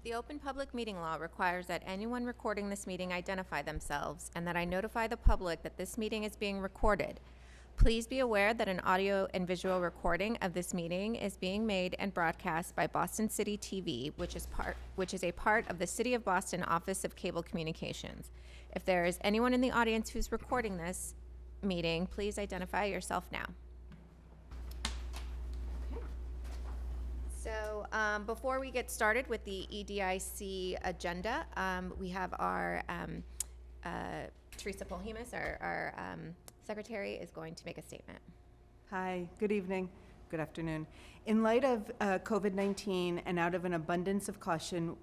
The Open Public Meeting Law requires that anyone recording this meeting identify themselves and that I notify the public that this meeting is being recorded. Please be aware that an audio and visual recording of this meeting is being made and broadcast by Boston City TV, which is a part of the City of Boston Office of Cable Communications. If there is anyone in the audience who's recording this meeting, please identify yourself now. So before we get started with the EDIC agenda, we have our Teresa Polhemus, our secretary, is going to make a statement. Hi, good evening, good afternoon. In light of COVID-19 and out of an abundance of caution,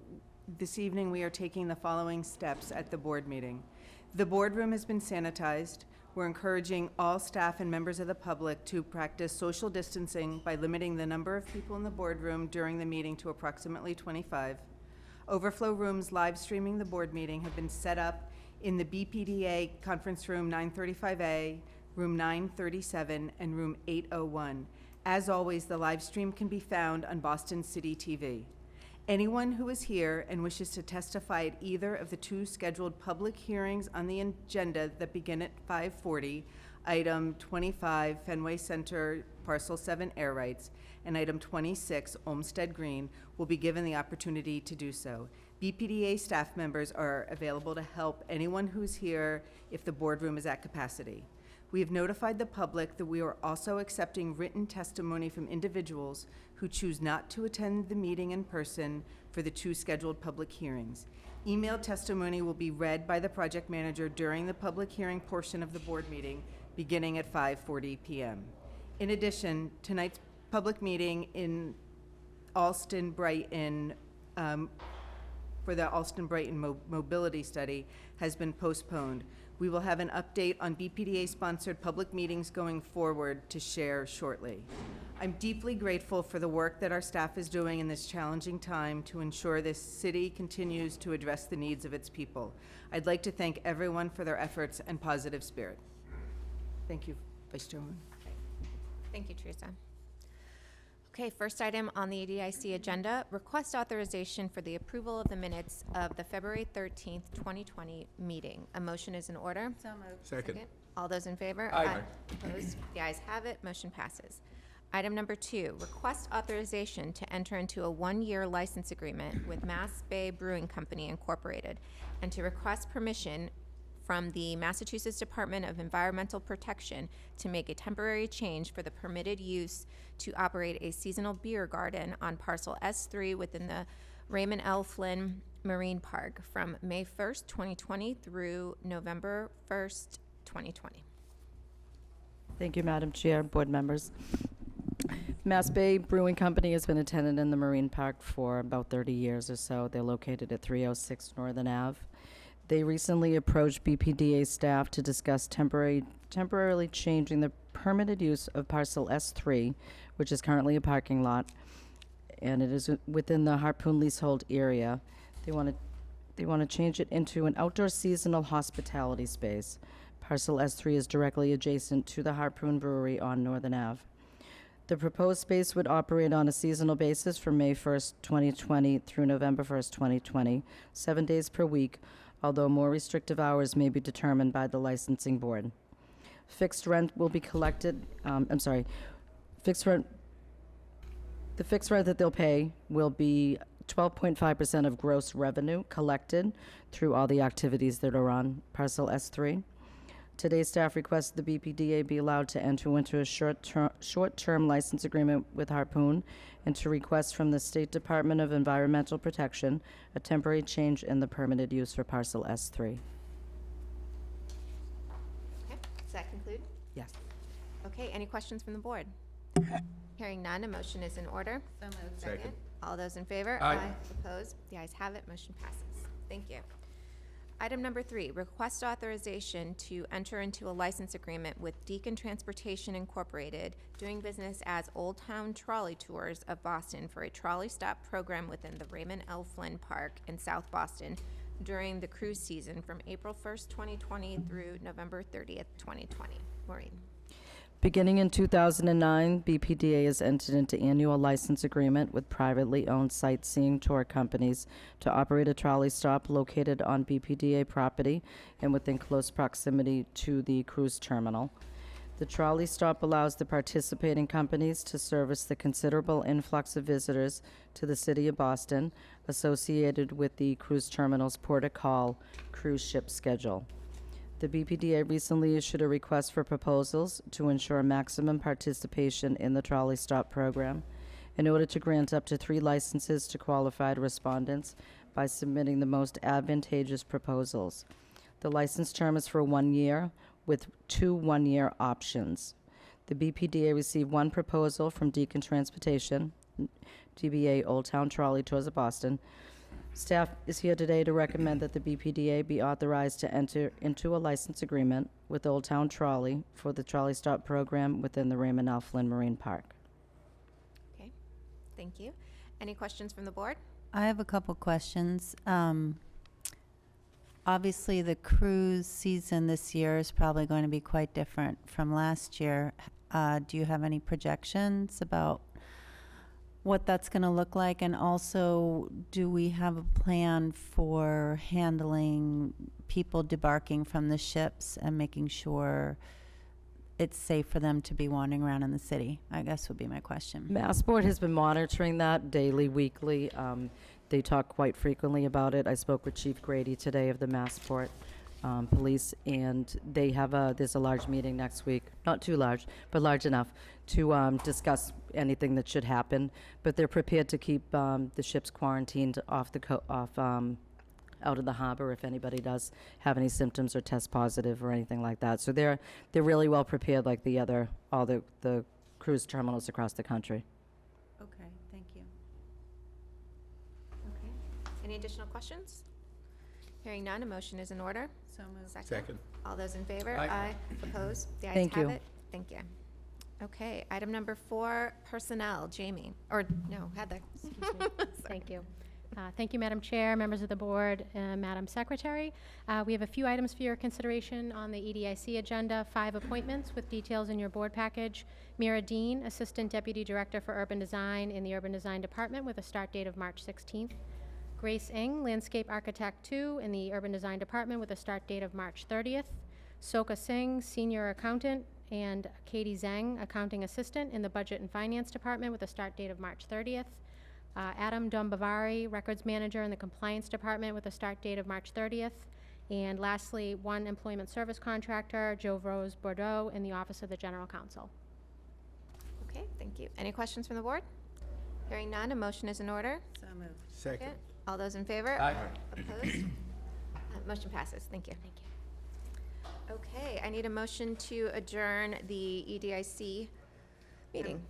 this evening we are taking the following steps at the board meeting. The boardroom has been sanitized. We're encouraging all staff and members of the public to practice social distancing by limiting the number of people in the boardroom during the meeting to approximately 25. Overflow rooms live streaming the board meeting have been set up in the BPDA conference room 935A, room 937, and room 801. As always, the live stream can be found on Boston City TV. Anyone who is here and wishes to testify at either of the two scheduled public hearings on the agenda that begin at 5:40, item 25, Fenway Center, Parcel 7 air rights, and item 26, Olmsted Green, will be given the opportunity to do so. BPDA staff members are available to help anyone who's here if the boardroom is at capacity. We have notified the public that we are also accepting written testimony from individuals who choose not to attend the meeting in person for the two scheduled public hearings. Email testimony will be read by the project manager during the public hearing portion of the board meeting, beginning at 5:40 p.m. In addition, tonight's public meeting in Alston Brighton for the Alston Brighton mobility study has been postponed. We will have an update on BPDA-sponsored public meetings going forward to share shortly. I'm deeply grateful for the work that our staff is doing in this challenging time to ensure this city continues to address the needs of its people. I'd like to thank everyone for their efforts and positive spirit. Thank you, Vice Chairman. Thank you, Teresa. Okay, first item on the EDIC agenda, request authorization for the approval of the minutes of the February 13th, 2020 meeting. A motion is in order. So moved. Second. All those in favor? Aye. Opposed? The ayes have it. Motion passes. Item number 2, request authorization to enter into a 1-year license agreement with Mass Bay Brewing Company, Incorporated, and to request permission from the Massachusetts Department of Environmental Protection to make a temporary change for the permitted use to operate a seasonal beer garden on parcel S3 within the Raymond L. Flynn Marine Park from May 1st, 2020 through November 1st, 2020. Thank you, Madam Chair, board members. Mass Bay Brewing Company has been a tenant in the Marine Park for about 30 years or so. They're located at 306 Northern Ave. They recently approached BPDA staff to discuss temporarily changing the permitted use of parcel S3, which is currently a parking lot, and it is within the Harpoon leasehold area. They want to change it into an outdoor seasonal hospitality space. Parcel S3 is directly adjacent to the Harpoon Brewery on Northern Ave. The proposed space would operate on a seasonal basis from May 1st, 2020 through November 1st, 2020, 7 days per week, although more restrictive hours may be determined by the licensing board. Fixed rent will be collected, the fixed rent that they'll pay will be 12.5% of gross revenue collected through all the activities that are on parcel S3. Today's staff requests the BPDA be allowed to enter into a short-term license agreement with Harpoon and to request from the State Department of Environmental Protection a temporary change in the permitted use for parcel S3. Okay, does that conclude? Yes. Okay, any questions from the board? Hearing none, a motion is in order. So moved. Second. All those in favor? Aye. Opposed? The ayes have it. Motion passes. Thank you. Item number 3, request authorization to enter into a license agreement with Deacon Transportation Incorporated, doing business as Old Town Trolley Tours of Boston for a trolley stop program within the Raymond L. Flynn Park in South Boston during the cruise season from April 1st, 2020 through November 30th, 2020. Maureen. Beginning in 2009, BPDA has entered into annual license agreement with privately owned sightseeing tour companies to operate a trolley stop located on BPDA property and within close proximity to the cruise terminal. The trolley stop allows the participating companies to service the considerable influx of visitors to the city of Boston associated with the cruise terminal's port of call cruise ship schedule. The BPDA recently issued a request for proposals to ensure maximum participation in the trolley stop program in order to grant up to 3 licenses to qualified respondents by submitting the most advantageous proposals. The license term is for 1 year with 2 one-year options. The BPDA received 1 proposal from Deacon Transportation, DBA Old Town Trolley Tours of Boston. Staff is here today to recommend that the BPDA be authorized to enter into a license agreement with Old Town Trolley for the trolley stop program within the Raymond L. Flynn Marine Park. Okay, thank you. Any questions from the board? I have a couple questions. Obviously, the cruise season this year is probably going to be quite different from last year. Do you have any projections about what that's going to look like? And also, do we have a plan for handling people debarking from the ships and making sure it's safe for them to be wandering around in the city? I guess would be my question. Massport has been monitoring that daily, weekly. They talk quite frequently about it. I spoke with Chief Grady today of the Massport Police, and they have there's a large meeting next week, not too large, but large enough to discuss anything that should happen. But they're prepared to keep the ships quarantined off out of the harbor if anybody does have any symptoms or test positive or anything like that. So they're really well prepared, like all the cruise terminals across the country. Okay, thank you. Okay. Any additional questions? Hearing none, a motion is in order. So moved. Second. All those in favor? Aye. Opposed? The ayes Thank have you. it. Thank you. Okay, item number 4, personnel. Jamie, or no, Heather. Thank you. Thank you, Madam Chair, members of the board, Madam Secretary. We have a few items for your consideration on the EDIC agenda, 5 appointments with details in your board package. Mira Dean, Assistant Deputy Director for Urban Design in the Urban Design Department with a start date of March 16th. Grace Ng, Landscape Architect 2 in the Urban Design Department with a start date of March 30th. Soka Singh, Senior Accountant, and Katie Zhang, Accounting Assistant in the Budget and Finance Department with a start date of March 30th. Adam Dombavari, Records Manager in the Compliance Department with a start date of March 30th. And lastly, 1 Employment Service Contractor, Joe Rose Bordeaux, in the Office of the General Counsel. Okay, thank you. Any questions from the board? Hearing none, a motion is in order. So moved. Second. All those in favor? Aye. Opposed? Motion passes. Thank you. Thank you. Okay, I need a motion to adjourn the EDIC meeting.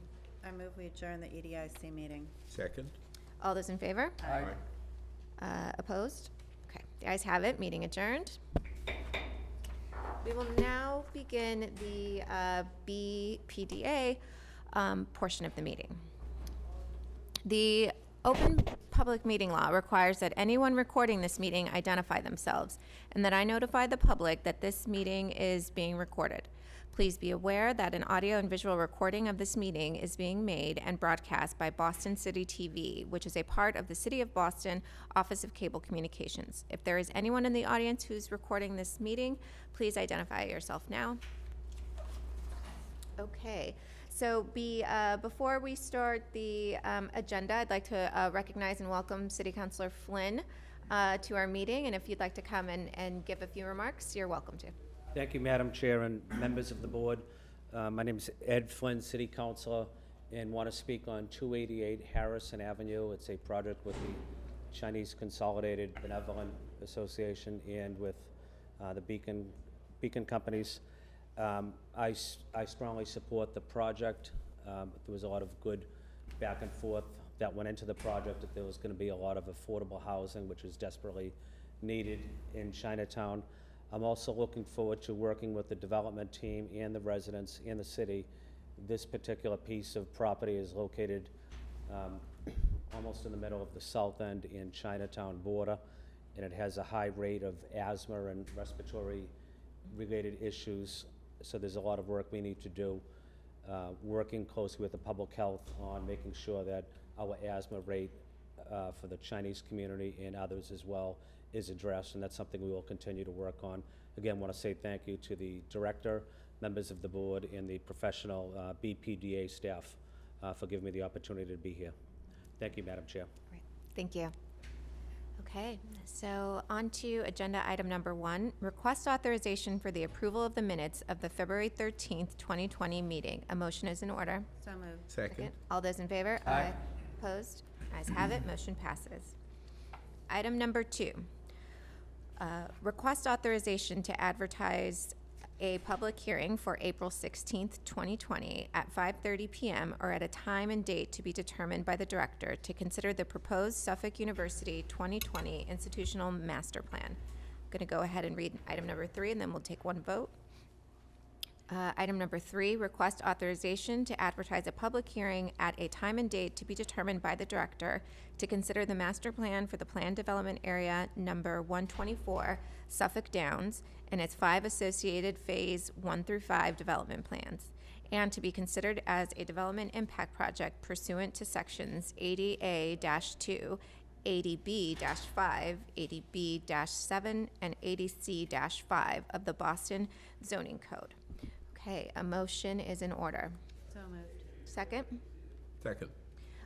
I move we adjourn the EDIC meeting. Second. All those in favor? Aye. Opposed? Okay, the ayes have it. Meeting adjourned. We will now begin the BPDA portion of the meeting. The Open Public Meeting Law requires that anyone recording this meeting identify themselves and that I notify the public that this meeting is being recorded. Please be aware that an audio and visual recording of this meeting is being made and broadcast by Boston City TV, which is a part of the City of Boston Office of Cable Communications. If there is anyone in the audience who's recording this meeting, please identify yourself now. Okay. So before we start the agenda, I'd like to recognize and welcome City Councilor Flynn to our meeting. And if you'd like to come and give a few remarks, you're welcome to. Thank you, Madam Chair and members of the board. My name is Ed Flynn, City Councilor, and want to speak on 288 Harrison Avenue. It's a project with the Chinese Consolidated Benevolent Association and with the Beacon Companies. I strongly support the project. There was a lot of good back and forth that went into the project, that there was going to be a lot of affordable housing, which is desperately needed in Chinatown. I'm also looking forward to working with the development team and the residents in the city. This particular piece of property is located almost in the middle of the south end in Chinatown border, and it has a high rate of asthma and respiratory related issues. So there's a lot of work we need to do working closely with the public health on making sure that our asthma rate for the Chinese community and others as well is addressed, and that's something we will continue to work on. Again, want to say thank you to the director, members of the board, and the professional BPDA staff for giving me the opportunity to be here. Thank you, Madam Chair. Great. Thank you. Okay, so on to agenda item number 1, request authorization for the approval of the minutes of the February 13th, 2020 meeting. A motion is in order. So moved. Second. All those in favor? Aye. Opposed? Ayes have it, motion passes. Item number 2, request authorization to advertise a public hearing for April 16th, 2020 at 5:30 PM or at a time and date to be determined by the director to consider the proposed Suffolk University 2020 institutional master plan. I'm going to go ahead and read item number 3 and then we'll take one vote. Item number 3, request authorization to advertise a public hearing at a time and date to be determined by the director to consider the master plan for the planned development area number 124, Suffolk Downs, and its 5 associated phase 1 through 5 development plans, and to be considered as a development impact project pursuant to sections 80A-2, 80B-5, 80B-7, and 80C-5 of the Boston Zoning Code. Okay, a motion is in order. So moved. Second? Second.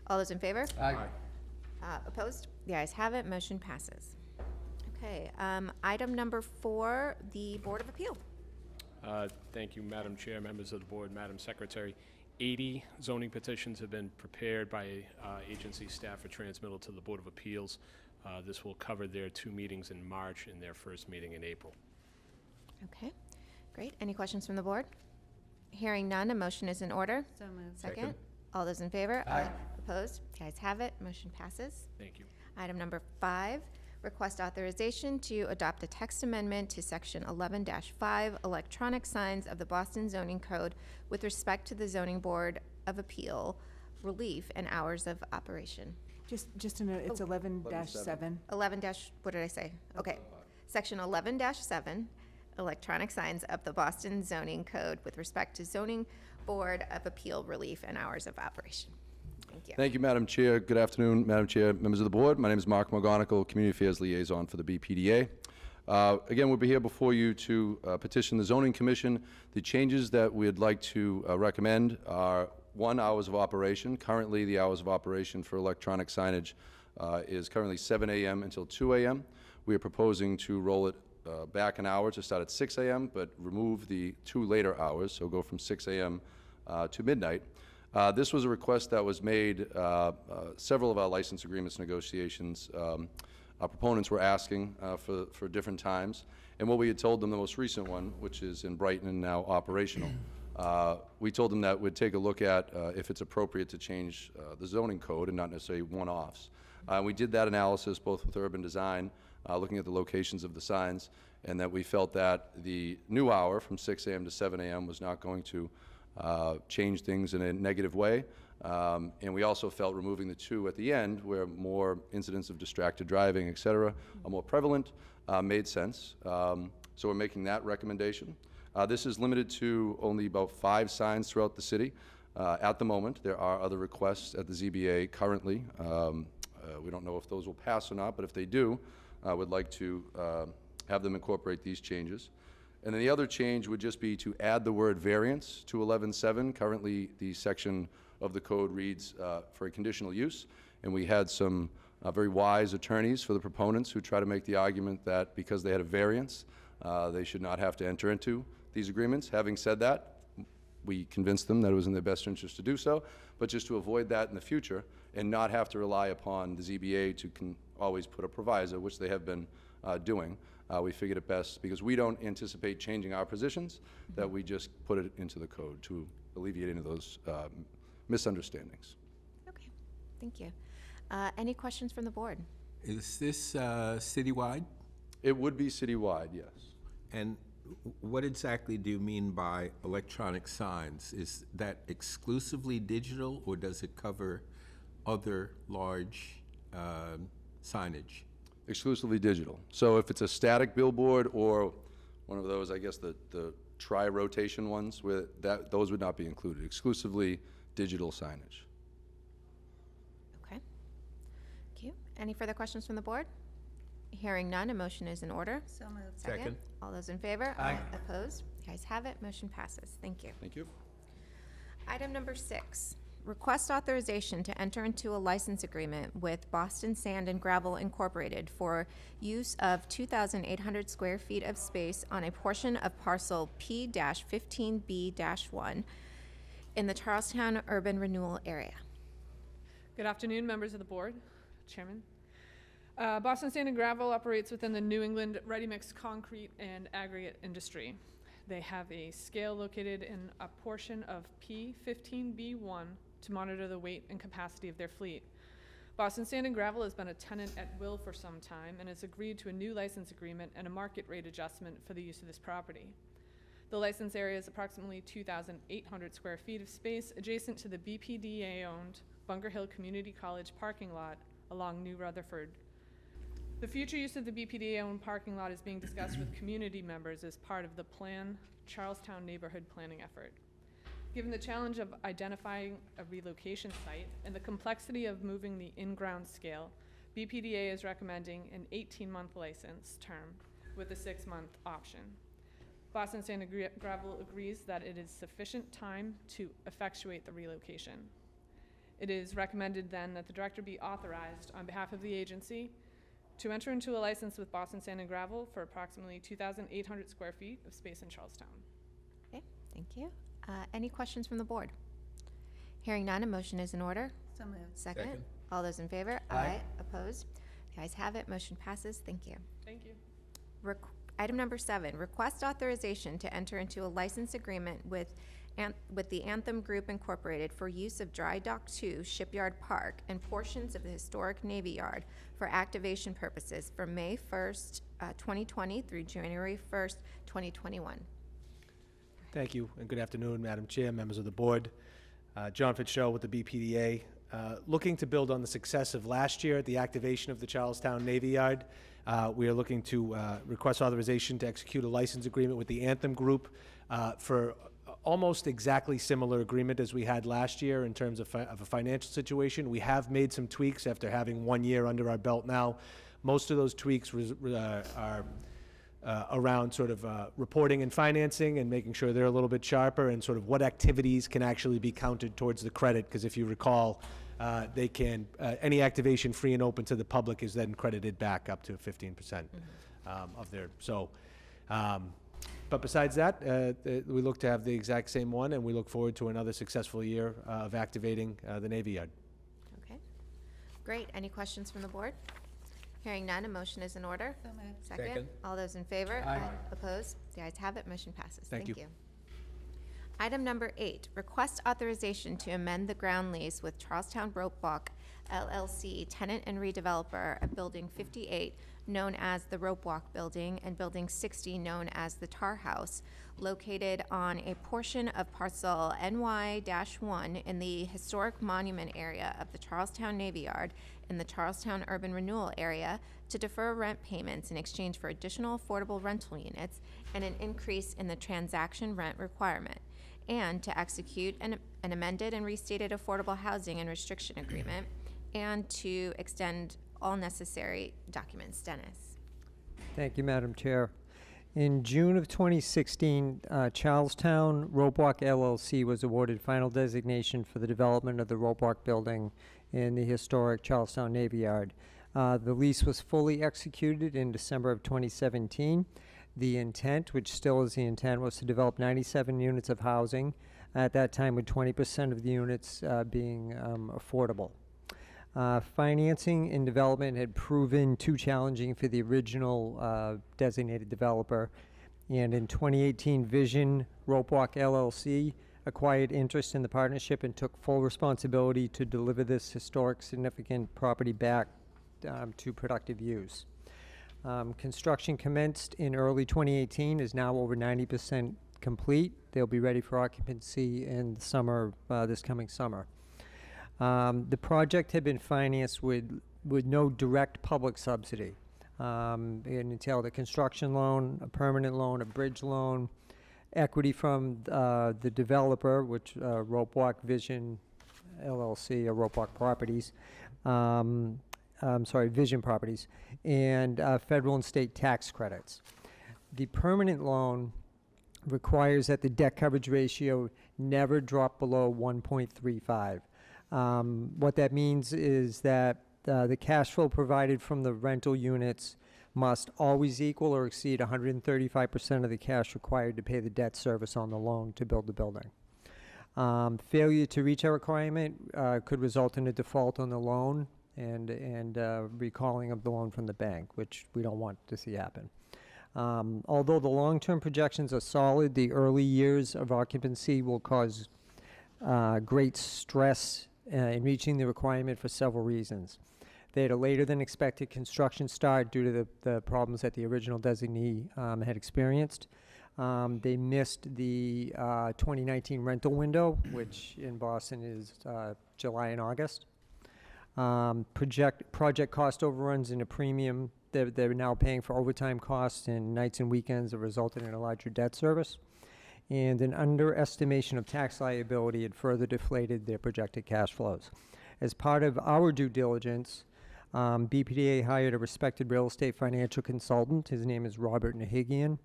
All those in favor? Aye. Opposed? The ayes have it, motion passes. Okay, item number 4, the Board of Appeal. Thank you, Madam Chair, members of the board, Madam Secretary. 80 zoning petitions have been prepared by agency staff for transmittal to the Board of Appeals. This will cover their 2 meetings in March and their first meeting in April. Okay, great. Any questions from the board? Hearing none, a motion is in order. So moved. Second? All those in favor? Aye. Opposed? The ayes have it, motion passes. Thank you. Item number 5, request authorization to adopt a text amendment to section 11-5 electronic signs of the Boston Zoning Code with respect to the Zoning Board of Appeal relief and hours of operation. Just a note, it's 11-7. 11 dash, what did I say? Okay. Section 11-7, electronic signs of the Boston Zoning Code with respect to Zoning Board of Appeal relief and hours of operation. Thank you. Thank you, Madam Chair. Good afternoon, Madam Chair, members of the board. My name is Mark McGonigal, Community Affairs Liaison for the BPDA. Again, we'll be here before you to petition the Zoning Commission. The changes that we'd like to recommend are 1, hours of operation. Currently, the hours of operation for electronic signage is currently 7 a.m. until 2 a.m. We are proposing to roll it back an hour to start at 6 a.m., but remove the 2 later hours, so go from 6 a.m. To midnight. This was a request that was made several of our license agreements negotiations. Our proponents were asking for different times, and what we had told them, the most recent one, which is in Brighton and now operational, we told them that we'd take a look at if it's appropriate to change the zoning code and not necessarily one-offs. We did that analysis both with urban design, looking at the locations of the signs, and that we felt that the new hour from 6 a.m. to 7 a.m. was not going to change things in a negative way. And we also felt removing the 2 at the end, where more incidents of distracted driving, et cetera, are more prevalent, made sense. So we're making that recommendation. This is limited to only about 5 signs throughout the city. At the moment, there are other requests at the ZBA currently. We don't know if those will pass or not, but if they do, I would like to have them incorporate these changes. And then the other change would just be to add the word variance to 11.7. Currently, the section of the code reads for a conditional use, and we had some very wise attorneys for the proponents who try to make the argument that because they had a variance, they should not have to enter into these agreements. Having said that, we convinced them that it was in their best interest to do so, but just to avoid that in the future and not have to rely upon the ZBA to always put a proviso, which they have been doing. We figured it best, because we don't anticipate changing our positions, that we just put it into the code to alleviate any of those misunderstandings. Okay, thank you. Any questions from the board? Is this citywide? It would be citywide, yes. And what exactly do you mean by electronic signs? Is that exclusively digital, or does it cover other large signage? Exclusively digital. So if it's a static billboard or one of those, I guess the tri-rotation ones, where those would not be included, exclusively digital signage. Okay. Thank you. Any further questions from the board? Hearing none, a motion is in order. So moved. Second. All those in favor? Aye. Opposed? The ayes have it, motion passes. Thank you. Thank you. Item number 6, request authorization to enter into a license agreement with Boston Sand and Gravel Incorporated for use of 2,800 square feet of space on a portion of parcel P-15B-1 in the Charlestown Urban Renewal Area. Good afternoon, members of the board, Chairman. Boston Sand and Gravel operates within the New England ready-mix concrete and aggregate industry. They have a scale located in a portion of P15B1 to monitor the weight and capacity of their fleet. Boston Sand and Gravel has been a tenant at will for some time and has agreed to a new license agreement and a market rate adjustment for the use of this property. The license area is approximately 2,800 square feet of space adjacent to the BPDA-owned Bunker Hill Community College parking lot along New Rutherford. The future use of the BPDA-owned parking lot is being discussed with community members as part of the Plan Charlestown neighborhood planning effort. Given the challenge of identifying a relocation site and the complexity of moving the in-ground scale, BPDA is recommending an 18-month license term with a 6-month option. Boston Sand and Gravel agrees that it is sufficient time to effectuate the relocation. It is recommended then that the director be authorized on behalf of the agency to enter into a license with Boston Sand and Gravel for approximately 2,800 square feet of space in Charlestown. Okay, thank you. Any questions from the board? Hearing none, a motion is in order. So moved. Second. Second. All those in favor? Aye. Opposed? The ayes have it, motion passes. Thank you. Thank you. Item number 7, request authorization to enter into a license agreement with the Anthem Group Incorporated for use of Dry Dock 2 Shipyard Park and portions of the historic Navy Yard for activation purposes from May 1st, 2020 through January 1st, 2021. Thank you, and good afternoon, Madam Chair, members of the board. John Fitzgerald with the BPDA. Looking to build on the success of last year at the activation of the Charlestown Navy Yard, we are looking to request authorization to execute a license agreement with the Anthem Group for almost exactly similar agreement as we had last year in terms of a financial situation. We have made some tweaks after having 1 year under our belt now. Most of those tweaks are around sort of reporting and financing and making sure they're a little bit sharper and sort of what activities can actually be counted towards the credit, because if you recall, they can, any activation free and open to the public is then credited back up to 15% of their, so, but besides that, we look to have the exact same one, and we look forward to another successful year of activating the Navy Yard. Okay, great. Any questions from the board? Hearing none, a motion is in order. So moved. Second. All those in favor? Aye. Opposed? The ayes have it, motion passes. Thank you. Item number 8, request authorization to amend the ground lease with Charlestown Rope Walk LLC, tenant and redeveloper of Building 58, known as the Rope Walk Building, and Building 60, known as the Tar House, located on a portion of parcel NY-1 in the historic monument area of the Charlestown Navy Yard in the Charlestown Urban Renewal Area, to defer rent payments in exchange for additional affordable rental units and an increase in the transaction rent requirement, and to execute an amended and restated affordable housing and restriction agreement, and to extend all necessary documents. Dennis. Thank you, Madam Chair. In June of 2016, Charlestown Rope Walk LLC was awarded final designation for the development of the Rope Walk building in the historic Charlestown Navy Yard. The lease was fully executed in December of 2017. The intent, which still is the intent, was to develop 97 units of housing, at that time with 20% of the units being affordable. Financing and development had proven too challenging for the original designated developer, and in 2018, Vision Rope Walk LLC acquired interest in the partnership and took full responsibility to deliver this historic significant property back to productive use. Construction commenced in early 2018, is now over 90% complete. They'll be ready for occupancy in the summer, this coming summer. The project had been financed with no direct public subsidy. It entailed a construction loan, a permanent loan, a bridge loan, equity from the developer, which Ropewalk Vision LLC, or Ropewalk Properties, Vision Properties, and federal and state tax credits. The permanent loan requires that the debt coverage ratio never drop below 1.35. What that means is that the cash flow provided from the rental units must always equal or exceed 135% of the cash required to pay the debt service on the loan to build the building. Failure to reach a requirement could result in a default on the loan and recalling of the loan from the bank, which we don't want to see happen. Although the long-term projections are solid, the early years of occupancy will cause great stress in reaching the requirement for several reasons. They had a later than expected construction start due to the problems that the original designee had experienced. They missed the 2019 rental window, which in Boston is July and August. Project cost overruns in a premium. They're now paying for overtime costs and nights and weekends that resulted in a larger debt service. And an underestimation of tax liability had further deflated their projected cash flows. As part of our due diligence, BPDA hired a respected real estate financial consultant. His name is Robert Nahigian.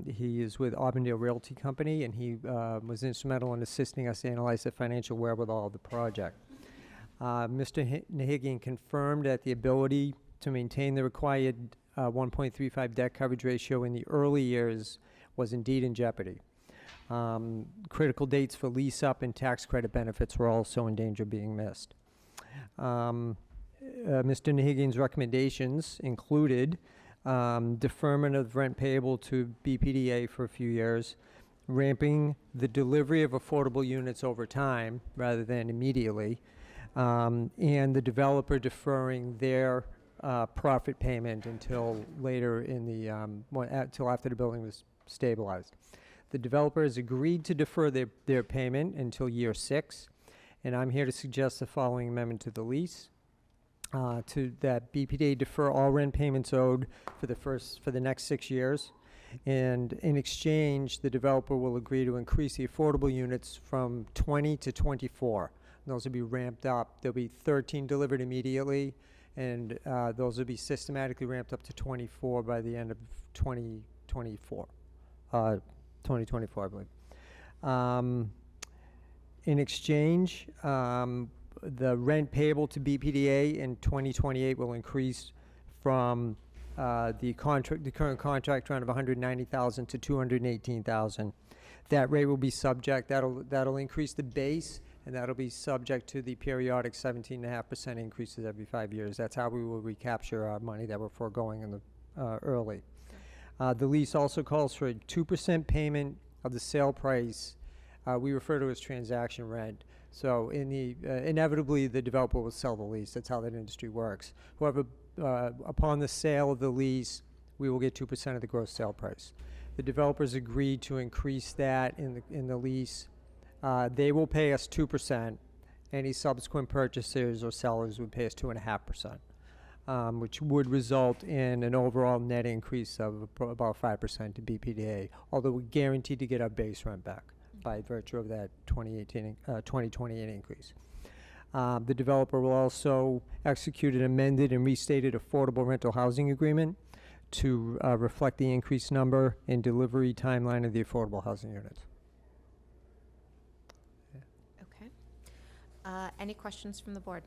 He is with Auburndale Realty Company, and he was instrumental in assisting us analyze the financial wherewithal of the project. Mr. Nahigian confirmed that the ability to maintain the required 1.35 debt coverage ratio in the early years was indeed in jeopardy. Critical dates for lease up and tax credit benefits were also in danger of being missed. Mr. Nahigian's recommendations included deferment of rent payable to BPDA for a few years, ramping the delivery of affordable units over time rather than immediately, and the developer deferring their profit payment until later in the, until after the building was stabilized. The developer has agreed to defer their payment until year 6, and I'm here to suggest the following amendment to the lease. To that BPDA defer all rent payments owed for the next 6 years, and in exchange, the developer will agree to increase the affordable units from 20 to 24. And those will be ramped up. There'll be 13 delivered immediately, and those will be systematically ramped up to 24 by the end of 2024. 2024, I believe. In exchange, the rent payable to BPDA in 2028 will increase from the current contract rent of $190,000 to $218,000. That rate will be subject. That'll increase the base, and that'll be subject to the periodic 17.5% increases every 5 years. That's how we will recapture our money that we're foregoing in the early. The lease also calls for a 2% payment of the sale price. We refer to as transaction rent. So inevitably, the developer will sell the lease. That's how that industry works. However, upon the sale of the lease, we will get 2% of the gross sale price. The developers agreed to increase that in the lease. They will pay us 2%. Any subsequent purchasers or sellers would pay us 2.5%, which would result in an overall net increase of about 5% to BPDA, although we're guaranteed to get our base rent back by virtue of that 2028 increase. The developer will also execute an amended and restated affordable rental housing agreement to reflect the increased number and delivery timeline of the affordable housing units. Okay. Any questions from the board?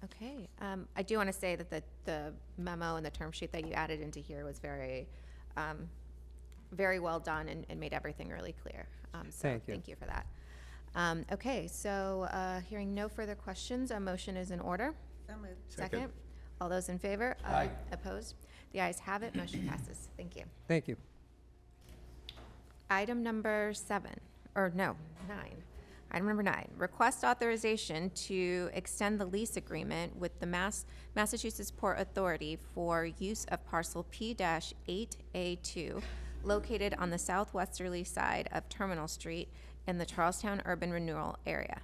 Okay. I do want to say that the memo and the term sheet that you added into here was very well done and made everything really clear. So thank you for that. Okay, so hearing no further questions, a motion is in order. So moved. Second. All those in favor? Aye. Opposed? The ayes have it. Motion passes. Thank you. Thank you. Item number 9. Item number 9, request authorization to extend the lease agreement with the Massachusetts Port Authority for use of parcel P-8A2 located on the southwesterly side of Terminal Street in the Charlestown Urban Renewal Area.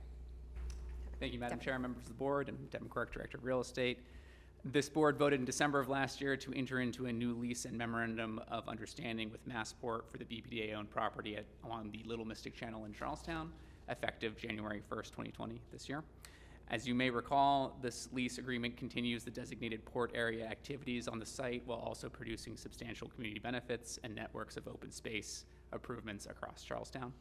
Thank you, Madam Chair, members of the board, and Devin Quirk, Director of Real Estate. This board voted in December of last year to enter into a new lease and memorandum of understanding with Massport for the BPDA-owned property along the Little Mystic Channel in Charlestown, effective January 1st, 2020, this year. As you may recall, this lease agreement continues the designated port area activities on the site while also producing substantial community benefits and networks of open space improvements across Charlestown.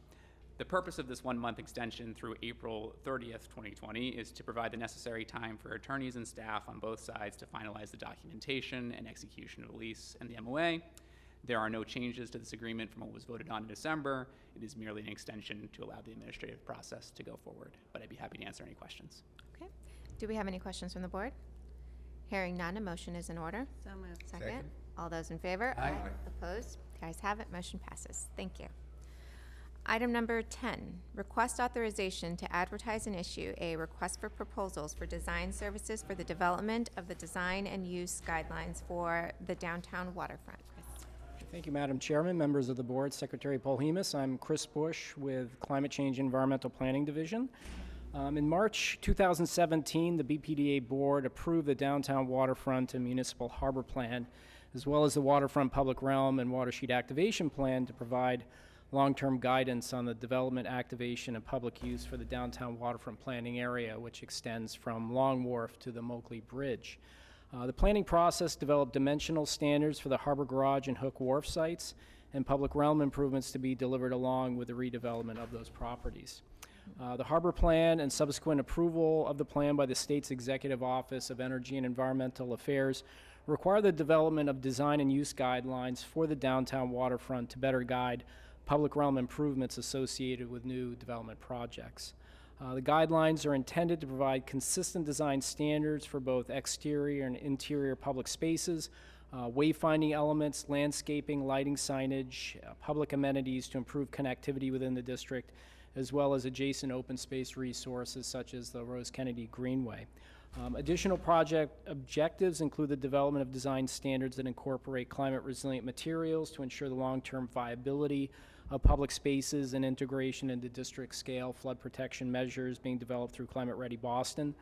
The purpose of this 1-month extension through April 30th, 2020 is to provide the necessary time for attorneys and staff on both sides to finalize the documentation and execution of the lease and the MOA. There are no changes to this agreement from what was voted on in December. It is merely an extension to allow the administrative process to go forward, but I'd be happy to answer any questions. Okay. Do we have any questions from the board? Hearing none, a motion is in order. So moved. Second. All those in favor? Aye. Opposed? The ayes have it, motion passes. Thank you. Item number 10, request authorization to advertise and issue a request for proposals for design services for the development of the design and use guidelines for the downtown waterfront. Chris. Thank you, Madam Chairman, members of the board, Secretary Paul Hemus. I'm Chris Bush with Climate Change Environmental Planning Division. In March 2017, the BPDA board approved the downtown waterfront and municipal harbor plan, as well as the waterfront public realm and watershed activation plan to provide long-term guidance on the development, activation, and public use for the downtown waterfront planning area, which extends from Long Wharf to the Moakley Bridge. The planning process developed dimensional standards for the Harbor Garage and Hook Wharf sites and public realm improvements to be delivered along with the redevelopment of those properties. The harbor plan and subsequent approval of the plan by the state's Executive Office of Energy and Environmental Affairs require the development of design and use guidelines for the downtown waterfront to better guide public realm improvements associated with new development projects. The guidelines are intended to provide consistent design standards for both exterior and interior public spaces, wayfinding elements, landscaping, lighting signage, public amenities to improve connectivity within the district, as well as adjacent open space resources such as the Rose Kennedy Greenway. Additional project objectives include the development of design standards that incorporate climate resilient materials to ensure the long-term viability of public spaces and integration into district scale flood protection measures being developed through Climate Ready Boston,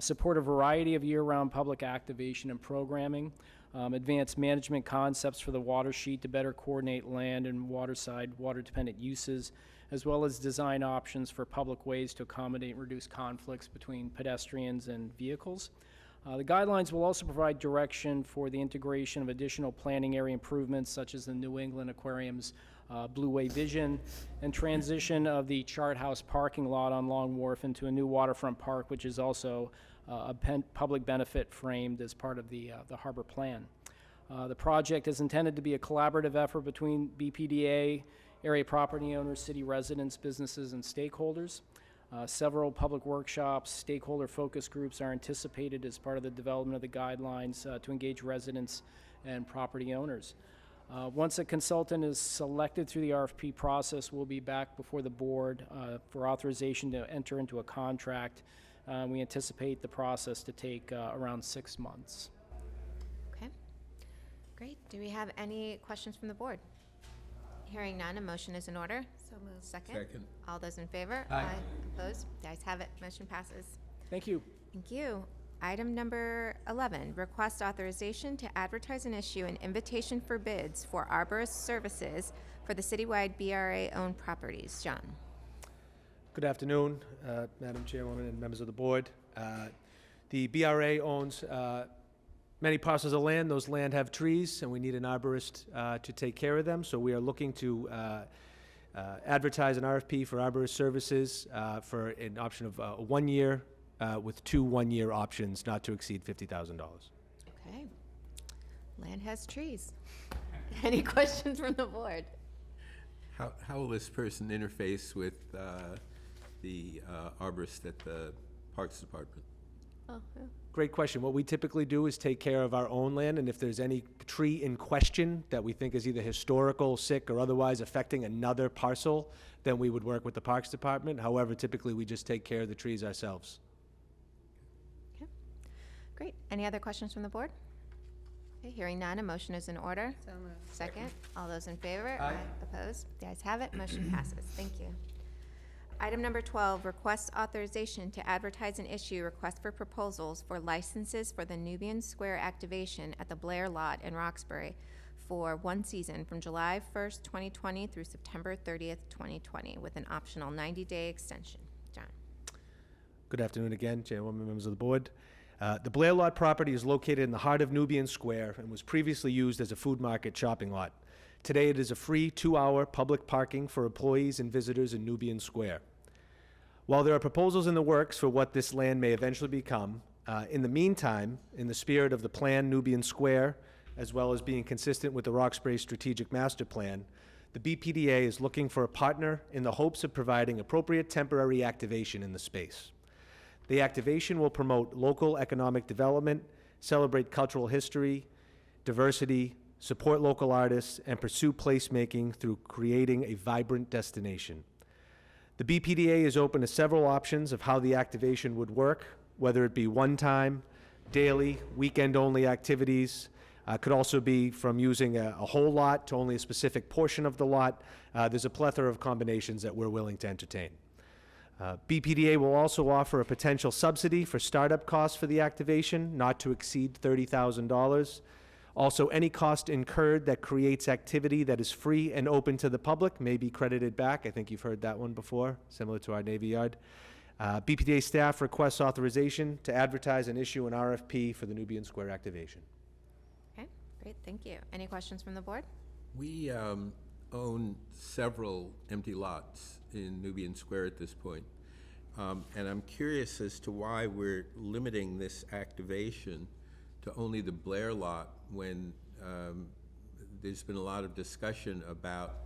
support a variety of year-round public activation and programming, advance management concepts for the watershed to better coordinate land and waterside water-dependent uses, as well as design options for public ways to accommodate and reduce conflicts between pedestrians and vehicles. The guidelines will also provide direction for the integration of additional planning area improvements such as the New England Aquarium's Blue Way Vision and transition of the Chart House parking lot on Long Wharf into a new waterfront park, which is also a public benefit framed as part of the harbor plan. The project is intended to be a collaborative effort between BPDA, area property owners, city residents, businesses, and stakeholders. Several public workshops, stakeholder focus groups are anticipated as part of the development of the guidelines to engage residents and property owners. Once a consultant is selected through the RFP process, we'll be back before the board for authorization to enter into a contract. We anticipate the process to take around 6 months. Okay. Great. Do we have any questions from the board? Hearing none, a motion is in order. So moved. Second. All those in favor? Aye. Opposed? The ayes have it, motion passes. Thank you. Thank you. Item number 11, request authorization to advertise and issue an invitation for bids for arborist services for the citywide BRA-owned properties. John. Good afternoon, Madam Chairwoman and members of the board. The BRA owns many parcels of land. Those land have trees, and we need an arborist to take care of them. So we are looking to advertise an RFP for arborist services for an option of 1 year with 2 one-year options, not to exceed $50,000. Okay. Land has trees. Any questions from the board? How will this person interface with the arborist at the Parks Department? Oh, yeah. Great question. What we typically do is take care of our own land, and if there's any tree in question that we think is either historical, sick, or otherwise affecting another parcel, then we would work with the Parks Department. However, typically we just take care of the trees ourselves. Okay. Great. Any other questions from the board? Okay, hearing none, a motion is in order. So moved. Second. All those in favor? Aye. Opposed? The ayes have it, motion passes. Thank you. Item number 12, request authorization to advertise and issue request for proposals for licenses for the Nubian Square activation at the Blair Lot in Roxbury for one season from July 1st, 2020 through September 30th, 2020, with an optional 90-day extension. John. Good afternoon again, Chairwoman, members of the board. The Blair Lot property is located in the heart of Nubian Square and was previously used as a food market shopping lot. Today, it is a free 2-hour public parking for employees and visitors in Nubian Square. While there are proposals in the works for what this land may eventually become, in the meantime, in the spirit of the planned Nubian Square, as well as being consistent with the Roxbury Strategic Master Plan, the BPDA is looking for a partner in the hopes of providing appropriate temporary activation in the space. The activation will promote local economic development, celebrate cultural history, diversity, support local artists, and pursue placemaking through creating a vibrant destination. The BPDA is open to several options of how the activation would work, whether it be one-time, daily, weekend-only activities. Could also be from using a whole lot to only a specific portion of the lot. There's a plethora of combinations that we're willing to entertain. BPDA will also offer a potential subsidy for startup costs for the activation, not to exceed $30,000. Also, any cost incurred that creates activity that is free and open to the public may be credited back. I think you've heard that one before, similar to our Navy Yard. BPDA staff requests authorization to advertise and issue an RFP for the Nubian Square activation. Okay, great, thank you. Any questions from the board? We own several empty lots in Nubian Square at this point. And I'm curious as to why we're limiting this activation to only the Blair lot when there's been a lot of discussion about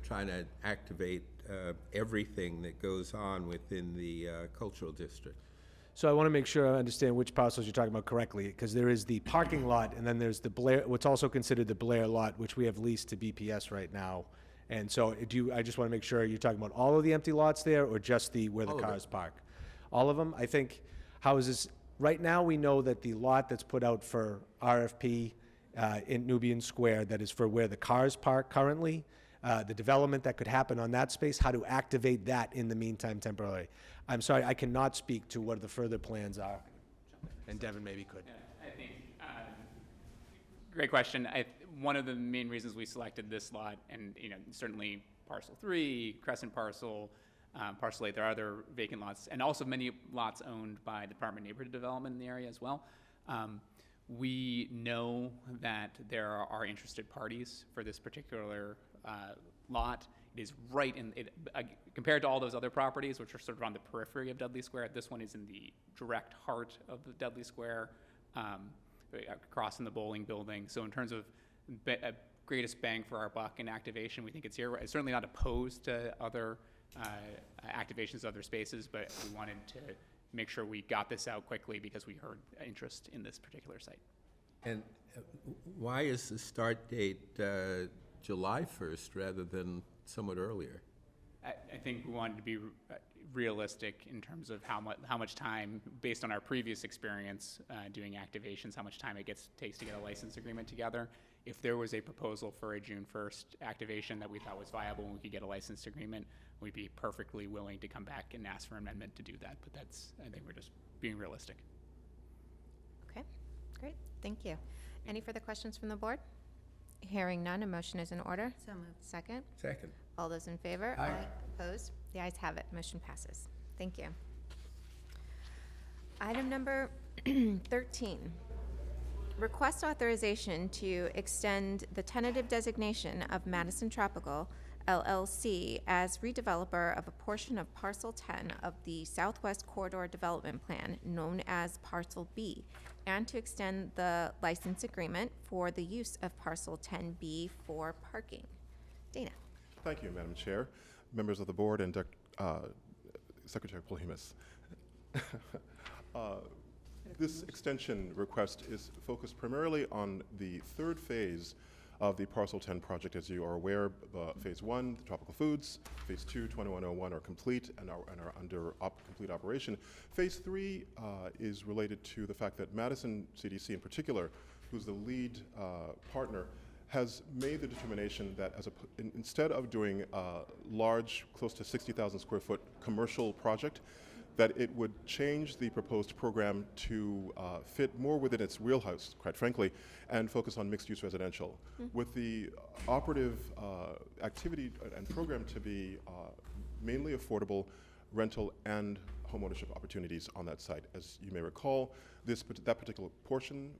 trying to activate everything that goes on within the cultural district. So I want to make sure I understand which parcels you're talking about correctly, because there is the parking lot, and then there's the Blair, what's also considered the Blair lot, which we have leased to BPS right now. And so I just want to make sure you're talking about all of the empty lots there, or just where the cars park? All of them? I think, how is this, right now we know that the lot that's put out for RFP in Nubian Square, that is for where the cars park currently, the development that could happen on that space, how to activate that in the meantime temporarily. I'm sorry, I cannot speak to what the further plans are, and Devin maybe could. Yeah, I think, great question. One of the main reasons we selected this lot, and certainly parcel 3, Crescent parcel, parcel 8, there are other vacant lots, and also many lots owned by the Department of Neighborhood Development in the area as well. We know that there are interested parties for this particular lot. It is right in it, compared to all those other properties, which are sort of on the periphery of Dudley Square. This one is in the direct heart of the Dudley Square, across from the bowling building. So in terms of greatest bang for our buck in activation, we think it's here. It's certainly not opposed to other activations of other spaces, but we wanted to make sure we got this out quickly because we heard interest in this particular site. And why is the start date July 1st rather than somewhat earlier? I think we wanted to be realistic in terms of how much time, based on our previous experience doing activations, how much time it takes to get a license agreement together. If there was a proposal for a June 1st activation that we thought was viable and we could get a license agreement, we'd be perfectly willing to come back and ask for an amendment to do that. But I think we're just being realistic. Okay, great, thank you. Any further questions from the board? Hearing none, a motion is in order. So moved. Second? Second. All those in favor? Aye. Opposed? The ayes have it, motion passes. Thank you. Item number 13, request authorization to extend the tentative designation of Madison Tropical LLC as redeveloper of a portion of Parcel 10 of the Southwest Corridor Development Plan, known as Parcel B, and to extend the license agreement for the use of Parcel 10B for parking. Dana. Thank you, Madam Chair, members of the board, and Secretary Polhemus. This extension request is focused primarily on the third phase of the Parcel 10 project. As you are aware, Phase 1, the tropical foods, Phase 2, 2101 are complete and are under complete operation. Phase 3 is related to the fact that Madison CDC in particular, who's the lead partner, has made the determination that instead of doing a large, close to 60,000 square foot commercial project, that it would change the proposed program to fit more within its wheelhouse, quite frankly, and focus on mixed-use residential. With the operative activity and program to be mainly affordable rental and homeownership opportunities on that site. As you may recall, that particular portion,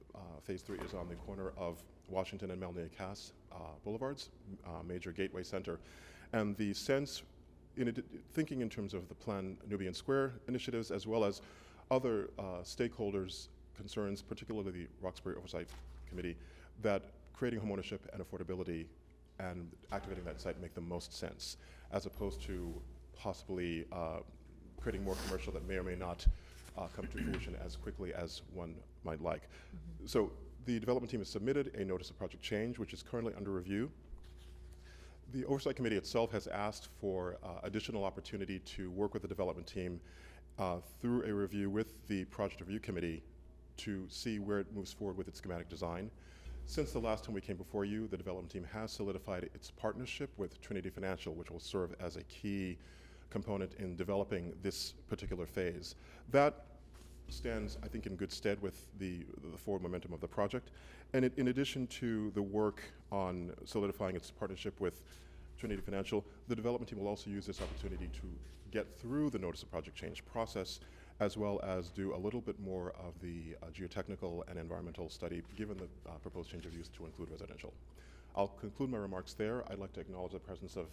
Phase 3, is on the corner of Washington and Melnia Cass Boulevards, major gateway center. And the sense, thinking in terms of the Plan Nubian Square initiatives, as well as other stakeholders' concerns, particularly the Roxbury Oversight Committee, that creating homeownership and affordability and activating that site make the most sense, as opposed to possibly creating more commercial that may or may not come to fruition as quickly as one might like. So the development team has submitted a notice of project change, which is currently under review. The Oversight Committee itself has asked for additional opportunity to work with the development team through a review with the Project Review Committee to see where it moves forward with its schematic design. Since the last time we came before you, the development team has solidified its partnership with Trinity Financial, which will serve as a key component in developing this particular phase. That stands, I think, in good stead with the forward momentum of the project. And in addition to the work on solidifying its partnership with Trinity Financial, the development team will also use this opportunity to get through the notice of project change process, as well as do a little bit more of the geotechnical and environmental study, given the proposed change of use to include residential. I'll conclude my remarks there. I'd like to acknowledge the presence of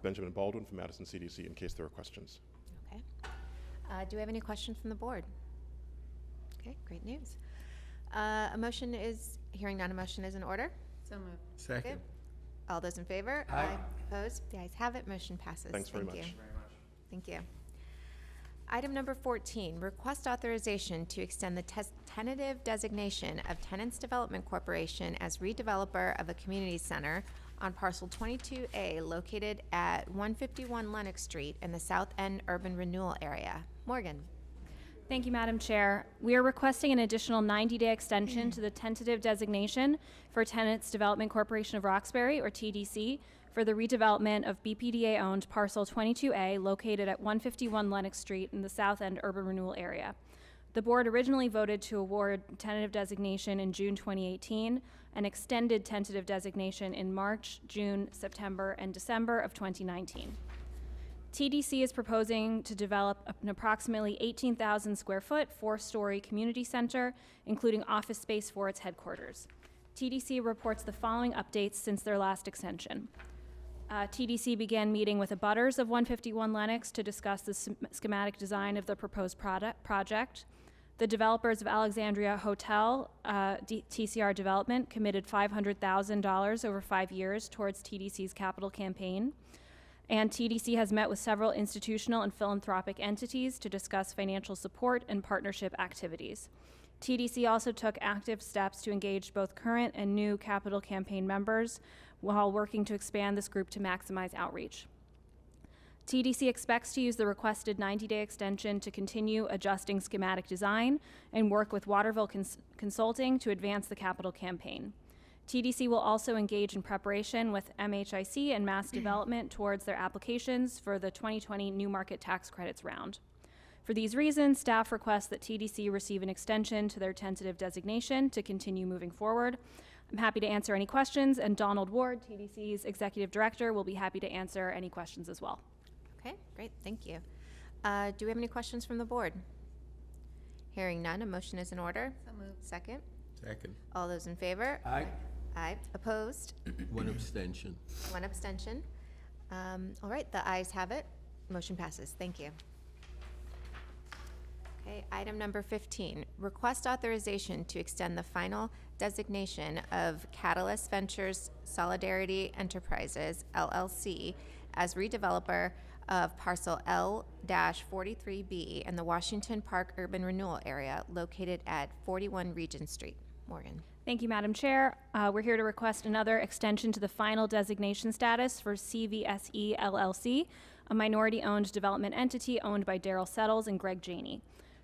Benjamin Baldwin from Madison CDC in case there are questions. Okay. Do we have any questions from the board? Okay, great news. Hearing none, a motion is in order. So moved. Second. All those in favor? Aye. Opposed? The ayes have it, motion passes. Thanks very Thank much. you. Thank you. Item number 14, request authorization to extend the tentative designation of Tenants Development Corporation as redeveloper of a community center on parcel 22A located at 151 Lenox Street in the South End Urban Renewal Area. Morgan. Thank you, Madam Chair. We are requesting an additional 90-day extension to the tentative designation for Tenants Development Corporation of Roxbury, or TDC, for the redevelopment of BPDA-owned parcel 22A located at 151 Lenox Street in the South End Urban Renewal Area. The board originally voted to award tentative designation in June 2018 and extended tentative designation in March, June, September, and December of 2019. TDC is proposing to develop an approximately 18,000 square foot, 4-story community center, including office space for its headquarters. TDC reports the following updates since their last extension. TDC began meeting with abutters of 151 Lenox to discuss the schematic design of the proposed project. The developers of Alexandria Hotel, TCR Development, committed $500,000 over 5 years towards TDC's capital campaign. And TDC has met with several institutional and philanthropic entities to discuss financial support and partnership activities. TDC also took active steps to engage both current and new capital campaign members while working to expand this group to maximize outreach. TDC expects to use the requested 90-day extension to continue adjusting schematic design and work with Waterville Consulting to advance the capital campaign. TDC will also engage in preparation with MHIC and Mass Development towards their applications for the 2020 New Market Tax Credits round. For these reasons, staff requests that TDC receive an extension to their tentative designation to continue moving forward. I'm happy to answer any questions, and Donald Ward, TDC's Executive Director, will be happy to answer any questions as well. Okay, great, thank you. Do we have any questions from the board? Hearing none, a motion is in order. So moved. Second. Second. All those in favor? Aye. Aye. Opposed? One abstention. One abstention. All right, the ayes have it. Motion passes. Thank you. Okay, item number 15, request authorization to extend the final designation of Catalyst Ventures Solidarity Enterprises, LLC, as redeveloper of parcel L-43B in the Washington Park Urban Renewal Area located at 41 Regent Street. Morgan. Thank you, Madam Chair. We're here to request another extension to the final designation status for CVSE LLC, a minority-owned development entity owned by Daryl Settles and Greg Janey.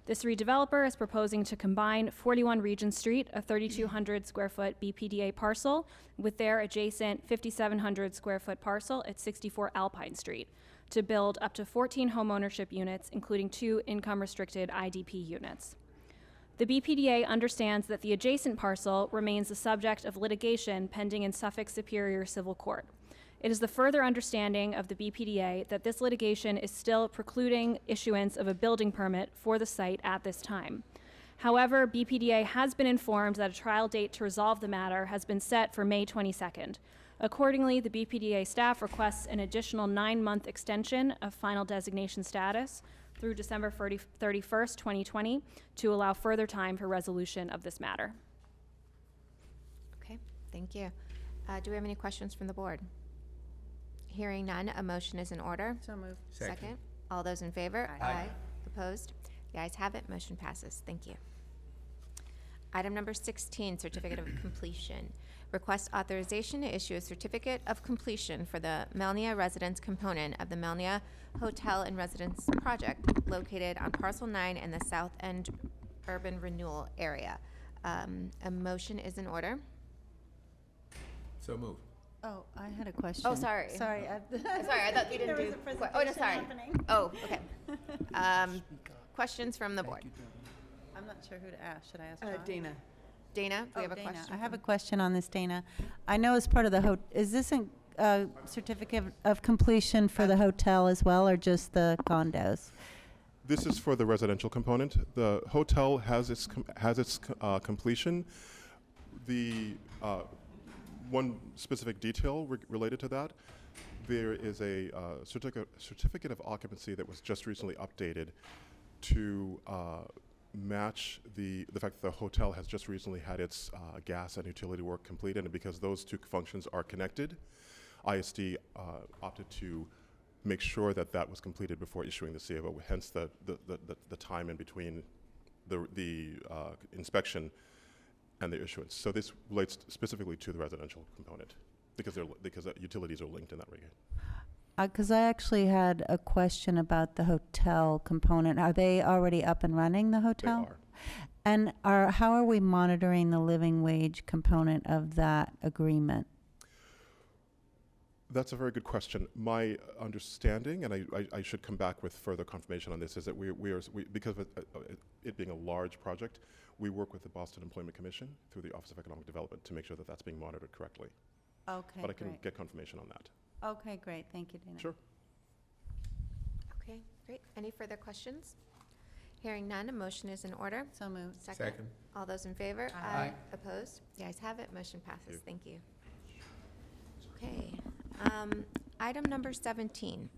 This redeveloper is proposing to combine 41 Regent Street, a 3,200 square foot BPDA parcel, with their adjacent 5,700 square foot parcel at 64 Alpine Street to build up to 14 homeownership units, including 2 income-restricted IDP units. The BPDA understands that the adjacent parcel remains the subject of litigation pending in Suffolk Superior Civil Court. It is the further understanding of the BPDA that this litigation is still precluding issuance of a building permit for the site at this time. However, BPDA has been informed that a trial date to resolve the matter has been set for May 22nd. Accordingly, the BPDA staff requests an additional 9-month extension of final designation status through December 31st, 2020, to allow further time for resolution of this matter. Okay, thank you. Do we have any questions from the board? Hearing none, a motion is in order. So moved. Second. All those in favor? Aye. Opposed? The ayes have it, motion passes. Thank you. Item number 16, certificate of completion. Request authorization to issue a certificate of completion for the Melnia Residence component of the Melnia Hotel and Residence project located on Parcel 9 in the South End Urban Renewal Area. A motion is in order. So moved. Oh, I had a question. Oh, sorry. Sorry. Sorry, I thought you didn't do. Oh, no, sorry. Oh, okay. Questions from the board? I'm not sure who to ask. Should I ask John? Dana. Dana, do we have a Dana. question? I have a question on this, Dana. I know as part of the is this a certificate of completion for the hotel as well, or just the condos? This is for the residential component. The hotel has its completion. The one specific detail related to that, there is a certificate of occupancy that was just recently updated to match the fact that the hotel has just recently had its gas and utility work completed, and because those two functions are connected, ISD opted to make sure that that was completed before issuing the CFO, hence the time in between the inspection and the issuance. So this relates specifically to the residential component because utilities are linked in that regard. Because I actually had a question about the hotel component. Are they already up and running, the hotel? They are. And how are we monitoring the living wage component of that agreement? That's a very good question. My understanding, and I should come back with further confirmation on this, is that we because of it being a large project, we work with the Boston Employment Commission through the Office of Economic Development to make sure that that's being monitored correctly. Okay, but I can great. get confirmation on that. Okay, great. Thank you, Dana. Sure. Okay, great. Any further questions? Hearing none, a motion is in order. So moved. Second. All those in favor? Aye. Opposed? The ayes have it, motion passes. Thank you. Okay. Item number 17.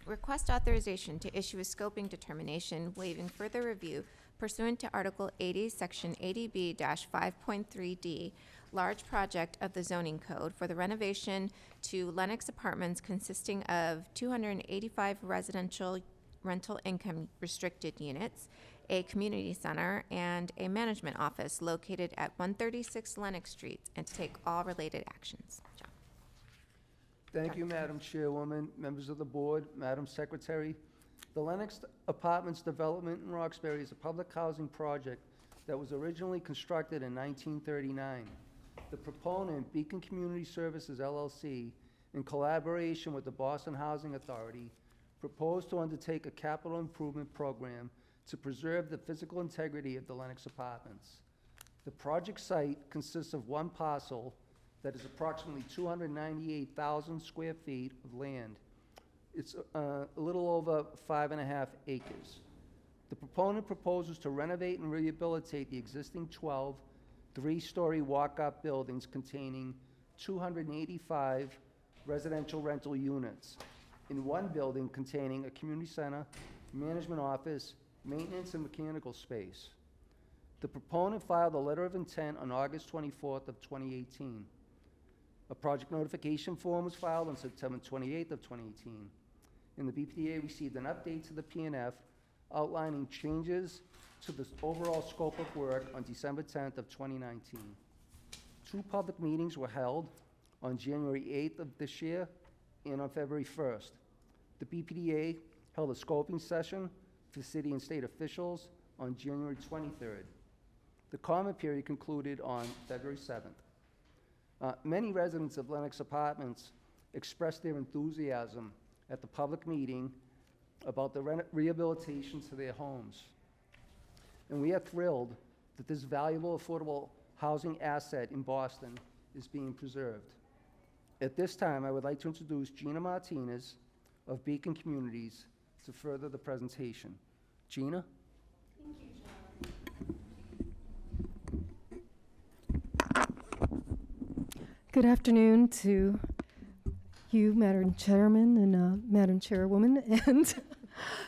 Request authorization to issue a scoping determination waiving further review pursuant to Article 80, Section 80B-5.3D, large project of the zoning code for the renovation to Lennox Apartments consisting of 285 residential rental income restricted units, a community center, and a management office located at 136 Lennox Street, and to take all related actions. John. Thank you, Madam Chairwoman, members of the board, Madam Secretary. The Lennox Apartments development in Roxbury is a public housing project that was originally constructed in 1939. The proponent, Beacon Community Services LLC, in collaboration with the Boston Housing Authority, proposed to undertake a capital improvement program to preserve the physical integrity of the Lennox Apartments. The project site consists of one parcel that is approximately 298,000 square feet of land. It's a little over 5.5 acres. The proponent proposes to renovate and rehabilitate the existing 12 three-story walk-up buildings containing 285 residential rental units in one building containing a community center, management office, maintenance and mechanical space. The proponent filed a letter of intent on August 24th of 2018. A project notification form was filed on September 28th of 2018. And the BPDA received an update to the PNF outlining changes to the overall scope of work on December 10th of 2019. 2 public meetings were held on January 8th of this year and on February 1st. The BPDA held a scoping session for city and state officials on January 23rd. The comment period concluded on February 7th. Many residents of Lenox Apartments expressed their enthusiasm at the public meeting about the rehabilitation to their homes. And we are thrilled that this valuable, affordable housing asset in Boston is being preserved. At this time, I would like to introduce Gina Martinez of Beacon Communities to further the presentation. Gina? Good afternoon to you, Madam Chairman and Madam Chairwoman, and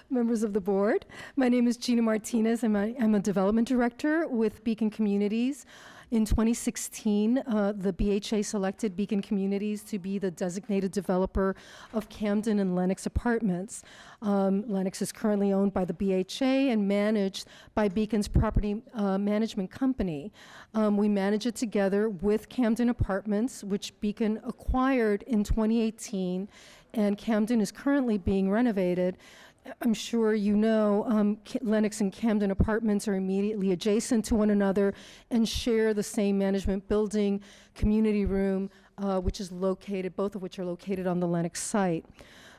members of the board. My name is Gina Martinez. I'm a development director with Beacon Communities. In 2016, the BHA selected Beacon Communities to be the designated developer of Camden and Lenox Apartments. Lenox is currently owned by the BHA and managed by Beacon's property management company. We manage it together with Camden Apartments, which Beacon acquired in 2018, and Camden is currently being renovated. I'm sure you know Lenox and Camden Apartments are immediately adjacent to one another and share the same management building, community room, which is located, both of which are located on the Lenox site.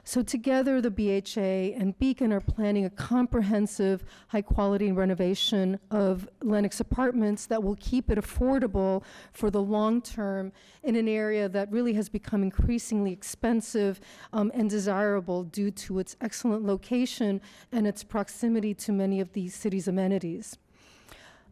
So together, the BHA and Beacon are planning a comprehensive, high-quality renovation of Lenox Apartments that will keep it affordable for the long term in an area that really has become increasingly expensive and desirable due to its excellent location and its proximity to many of the city's amenities.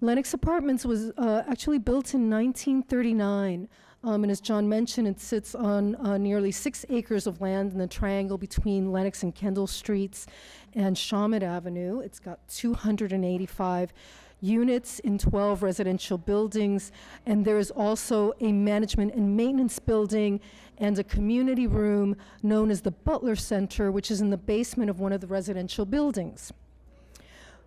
Lenox Apartments was actually built in 1939. And as John mentioned, it sits on nearly 6 acres of land in the triangle between Lenox and Kendall Streets and Shawmut Avenue. It's got 285 units in 12 residential buildings, and there is also a management and maintenance building and a community room known as the Butler Center, which is in the basement of one of the residential buildings.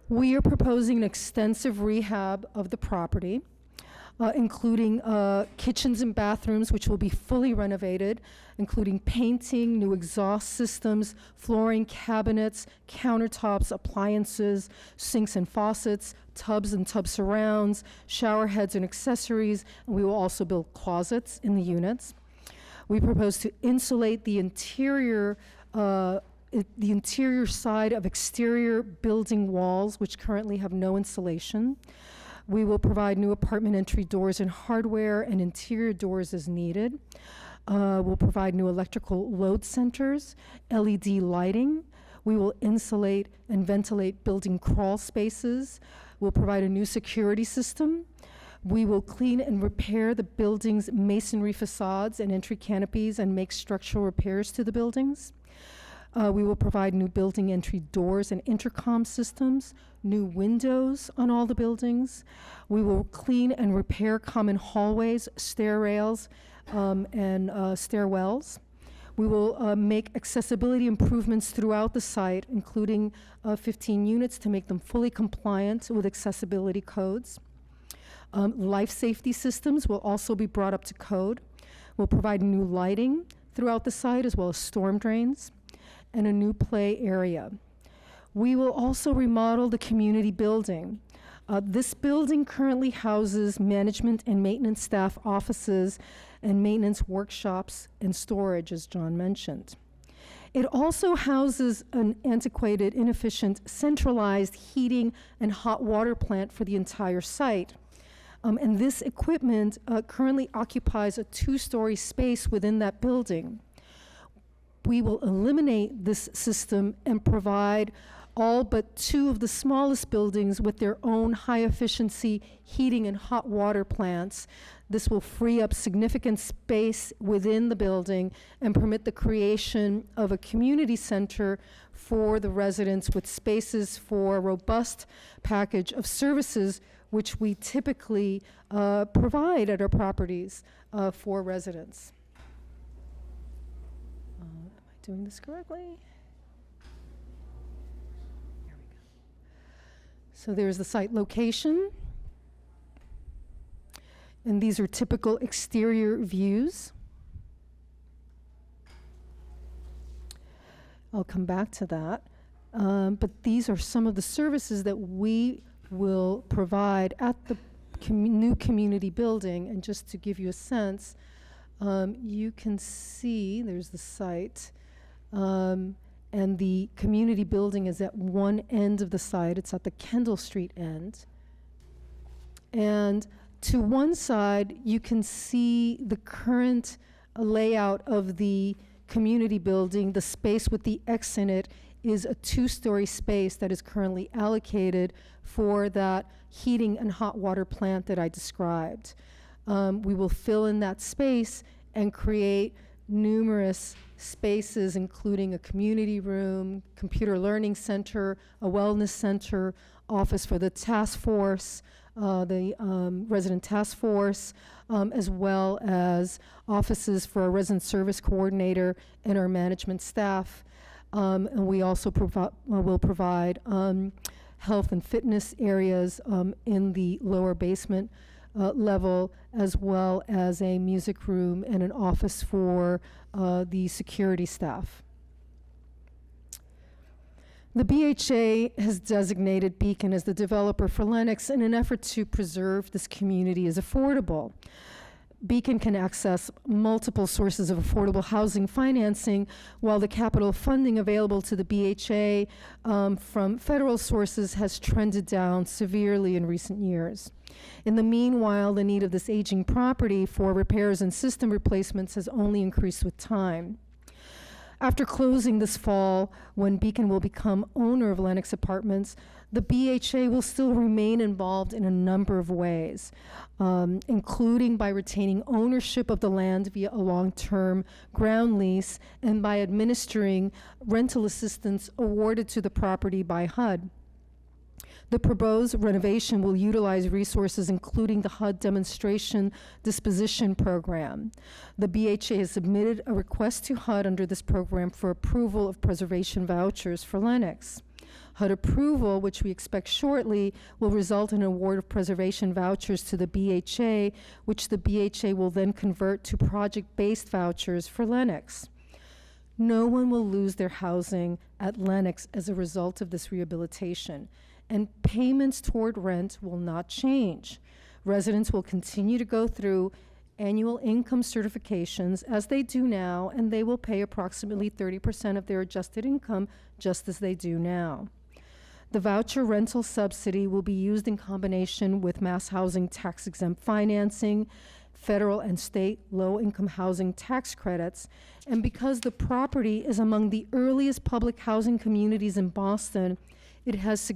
We are proposing an extensive rehab of the property, including kitchens and bathrooms, which will be fully renovated, including painting, new exhaust systems, flooring, cabinets, countertops, appliances, sinks and faucets, tubs and tub surrounds, shower heads and accessories, and we will also build closets in the units. We propose to insulate the interior side of exterior building walls, which currently have no insulation. We will provide new apartment entry doors and hardware and interior doors as needed. We'll provide new electrical load centers, LED lighting. We will insulate and ventilate building crawl spaces. We'll provide a new security system. We will clean and repair the building's masonry facades and entry canopies and make structural repairs to the buildings. We will provide new building entry doors and intercom systems, new windows on all the buildings. We will clean and repair common hallways, stair rails, and stairwells. We will make accessibility improvements throughout the site, including 15 units to make them fully compliant with accessibility codes. Life safety systems will also be brought up to code. We'll provide new lighting throughout the site, as well as storm drains, and a new play area. We will also remodel the community building. This building currently houses management and maintenance staff offices and maintenance workshops and storage, as John mentioned. It also houses an antiquated, inefficient, centralized heating and hot water plant for the entire site. And this equipment currently occupies a 2-story space within that building. We will eliminate this system and provide all but 2 of the smallest buildings with their own high-efficiency heating and hot water plants. This will free up significant space within the building and permit the creation of a community center for the residents with spaces for a robust package of services which we typically provide at our properties for residents. Am I doing this correctly? Here we go. So there's the site location. And these are typical exterior views. I'll come back to that. But these are some of the services that we will provide at the new community building. And just to give you a sense, you can see, there's the site, and the community building is at one end of the site. It's at the Kendall Street end. And to one side, you can see the current layout of the community building. The space with the X in it is a 2-story space that is currently allocated for that heating and hot water plant that I described. We will fill in that space and create numerous spaces, including a community room, computer learning center, a wellness center, office for the task force, the resident task force, as well as offices for our resident service coordinator and our management staff. And we also will provide health and fitness areas in the lower basement level, as well as a music room and an office for the security staff. The BHA has designated Beacon as the developer for Lenox in an effort to preserve this community as affordable. Beacon can access multiple sources of affordable housing financing, while the capital funding available to the BHA from federal sources has trended down severely in recent years. In the meanwhile, the need of this aging property for repairs and system replacements has only increased with time. After closing this fall, when Beacon will become owner of Lenox Apartments, the BHA will still remain involved in a number of ways, including by retaining ownership of the land via a long-term ground lease and by administering rental assistance awarded to the property by HUD. The proposed renovation will utilize resources including the HUD demonstration disposition program. The BHA has submitted a request to HUD under this program for approval of preservation vouchers for Lenox. HUD approval, which we expect shortly, will result in an award of preservation vouchers to the BHA, which the BHA will then convert to project-based vouchers for Lenox. No one will lose their housing at Lenox as a result of this rehabilitation, and payments toward rent will not change. Residents will continue to go through annual income certifications as they do now, and they will pay approximately 30% of their adjusted income just as they do now. The voucher rental subsidy will be used in combination with mass housing tax-exempt financing, federal and state low-income housing tax credits, and because the property is among the earliest public housing communities in Boston, it has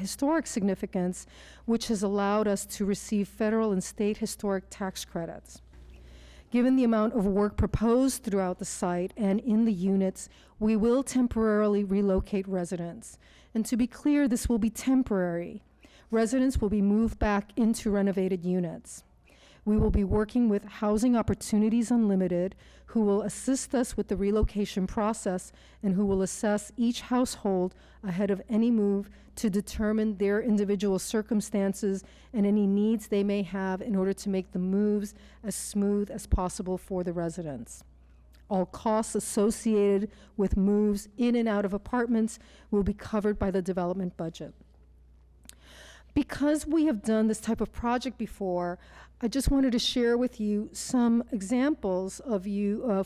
historic significance, which has allowed us to receive federal and state historic tax credits. Given the amount of work proposed throughout the site and in the units, we will temporarily relocate residents. And to be clear, this will be temporary. Residents will be moved back into renovated units. We will be working with Housing Opportunities Unlimited, who will assist us with the relocation process and who will assess each household ahead of any move to determine their individual circumstances and any needs they may have in order to make the moves as smooth as possible for the residents. All costs associated with moves in and out of apartments will be covered by the development budget. Because we have done this type of project before, I just wanted to share with you some examples of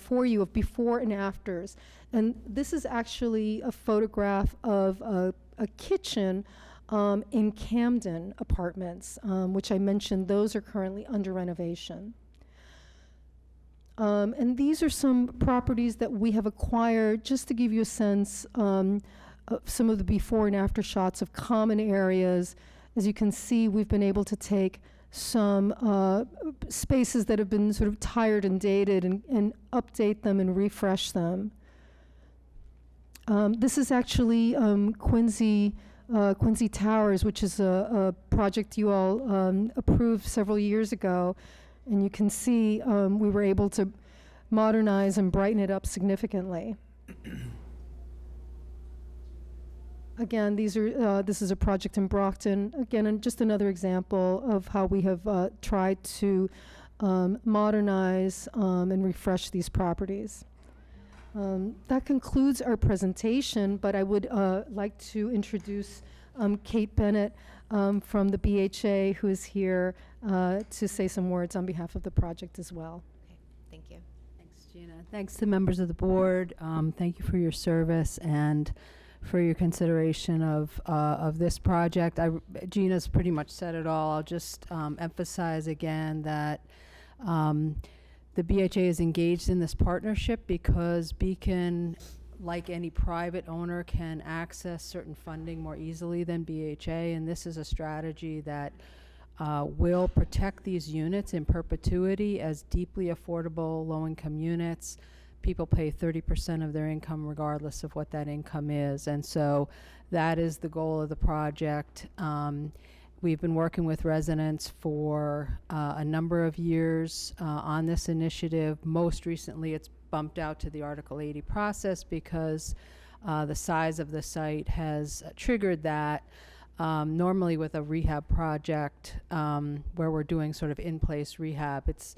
for you of before and afters. And this is actually a photograph of a kitchen in Camden Apartments, which I mentioned. Those are currently under renovation. And these are some properties that we have acquired just to give you a sense of some of the before and after shots of common areas. As you can see, we've been able to take some spaces that have been sort of tired and dated and update them and refresh them. This is actually Quincy Towers, which is a project you all approved several years ago. And you can see we were able to modernize and brighten it up significantly. Again, this is a project in Brockton. Again, and just another example of how we have tried to modernize and refresh these properties. That concludes our presentation, but I would like to introduce Kate Bennett from the BHA, who is here to say some words on behalf of the project as well. Thank you. Thanks, Gina. Thanks to members of the board. Thank you for your service and for your consideration of this project. Gina's pretty much said it all. I'll just emphasize again that the BHA is engaged in this partnership because Beacon, like any private owner, can access certain funding more easily than BHA, and this is a strategy that will protect these units in perpetuity as deeply affordable low-income units. People pay 30% of their income regardless of what that income is, and so that is the goal of the project. We've been working with residents for a number of years on this initiative. Most recently, it's bumped out to the Article 80 process because the size of the site has triggered that. Normally with a rehab project where we're doing sort of in-place rehab, it's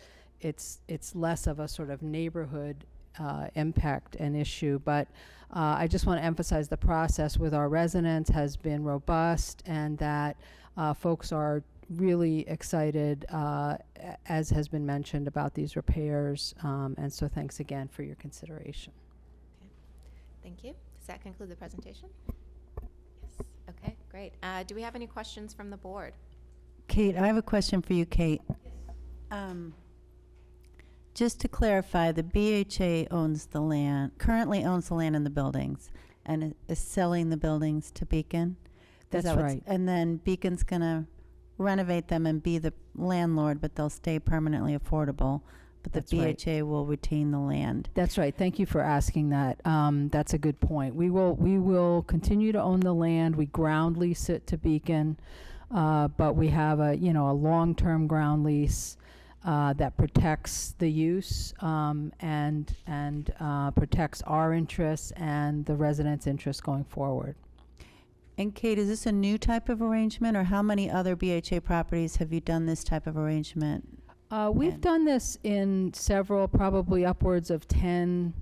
less of a sort of neighborhood impact and issue. But I just want to emphasize the process with our residents has been robust, and that folks are really excited, as has been mentioned, about these repairs. And so thanks again for your consideration. Okay. Thank you. Does that conclude the presentation? Yes. Okay, great. Do we have any questions from the board? Kate, I have a question for you, Kate. Just to clarify, the BHA owns the land, currently owns the land and the buildings, and is selling the buildings to Beacon? That's right. And then Beacon's going to renovate them and be the landlord, but they'll stay permanently affordable. But the BHA will retain the land. That's right. Thank you for asking that. That's a good point. We will continue to own the land. We ground lease it to Beacon, but we have a long-term ground lease that protects the use and protects our interests and the residents' interests going forward. And Kate, is this a new type of arrangement, or how many other BHA properties have you done this type of arrangement? We've done this in several, probably upwards of 10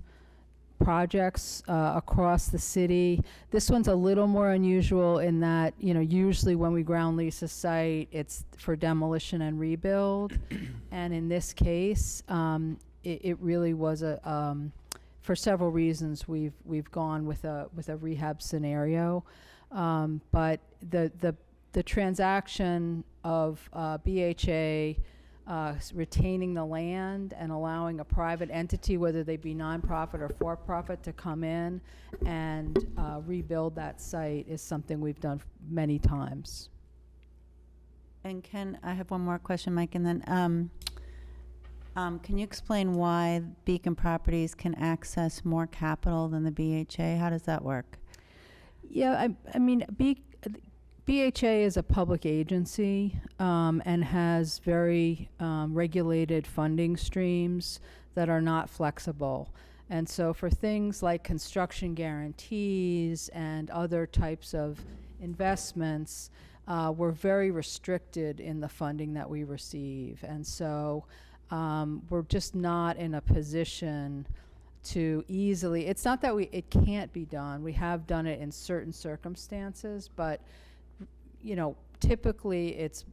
projects across the city. This one's a little more unusual in that, usually when we ground lease a site, it's for demolition and rebuild. And in this case, it really was for several reasons, we've gone with a rehab scenario. But the transaction of BHA retaining the land and allowing a private entity, whether they be nonprofit or for-profit, to come in and rebuild that site is something we've done many times. And I have one more question, Mike, and then can you explain why Beacon Properties can access more capital than the BHA? How does that work? Yeah, I mean, BHA is a public agency and has very regulated funding streams that are not flexible. And so for things like construction guarantees and other types of investments, we're very restricted in the funding that we receive. And so we're just not in a position to easily, it's not that it can't be done. We have done it in certain circumstances, but typically it's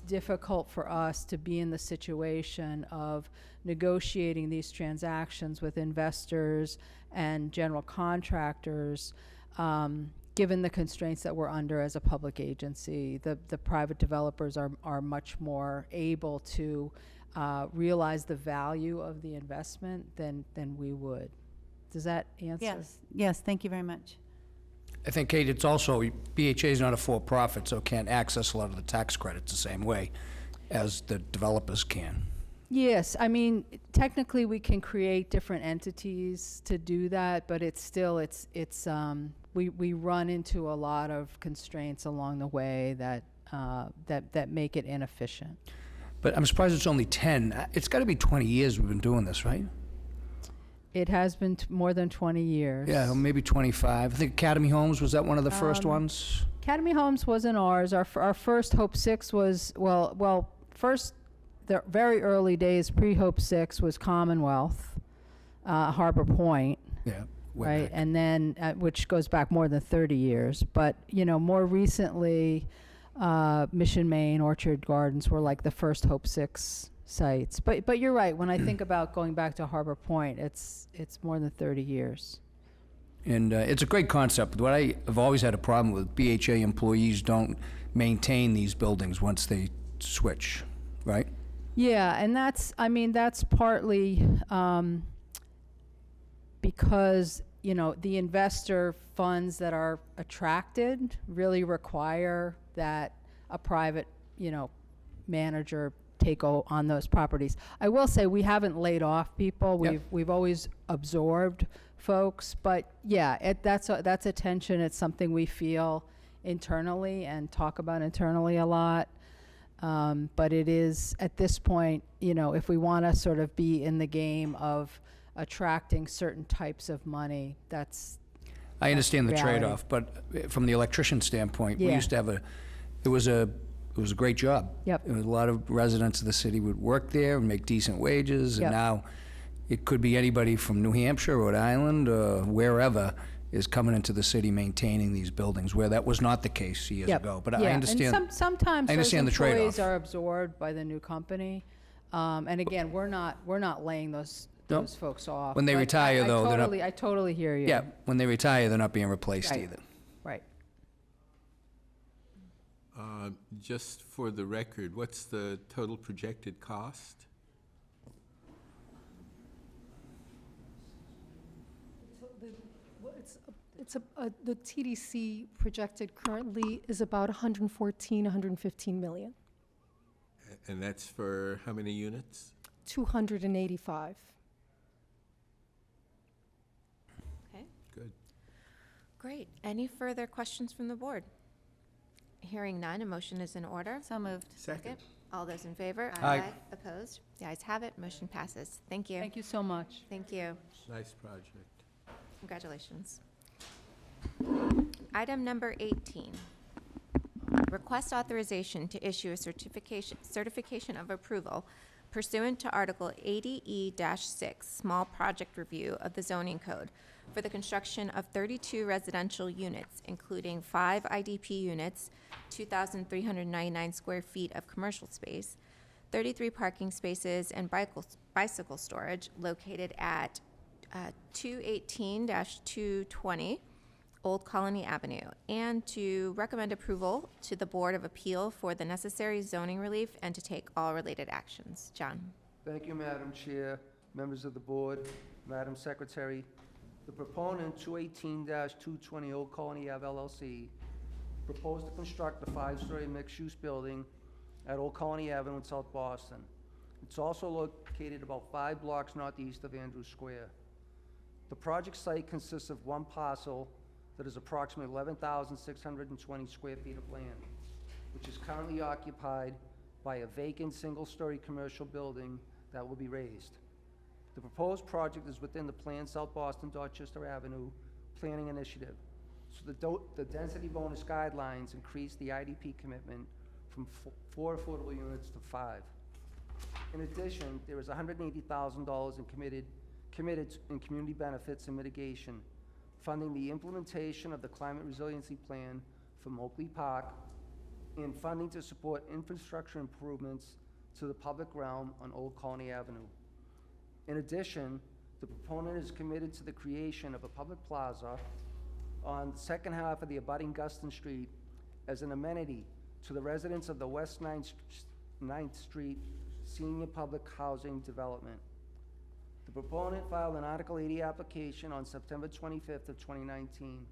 difficult for us to be in the situation of negotiating these transactions with investors and general contractors, given the constraints that we're under as a public agency. The private developers are much more able to realize the value of the investment than we would. Does that answer? Yes, thank you very much. I think, Kate, it's also, BHA is not a for-profit, so can't access a lot of the tax credits the same way as the developers can. Yes, I mean, technically we can create different entities to do that, but it's still, we run into a lot of constraints along the way that make it inefficient. But I'm surprised it's only 10. It's got to be 20 years we've been doing this, right? It has been more than 20 years. Yeah, maybe 25. I think Academy Homes, was that one of the first ones? Academy Homes wasn't ours. Our first Hope 6 was, first, the very early days, pre-Hope 6 was Commonwealth. Harbor Point. Yeah. way Right, back. and then, which goes back more than 30 years. But, more recently, Mission Maine, Orchard Gardens were like the first Hope 6 sites. But you're right, when I think about going back to Harbor Point, it's more than 30 years. And it's a great concept. What I have always had a problem with, BHA employees don't maintain these buildings once they switch, right? Yeah, and that's partly because, the investor funds that are attracted really require that a private, manager take on those properties. I will say we haven't laid off people. Yep. We've always absorbed folks, but yeah, that's a tension. It's something we feel internally and talk about internally a lot. But it is, at this point, if we want to sort of be in the game of attracting certain types of money, I understand the reality. trade-off, but from the electrician standpoint, we Yeah. used to have it was a great job. Yep. A lot of residents of the city would work there and make decent wages, Yep. and now it could be anybody from New Hampshire, Rhode Island, wherever is coming into the city maintaining these buildings, where that was not the case years Yep. ago. But Yeah, I understand. and sometimes I understand those the employees trade-off. are absorbed by the new company. And again, we're not laying those No. folks off. When they But retire, though, they're not- I totally hear you. Yeah, when they retire, they're not being replaced Right. either. Right. Just for the record, what's the total projected cost? The TDC projected currently is about 115 million. And that's for how many units? 285. Okay, Good. great. Any further questions from the board? Hearing none, a motion is in order. So moved. Second. All those in favor? Aye. Opposed? The ayes have it, motion passes. Thank you. Thank you so much. Thank you. Nice project. Congratulations. Item number 18, request authorization to issue a certification of approval pursuant to Article 80E-6, Small Project Review of the Zoning Code for the construction of 32 residential units, including 5 IDP units, 2,399 square feet of commercial space, 33 parking spaces, and bicycle storage located at 218-220 Old Colony Avenue, and to recommend approval to the Board of Appeal for the necessary zoning relief and to take all related actions. John? Thank you, Madam Chair, members of the board, Madam Secretary. The proponent, 218-220 Old Colony Ave LLC, proposed to construct a 5-story mixed-use building at Old Colony Avenue in South Boston. It's also located about 5 blocks northeast of Andrews Square. The project site consists of one parcel that is approximately 11,620 square feet of land, which is currently occupied by a vacant single-story commercial building that will be raised. The proposed project is within the planned South Boston Dorchester Avenue Planning Initiative. So the density bonus guidelines increase the IDP commitment from 4 affordable units to 5. In addition, there is $180,000 in committed in community benefits and mitigation, funding the implementation of the Climate Resiliency Plan from Oakley Park, and funding to support infrastructure improvements to the public realm on Old Colony Avenue. In addition, the proponent is committed to the creation of a public plaza on the second half of the abutting Guston Street as an amenity to the residents of the West 9th Street Senior Public Housing Development. The proponent filed an Article 80 application on September 25th of 2019.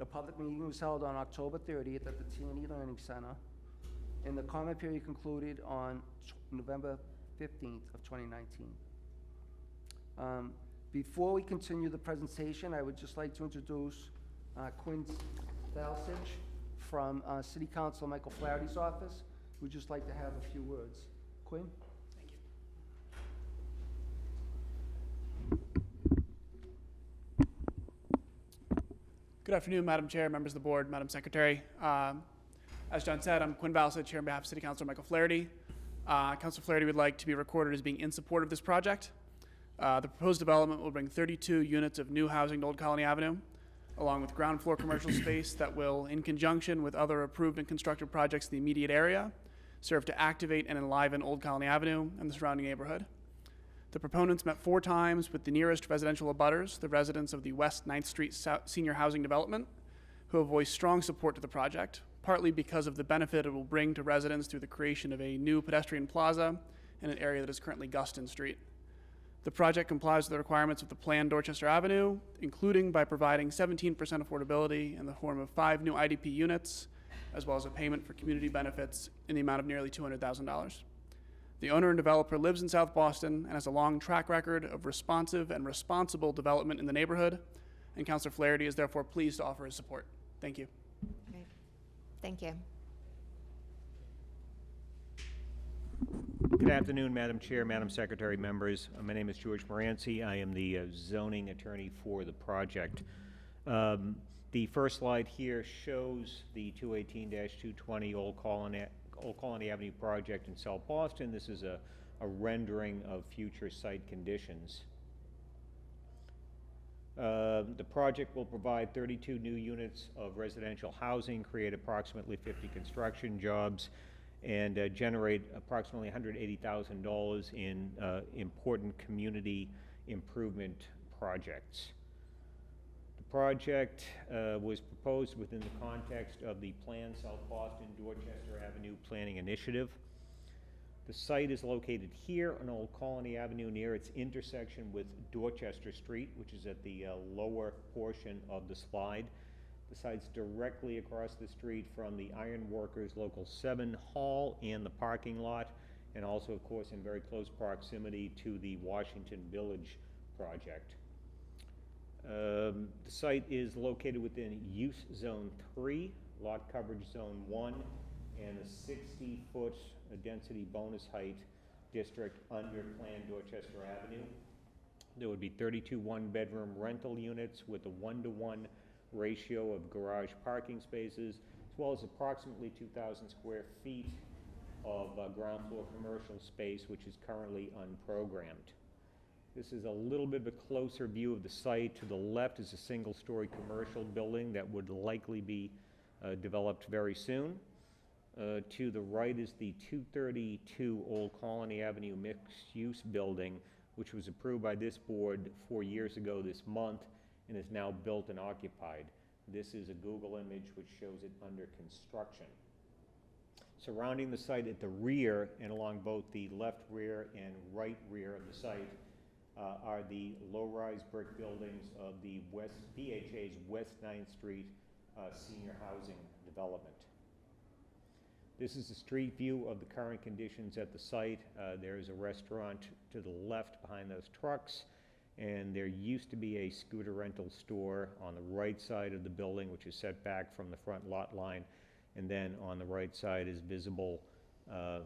A public meeting was held on October 30th at the T&E Learning Center, and the comment period concluded on November 15th of 2019. Before we continue the presentation, I would just like to introduce Quinn Dalsich from City Council Michael Flaherty's office. We'd just like to have a few words. Quinn? Good afternoon, Madam Chair, members of the board, Madam Secretary. As John said, I'm Quinn Balsett, here on behalf of City Councilor Michael Flaherty. Councilor Flaherty would like to be recorded as being in support of this project. The proposed development will bring 32 units of new housing to Old Colony Avenue, along with ground floor commercial space that will, in conjunction with other approved and constructed projects in the immediate area, serve to activate and enliven Old Colony Avenue and the surrounding neighborhood. The proponents met 4 times with the nearest residential abutters, the residents of the West 9th Street Senior Housing Development, who have voiced strong support to the project, partly because of the benefit it will bring to residents through the creation of a new pedestrian plaza in an area that is currently Guston Street. The project complies with the requirements of the planned Dorchester Avenue, including by providing 17% affordability in the form of 5 new IDP units, as well as a payment for community benefits in the amount of nearly $200,000. The owner and developer lives in South Boston and has a long track record of responsive and responsible development in the neighborhood, and Councilor Flaherty is therefore pleased to offer his support. Thank you. Great. Thank you. Good afternoon, Madam Chair, Madam Secretary, members. My name is George Moranci. I am the zoning attorney for the project. The first slide here shows the 218-220 Old Colony Avenue project in South Boston. This is a rendering of future site conditions. The project will provide 32 new units of residential housing, create approximately 50 construction jobs, and generate approximately $180,000 in important community improvement projects. The project was proposed within the context of the planned South Boston Dorchester Avenue Planning Initiative. The site is located here on Old Colony Avenue near its intersection with Dorchester Street, which is at the lower portion of the slide. The site's directly across the street from the Iron Workers Local 7 Hall and the parking lot, and also, of course, in very close proximity to the Washington Village project. The site is located within Use Zone 3, Lot Coverage Zone 1, and a 60-foot density bonus height district under planned Dorchester Avenue. There would be 32 one-bedroom rental units with a 1-to-1 ratio of garage parking spaces, as well as approximately 2,000 square feet of ground floor commercial space, which is currently unprogrammed. This is a little bit of a closer view of the site. To the left is a single-story commercial building that would likely be developed very soon. To the right is the 232 Old Colony Avenue mixed-use building, which was approved by this board 4 years ago this month and is now built and occupied. This is a Google image which shows it under construction. Surrounding the site at the rear and along both the left rear and right rear of the site are the low-rise brick buildings of the BHA's West 9th Street senior housing development. This is a street view of the current conditions at the site. There is a restaurant to the left behind those trucks, and there used to be a scooter rental store on the right side of the building, which is set back from the front lot line, and then on the right side is visible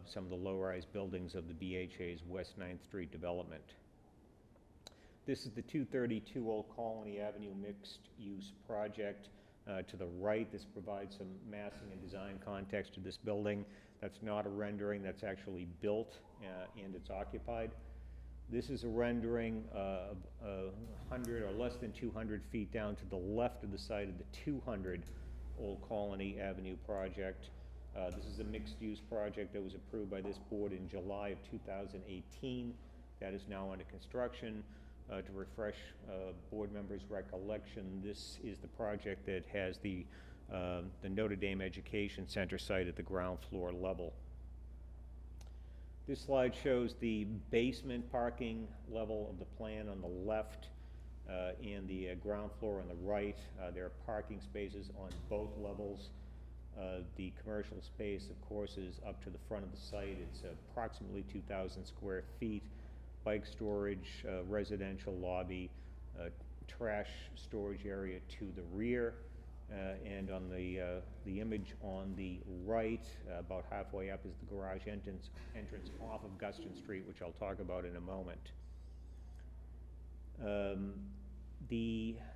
some of the low-rise buildings of the BHA's West 9th Street development. This is the 232 Old Colony Avenue mixed-use project. To the right, this provides some massing and design context to this building. That's not a rendering, that's actually built and it's occupied. This is a rendering of 100 or less than 200 feet down to the left of the site of the 200 Old Colony Avenue project. This is a mixed-use project that was approved by this board in July of 2018. That is now under construction. To refresh board members' recollection, this is the project that has the Notre Dame Education Center site at the ground floor level. This slide shows the basement parking level of the plan on the left and the ground floor on the right. There are parking spaces on both levels. The commercial space, of course, is up to the front of the site. It's approximately 2,000 square feet. Bike storage, residential lobby, trash storage area to the rear, and on the image on the right, about halfway up, is the garage entrance off of Guston Street, which I'll talk about in a moment.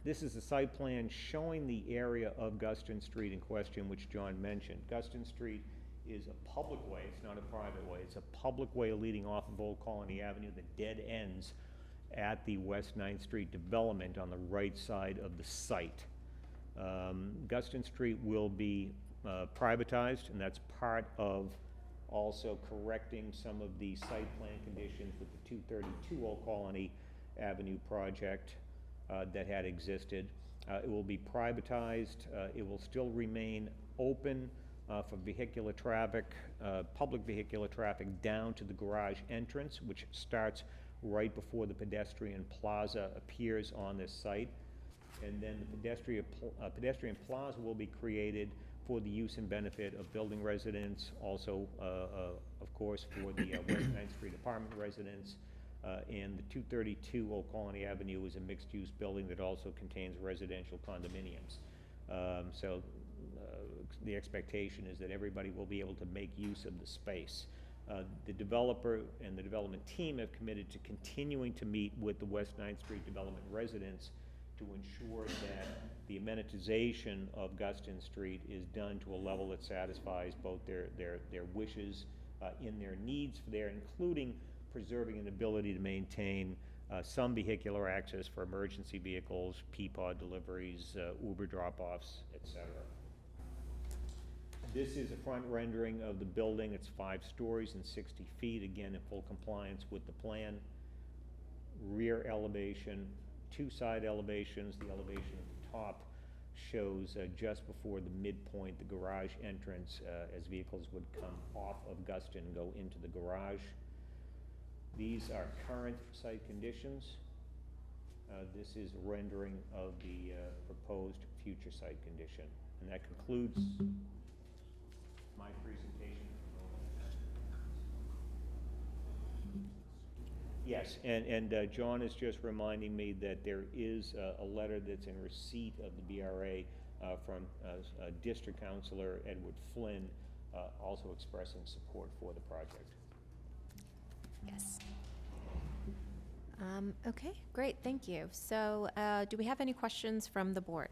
This is a site plan showing the area of Guston Street in question, which John mentioned. Guston Street is a public way, it's not a private way, it's a public way leading off of Old Colony Avenue that dead ends at the West 9th Street development on the right side of the site. Guston Street will be privatized, and that's part of also correcting some of the site plan conditions with the 232 Old Colony Avenue project that had existed. It will be privatized. It will still remain open for vehicular traffic, public vehicular traffic down to the garage entrance, which starts right before the pedestrian plaza appears on this site. And then the pedestrian plaza will be created for the use and benefit of building residents, also, of course, for the West 9th Street apartment residents. And the 232 Old Colony Avenue is a mixed-use building that also contains residential condominiums. So the expectation is that everybody will be able to make use of the space. The developer and the development team have committed to continuing to meet with the West 9th Street development residents to ensure that the amenitization of Guston Street is done to a level that satisfies both their wishes in their needs there, including preserving an ability to maintain some vehicular access for emergency vehicles, Peapod deliveries, Uber drop-offs, etc. This is a front rendering of the building. It's 5 stories and 60 feet, again in full compliance with the plan. Rear elevation, 2 side elevations. The elevation at the top shows just before the midpoint, the garage entrance, as vehicles would come off of Guston and go into the garage. These are current site conditions. This is a rendering of the proposed future site condition. And that concludes my presentation. Yes, and John is just reminding me that there is a letter that's in receipt of the BRA from District Councilor Edward Flynn, also expressing support for the project. Yes. Okay, great, thank you. So do we have any questions from the board?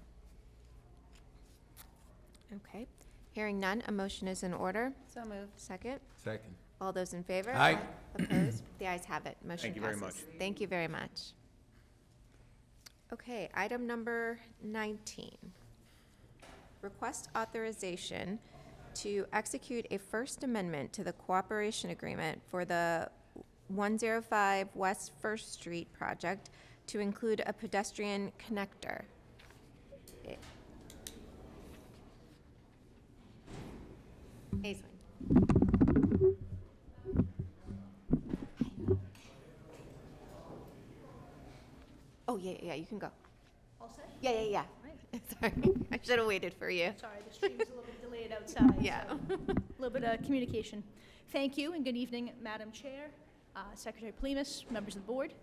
Okay, hearing none, a motion is in order. So moved. Second? Second. All those in favor? Aye. Opposed? The ayes have it. Motion Thank you very passes. much. Thank you very much. Okay, item number 19. Request authorization to execute a First Amendment to the cooperation agreement for the 105 West First Street project to include a pedestrian connector. Aisling. Oh, yeah, you can go. All set? Yeah. Sorry, I should have waited for you. Sorry, the stream's a little bit delayed outside. Yeah. So a little bit of communication. Thank you and good evening, Madam Chair, Secretary Polimis, members of the board.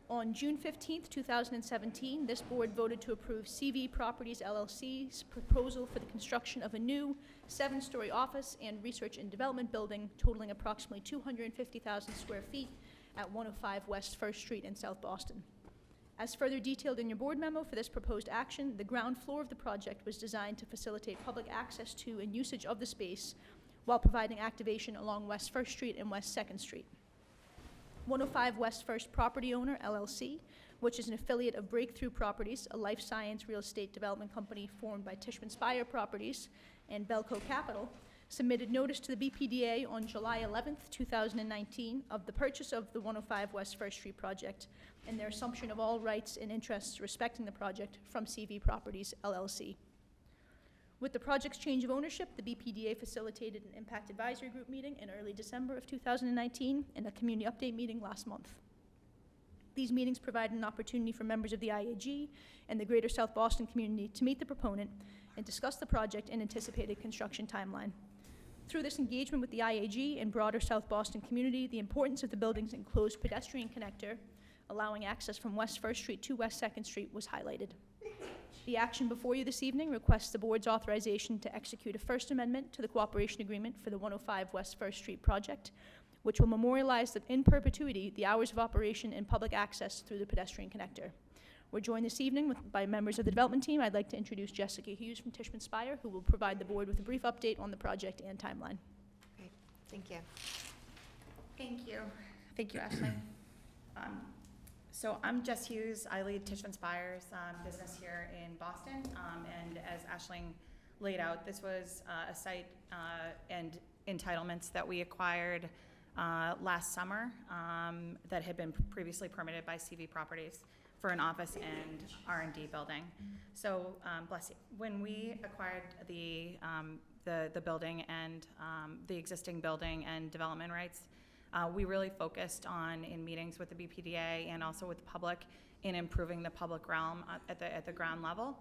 On June 15th, 2017, this board voted to approve CV Properties LLC's proposal for the construction of a new 7-story office and research and development building totaling approximately 250,000 square feet at 105 West First Street in South Boston. As further detailed in your board memo for this proposed action, the ground floor of the project was designed to facilitate public access to and usage of the space while providing activation along West First Street and West 2nd Street. 105 West First Property Owner, LLC, which is an affiliate of Breakthrough Properties, a life science real estate development company formed by Tishman Speyer Properties and Belco Capital, submitted notice to the BPDA on July 11th, 2019 of the purchase of the 105 West First Street project and their assumption of all rights and interests respecting the project from CV Properties, LLC. With the project's change of ownership, the BPDA facilitated an impact advisory group meeting in early December of 2019 and a community update meeting last month. These meetings provided an opportunity for members of the IAG and the greater South Boston community to meet the proponent and discuss the project and anticipated construction timeline. Through this engagement with the IAG and broader South Boston community, the importance of the building's enclosed pedestrian connector, allowing access from West First Street to West 2nd Street, was highlighted. The action before you this evening requests the board's authorization to execute a First Amendment to the cooperation agreement for the 105 West First Street project, which will memorialize in perpetuity the hours of operation and public access through the pedestrian connector. We're joined this evening by members of the development team. I'd like to introduce Jessica Hughes from Tishman Speyer, who will provide the board with a brief update on the project and timeline. Great, thank you. Thank you. Thank you, Ashley. So I'm Jess Hughes. I lead Tishman Spire's business here in Boston. And as Aisling laid out, this was a site and entitlements that we acquired last summer that had been previously permitted by CV Properties for an office and R&D building. So, bless you. When we acquired the building and the existing building and development rights, we really focused on, in meetings with the BPDA and also with the public, in improving the public realm at the ground level.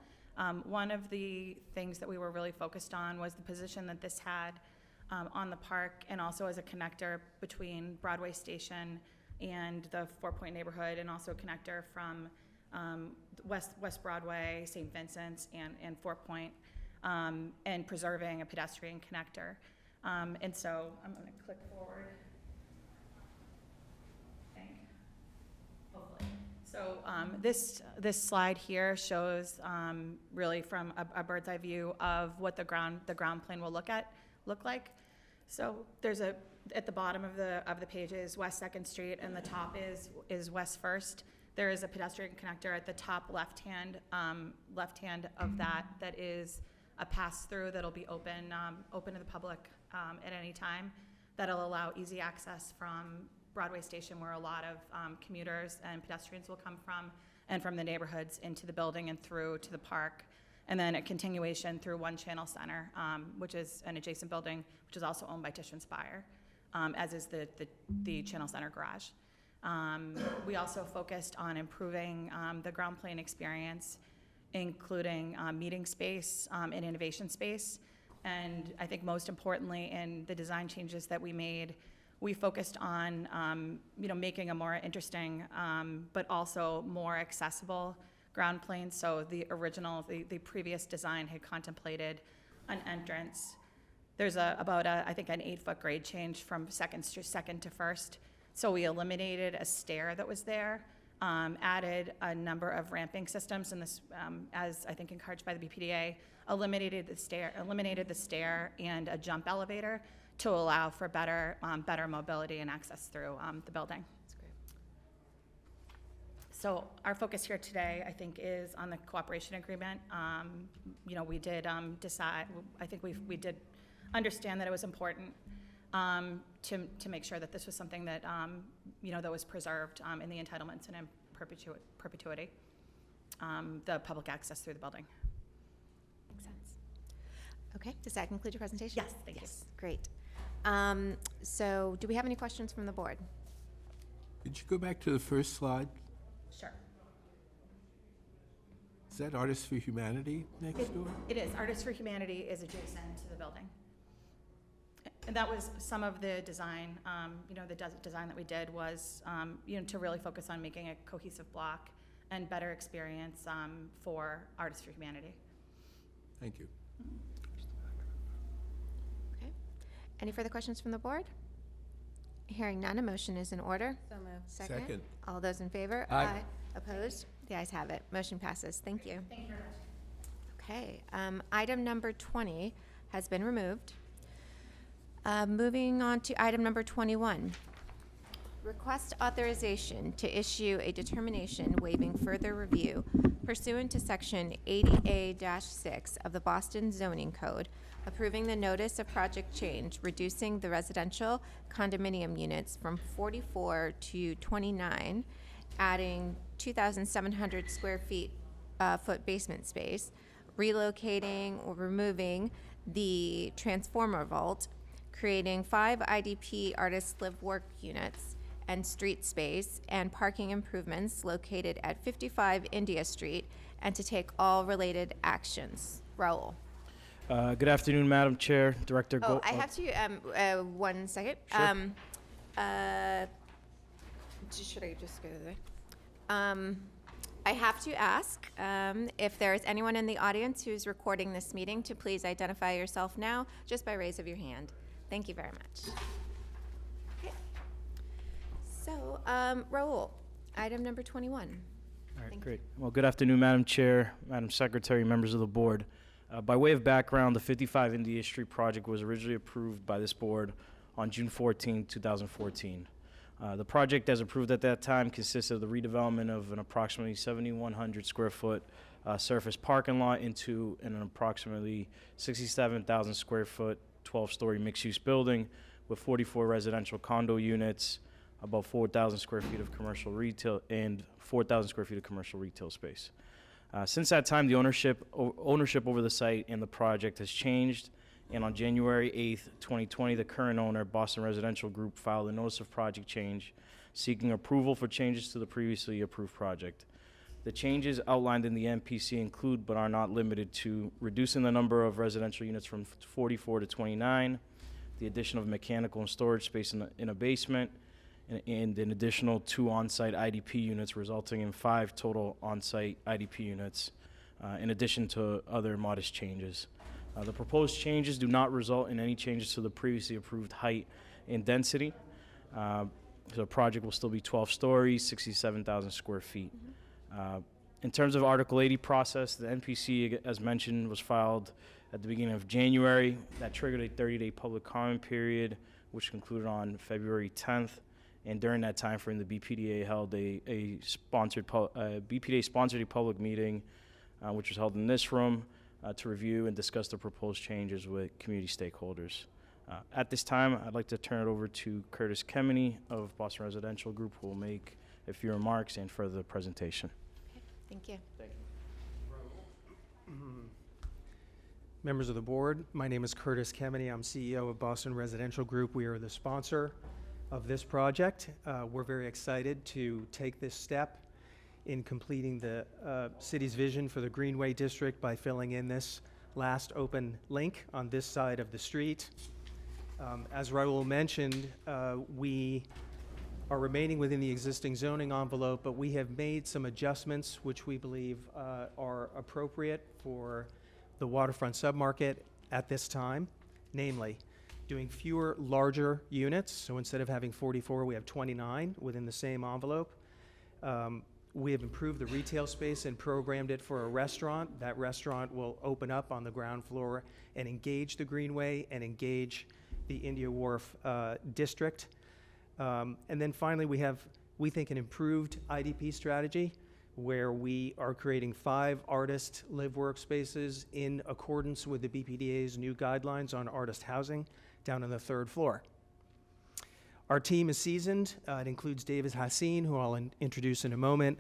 One of the things that we were really focused on was the position that this had on the park, and also as a connector between Broadway Station and the 4 Point neighborhood, and also a connector from West Broadway, St. Vincent's, and 4 Point, and preserving a pedestrian connector. And so I'm going to click forward. Hopefully. So this slide here shows really from a bird's eye view of what the ground plane will look like. So there's at the bottom of the page is West 2nd Street, and the top is West 1st. There is a pedestrian connector at the top left hand of that is a pass through that'll be open to the public at any time. That'll allow easy access from Broadway Station, where a lot of commuters and pedestrians will come from, and from the neighborhoods into the building and through to the park. And then a continuation through One Channel Center, which is an adjacent building, which is also owned by Tishman Spire, as is the Channel Center garage. We also focused on improving the ground plane experience, including meeting space and innovation space. And I think most importantly, in the design changes that we made, we focused on making a more interesting but also more accessible ground plane. So the previous design had contemplated an entrance. There's about I think an 8-foot grade change from second to first. So we eliminated a stair that was there, added a number of ramping systems, and this, as I think encouraged by the BPDA, eliminated the stair and a jump elevator to allow for better mobility and access through the building. So our focus here today, I think, is on the cooperation agreement. We did decide, I think we did understand that it was important to make sure that this was something that, that was preserved in the entitlements and in perpetuity, the public access through the building. Makes sense. Okay, does that conclude your presentation? Yes, thank you. Great. So do we have any questions from the board? Could you go back to the first slide? Sure. Is that Artists for Humanity next door? It is. Artists for Humanity is adjacent to the building. And that was some of the design, the design that we did was, to really focus on making a cohesive block and better experience for Artists for Humanity. Thank you. Okay. Any further questions from the board? Hearing none, a motion is in order. So moved. Second. All those in favor? Aye. Opposed? The ayes have it. Motion passes. Thank you. Thank you very much. Okay. Item number 20 has been removed. Moving on to item number 21. Request authorization to issue a determination waiving further review pursuant to Section 80A-6 of the Boston Zoning Code, approving the notice of project change, reducing the residential condominium units from 44 to 29, adding 2,700 square foot basement space, relocating or removing the transformer vault, creating 5 IDP artist live work units and street space and parking improvements located at 55 India Street, and to take all related actions. Raul. Good afternoon, Madam Chair, Director. I have to, 1 second. Sure. Should I just go there? I have to ask if there is anyone in the audience who's recording this meeting to please identify yourself now, just by raise of your hand. Thank you very much. Okay. So, Raul, item number 21. All right, great. Well, good afternoon, Madam Chair, Madam Secretary, members of the board. By way of background, the 55 India Street project was originally approved by this board on June 14, 2014. The project, as approved at that time, consists of the redevelopment of an approximately 7,100 square foot surface parking lot into an approximately 67,000 square foot 12-story mixed-use building with 44 residential condo units, about 4,000 square feet of commercial retail, and 4,000 square feet of commercial retail space. Since that time, the ownership over the site and the project has changed, and on January 8th, 2020, the current owner, Boston Residential Group, filed a notice of project change seeking approval for changes to the previously approved project. The changes outlined in the NPC include, but are not limited to, reducing the number of residential units from 44 to 29, the addition of mechanical and storage space in a basement, and an additional 2 on-site IDP units, resulting in 5 total on-site IDP units, in addition to other modest changes. The proposed changes do not result in any changes to the previously approved height and density. The project will still be 12 stories, 67,000 square feet. In terms of Article 80 process, the NPC, as mentioned, was filed at the beginning of January. That triggered a 30-day public comment period, which concluded on February 10th. And during that time frame, the BPDA held BPDA sponsored a public meeting, which was held in this room, to review and discuss the proposed changes with community stakeholders. At this time, I'd like to turn it over to Curtis Kemeny of Boston Residential Group, who will make a few remarks and further the presentation. Okay, thank you. Thank you. Members of the board, my name is Curtis Kemeny. I'm CEO of Boston Residential Group. We are the sponsor of this project. We're very excited to take this step in completing the city's vision for the Greenway District by filling in this last open link on this side of the street. As Raul mentioned, we are remaining within the existing zoning envelope, but we have made some adjustments which we believe are appropriate for the waterfront submarket at this time, namely doing fewer larger units. So instead of having 44, we have 29 within the same envelope. We have improved the retail space and programmed it for a restaurant. That restaurant will open up on the ground floor and engage the Greenway and engage the India Wharf district. And then finally, we have, we think, an improved IDP strategy where we are creating 5 artist live workspaces in accordance with the BPDA's new guidelines on artist housing down on the 3rd floor. Our team is seasoned. It includes David Hassin, who I'll introduce in a moment,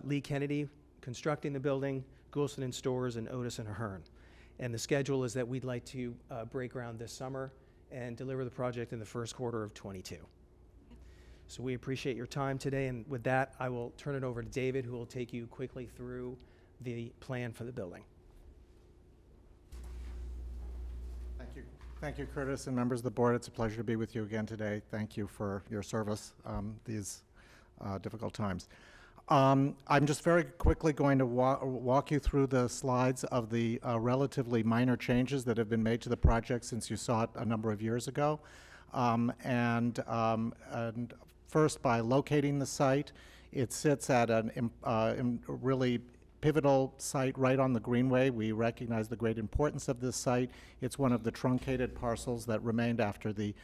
Lee Kennedy constructing the building, Goulston and Stores, and Otis and Ahern. And the schedule is that we'd like to break ground this summer and deliver the project in the first quarter of 22. So we appreciate your time today, and with that, I will turn it over to David, who will take you quickly through the plan for the building. Thank you. Thank you, Curtis, and members of the board. It's a pleasure to be with you again today. Thank you for your service these difficult times. I'm just very quickly going to walk you through the slides of the relatively minor changes that have been made to the project since you saw it a number of years ago. And first, by locating the site, it sits at a really pivotal site right on the Greenway. We recognize the great importance of this site. It's one of the truncated parcels that remained after the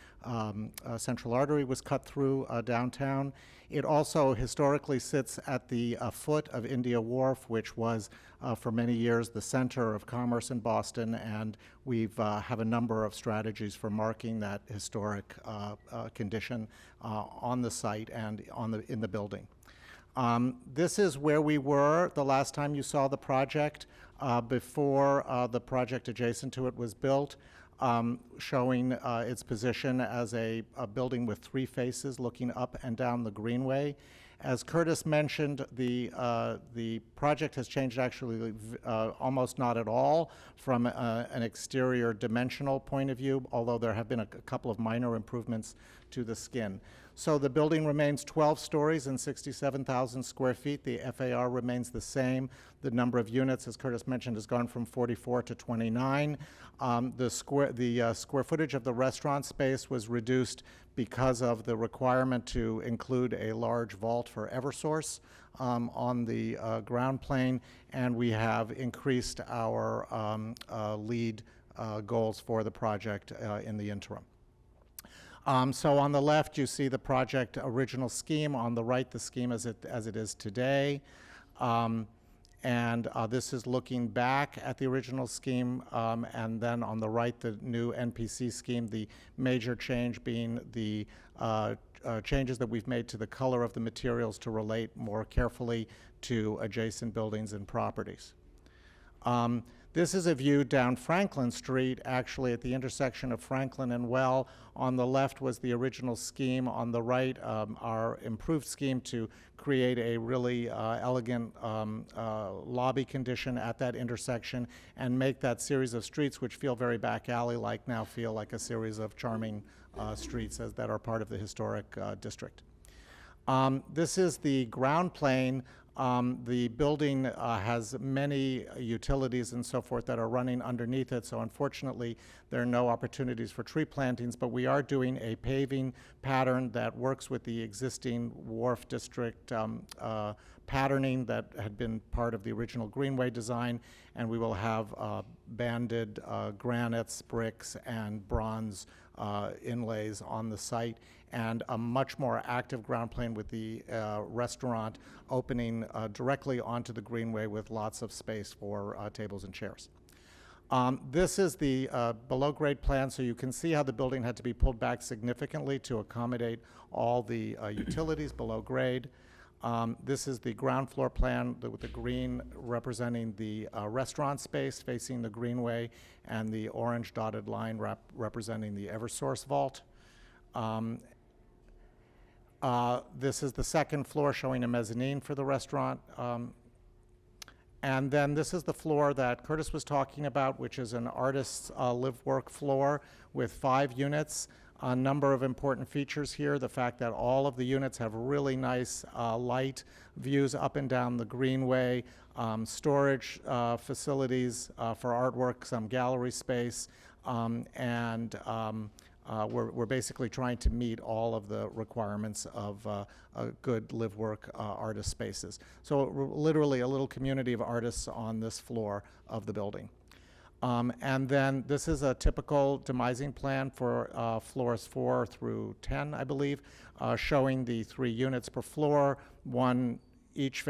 central artery was cut through downtown. It also historically sits at the foot of India Wharf, which was for many years the center of commerce in Boston, and we have a number of strategies for marking that historic condition on the site and in the building. This is where we were the last time you saw the project, before the project adjacent to it was built, showing its position as a building with 3 faces looking up and down the Greenway. As Curtis mentioned, the project has changed actually almost not at all from an exterior dimensional point of view, although there have been a couple of minor improvements to the skin. So the building remains 12 stories and 67,000 square feet. The FAR remains the same. The number of units, as Curtis mentioned, has gone from 44 to 29. The square footage of the restaurant space was reduced because of the requirement to include a large vault for Eversource on the ground plane, and we have increased our lead goals for the project in the interim. So on the left, you see the project original scheme. On the right, the scheme as it is today. And this is looking back at the original scheme, and then on the right, the new NPC scheme, the major change being the changes that we've made to the color of the materials to relate more carefully to adjacent buildings and properties. This is a view down Franklin Street, actually at the intersection of Franklin and Well. On the left was the original scheme. On the right, our improved scheme to create a really elegant lobby condition at that intersection and make that series of streets, which feel very back alley-like, now feel like a series of charming streets that are part of the historic district. This is the ground plane. The building has many utilities and so forth that are running underneath it, so unfortunately there are no opportunities for tree plantings, but we are doing a paving pattern that works with the existing wharf district patterning that had been part of the original Greenway design, and we will have banded granites, bricks, and bronze inlays on the site, and a much more active ground plane with the restaurant opening directly onto the Greenway with lots of space for tables and chairs. This is the below-grade plan, so you can see how the building had to be pulled back significantly to accommodate all the utilities below grade. This is the ground floor plan with the green representing the restaurant space facing the Greenway, and the orange dotted line representing the Eversource vault. This is the second floor showing a mezzanine for the restaurant. And then this is the floor that Curtis was talking about, which is an artist's live-work floor with 5 units. A number of important features here. The fact that all of the units have really nice light views up and down the Greenway, storage facilities for artwork, some gallery space, and we're basically trying to meet all of the requirements of a good live-work artist spaces. So literally a little community of artists on this floor of the building. And then this is a typical demising plan for floors 4 through 10, I believe, showing the 3 units per floor, one on each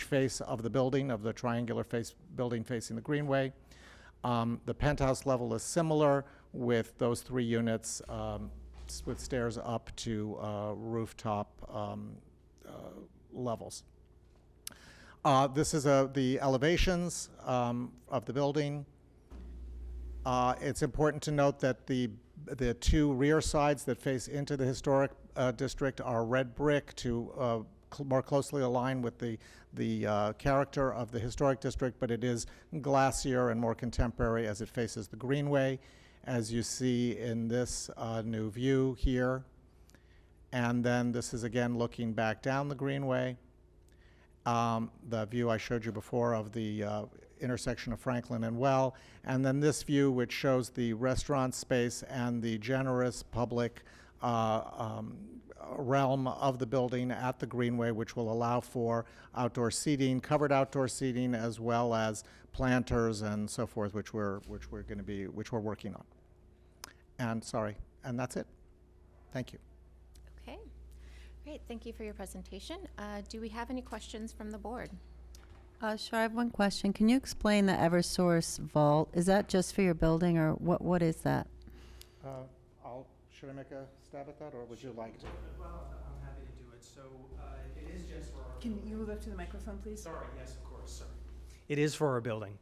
face of the building, of the triangular building facing the Greenway. The penthouse level is similar with those 3 units with stairs up to rooftop levels. This is the elevations of the building. It's important to note that the 2 rear sides that face into the historic district are red brick to more closely align with the character of the historic district, but it is glassier and more contemporary as it faces the Greenway, as you see in this new view here. And then this is again looking back down the Greenway. The view I showed you before of the intersection of Franklin and Well, and then this view which shows the restaurant space and the generous public realm of the building at the Greenway, which will allow for outdoor seating, covered outdoor seating, as well as planters and so forth, which we're working on. And that's it. Thank you. Okay, great. Thank you for your presentation. Do we have any questions from the board? Sure, I have one question. Can you explain the Eversource vault? Is that just for your building, or what is that? Should I make a stab at that, or would you like to? Well, I'm happy to do it. So it is just for our... Can you move up to the microphone, please? Sorry, yes, of course, sorry. It is for our building.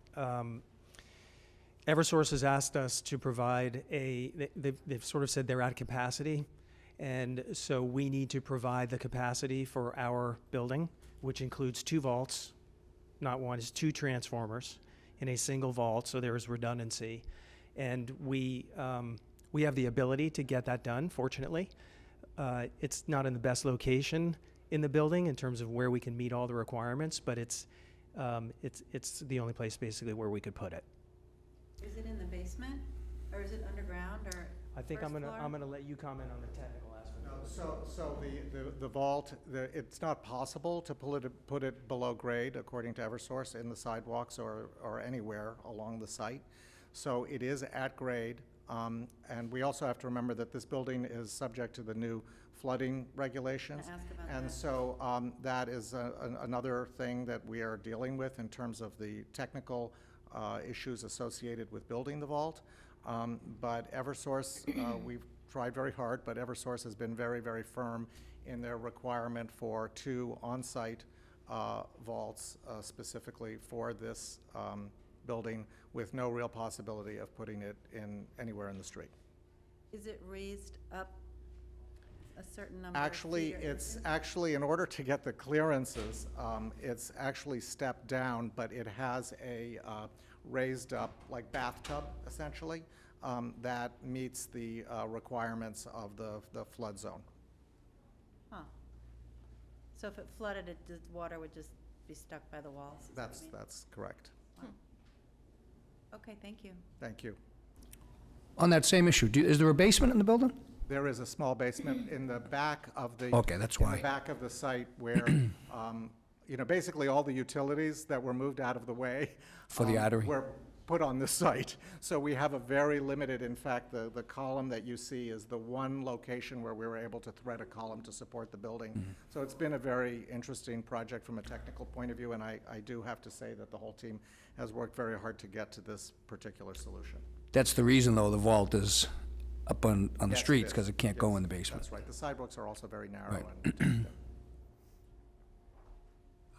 Eversource has asked us to provide they've sort of said they're at capacity, and so we need to provide the capacity for our building, which includes 2 vaults, not one, it's 2 transformers in a single vault, so there is redundancy. And we have the ability to get that done, fortunately. It's not in the best location in the building in terms of where we can meet all the requirements, but it's the only place basically where we could put it. Is it in the basement, or is it underground, or I think I'm gonna let you comment on the technical aspect. No, so the vault, it's not possible to put it below grade according to Eversource in the sidewalks or anywhere along the site. So it is at grade. And we also have to remember that this building is subject to the new flooding regulations. And so that is another thing that we are dealing with in terms of the technical issues associated with building the vault. But Eversource, we've tried very hard, but Eversource has been very, very firm in their requirement for 2 on-site vaults specifically for this building, with no real possibility of putting it in anywhere in the street. Is it raised up a certain number of Actually, feet or it's inches? actually, in order to get the clearances, it's actually stepped down, but it has a raised up, like bathtub, essentially, that meets the requirements of the flood zone. Huh. So if it flooded, the water would just be stuck by the walls? is that what you mean? That's correct. Wow. Okay, thank you. Thank you. On that same issue, is there a basement in the building? There is a small basement in the back of the. Okay, that's in why. the back of the site where, you know, basically all the utilities that were moved out of the way. For the artery? Were put on this site. So we have a very limited, in fact, the column that you see is the one location where we were able to thread a column to support the building. So it's been a very interesting project from a technical point of view, and I do have to say that the whole team has worked very hard to get to this particular solution. That's the reason, though, the vault is up on the Yes, it streets, is. because it can't go in the basement. That's right. The sidewalks are also very narrow. Right.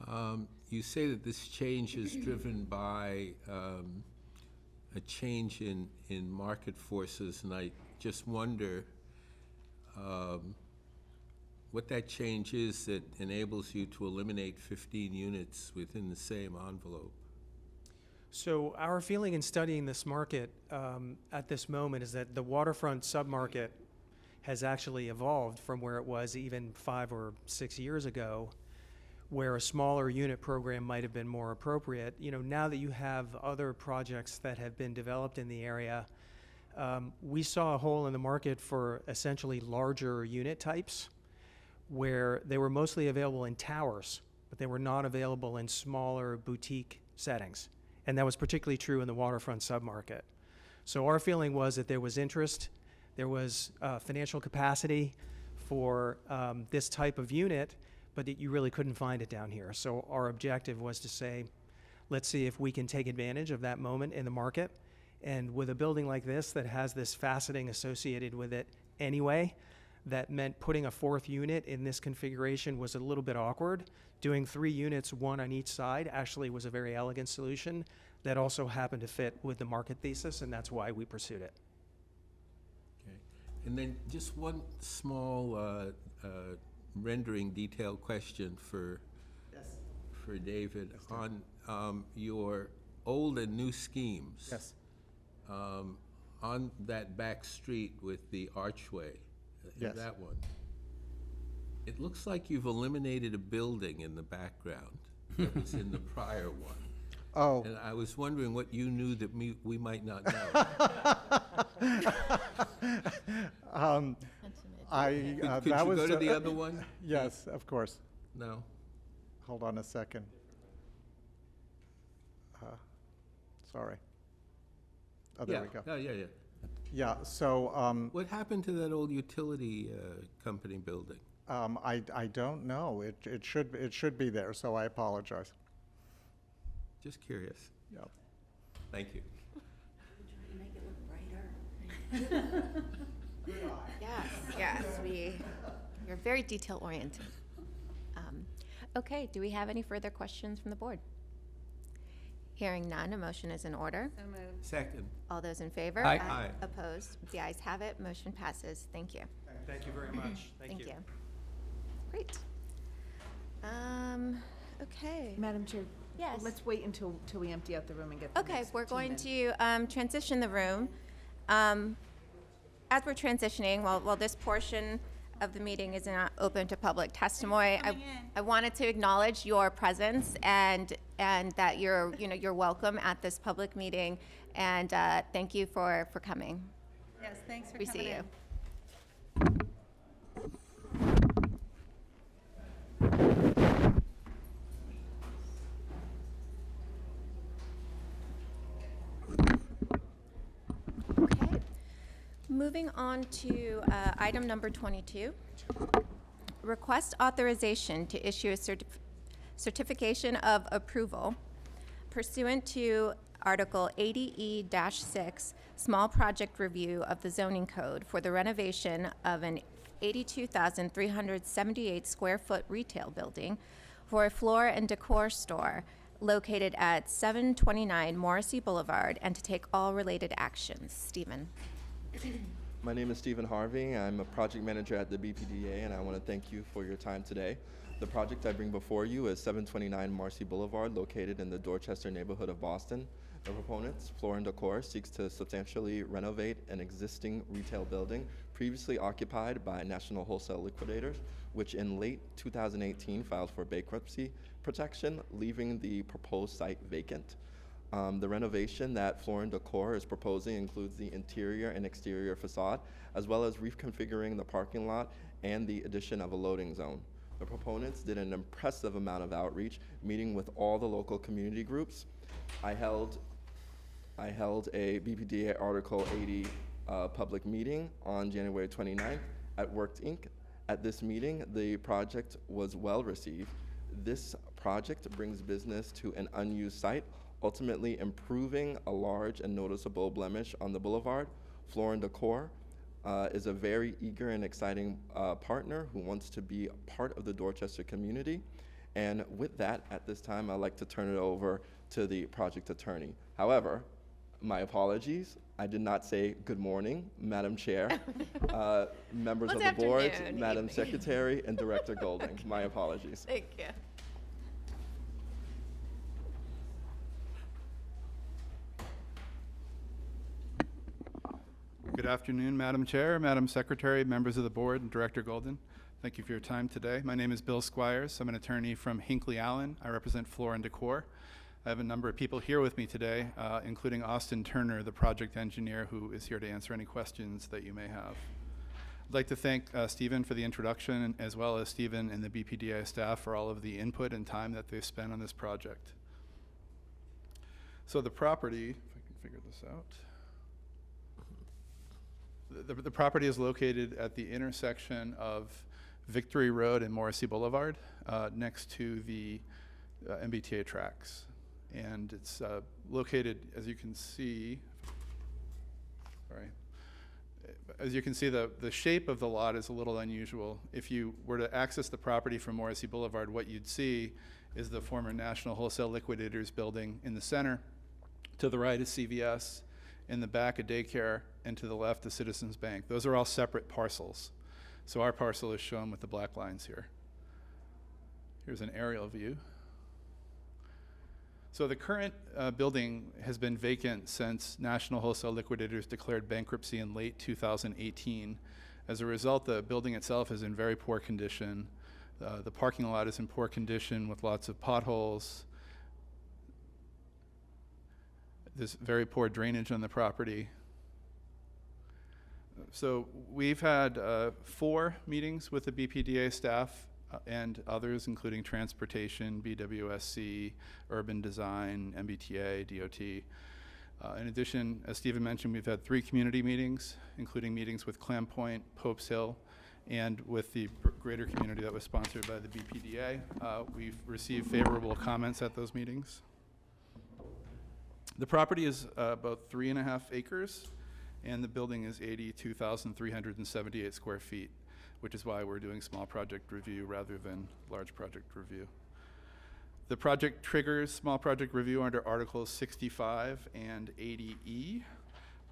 And You say that this change is driven by a change in market forces, and I just wonder what that change is that enables you to eliminate 15 units within the same envelope. So our feeling in studying this market at this moment is that the waterfront submarket has actually evolved from where it was even 5 or 6 years ago, where a smaller unit program might have been more appropriate. You know, now that you have other projects that have been developed in the area, we saw a hole in the market for essentially larger unit types, where they were mostly available in towers, but they were not available in smaller boutique settings. And that was particularly true in the waterfront submarket. So our feeling was that there was interest, there was financial capacity for this type of unit, but that you really couldn't find it down here. So our objective was to say, let's see if we can take advantage of that moment in the market. And with a building like this that has this faceting associated with it anyway, that meant putting a 4th unit in this configuration was a little bit awkward. Doing 3 units, 1 on each side, actually was a very elegant solution that also happened to fit with the market thesis, and that's why we pursued it. Okay. And then just one small rendering detail question for David. Yes, on your old and new schemes. Yes. On that back street with the archway, Yes. that one, it looks like you've eliminated a building in the background that was in the prior one. Oh. And I was wondering what you knew that we might not know. Could that you was go to the other one? Yes, of course. No. Hold on a second. Sorry. Oh, there we go. Yeah. Yeah, so, What happened to that old utility company building? I don't know. It should be there, so I apologize. Just curious. Yep. Thank you. Make it look brighter. Yes, you're very detail-oriented. Okay, do we have any further questions from the board? Hearing none, a motion is in order. So moved. Second. All those in favor? Aye. Aye. Opposed? The ayes have it, motion passes. Thank you. Thank you very much. Thank you. Great. Okay. Madam Chair, Yes. let's wait until we empty out the room and get the Okay, next we're team going in. to transition the room. As we're transitioning, while this portion of the meeting is not open to public testimony, I wanted to acknowledge your presence and that you're welcome at this public meeting, and thank you for coming. Yes, thanks for We coming see in. you. Okay. Moving on to item number 22. Request authorization to issue a certification of approval pursuant to Article 80E-6, Small Project Review of the Zoning Code for the renovation of an 82,378 square foot retail building for a floor and decor store located at 729 Morrissey Boulevard, and to take all related actions. Stephen. My name is Stephen Harvey. I'm a project manager at the BPDA, and I want to thank you for your time today. The project I bring before you is 729 Marcy Boulevard, located in the Dorchester neighborhood of Boston. The proponents, Floor & Decor, seeks to substantially renovate an existing retail building previously occupied by National Wholesale Liquidators, which in late 2018 filed for bankruptcy protection, leaving the proposed site vacant. The renovation that Floor & Decor is proposing includes the interior and exterior facade, as well as reconfiguring the parking lot and the addition of a loading zone. The proponents did an impressive amount of outreach, meeting with all the local community groups. I held a BPDA Article 80 public meeting on January 29th at Worked Inc. At this meeting, the project was well received. This project brings business to an unused site, ultimately improving a large and noticeable blemish on the boulevard. Floor & Decor is a very eager and exciting partner who wants to be part of the Dorchester community. And with that, at this time, I'd like to turn it over to the project attorney. However, my apologies, I did not say good morning, Madam Chair, members of the board, Madam Secretary, and Director Golding. Okay. My apologies. Thank you. Good afternoon, Madam Chair, Madam Secretary, members of the board, and Director Golden. Thank you for your time today. My name is Bill Squires. I'm an attorney from Hinckley Allen. I represent Floor & Decor. I have a number of people here with me today, including Austin Turner, the project engineer, who is here to answer any questions that you may have. I'd like to thank Stephen for the introduction, as well as Stephen and the BPDA staff for all of the input and time that they've spent on this project. So the property, if I can figure this out, the property is located at the intersection of Victory Road and Morrissey Boulevard, next to the MBTA tracks. And it's located, as you can see, as you can see, the shape of the lot is a little unusual. If you were to access the property from Morrissey Boulevard, what you'd see is the former National Wholesale Liquidators building in the center. To the right is CVS, in the back a daycare, and to the left the Citizens Bank. Those are all separate parcels. So our parcel is shown with the black lines here. Here's an aerial view. So the current building has been vacant since National Wholesale Liquidators declared bankruptcy in late 2018. As a result, the building itself is in very poor condition. The parking lot is in poor condition with lots of potholes. There's very poor drainage on the property. So we've had 4 meetings with the BPDA staff and others, including transportation, BWSC, urban design, MBTA, DOT. In addition, as Stephen mentioned, we've had 3 community meetings, including meetings with Clam Point, Pope's Hill, and with the greater community that was sponsored by the BPDA. We've received favorable comments at those meetings. The property is about 3.5 acres, and the building is 82,378 square feet, which is why we're doing small project review rather than large project review. The project triggers small project review under Articles 65 and 80E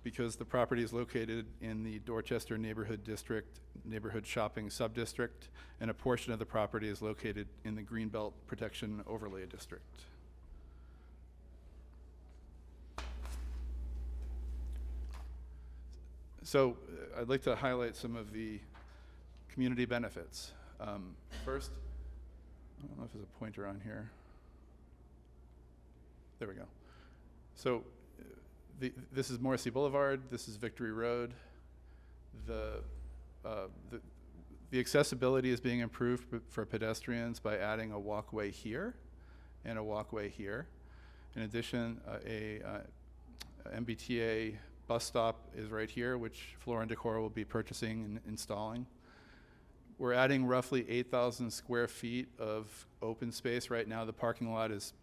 because the property is located in the Dorchester Neighborhood District, Neighborhood Shopping Subdistrict, and a portion of the property is located in the Greenbelt Protection Overlay District. So I'd like to highlight some of the community benefits. First, I don't know if there's a pointer on here. There we go. So this is Morrissey Boulevard. This is Victory Road. The accessibility is being improved for pedestrians by adding a walkway here and a walkway here. In addition, a MBTA bus stop is right here, which Floor and Decor will be purchasing and installing. We're adding roughly 8,000 square feet of open space. Right now, the parking lot is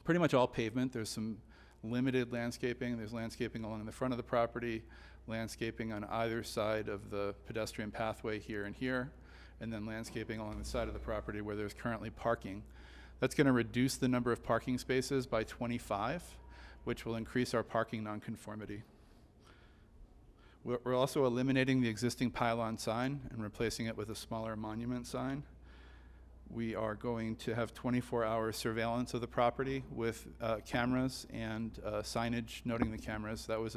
pretty much all pavement. There's some limited landscaping. There's landscaping along the front of the property, landscaping on either side of the pedestrian pathway here and here, and then landscaping along the side of the property where there's currently parking. That's going to reduce the number of parking spaces by 25, which will increase our parking nonconformity. We're also eliminating the existing pylon sign and replacing it with a smaller monument sign. We are going to have 24-hour surveillance of the property with cameras and signage noting the cameras. That was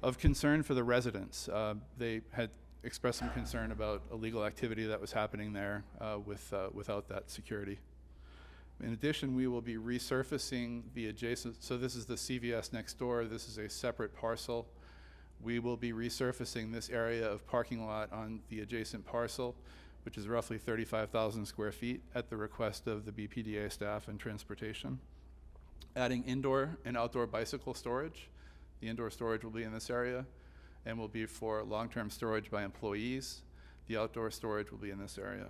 of concern for the residents. They had expressed some concern about illegal activity that was happening there without that security. In addition, we will be resurfacing the adjacent, so this is the CVS next door. This is a separate parcel. We will be resurfacing this area of parking lot on the adjacent parcel, which is roughly 35,000 square feet at the request of the BPDA staff and transportation. Adding indoor and outdoor bicycle storage. The indoor storage will be in this area and will be for long-term storage by employees. The outdoor storage will be in this area.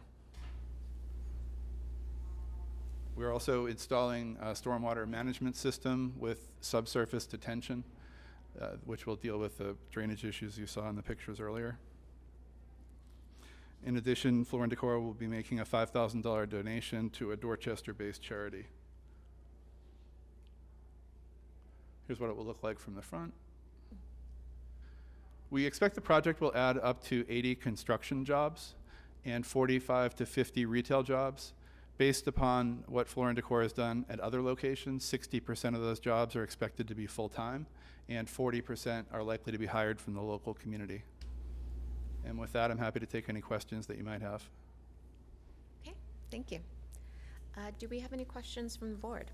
We're also installing a stormwater management system with subsurface detention, which will deal with the drainage issues you saw in the pictures earlier. In addition, Floor and Decor will be making a $5,000 donation to a Dorchester-based charity. Here's what it will look like from the front. We expect the project will add up to 80 construction jobs and 45 to 50 retail jobs. Based upon what Floor and Decor has done at other locations, 60% of those jobs are expected to be full-time, and 40% are likely to be hired from the local community. And with that, I'm happy to take any questions that you might have. Okay, thank you. Do we have any questions from the board?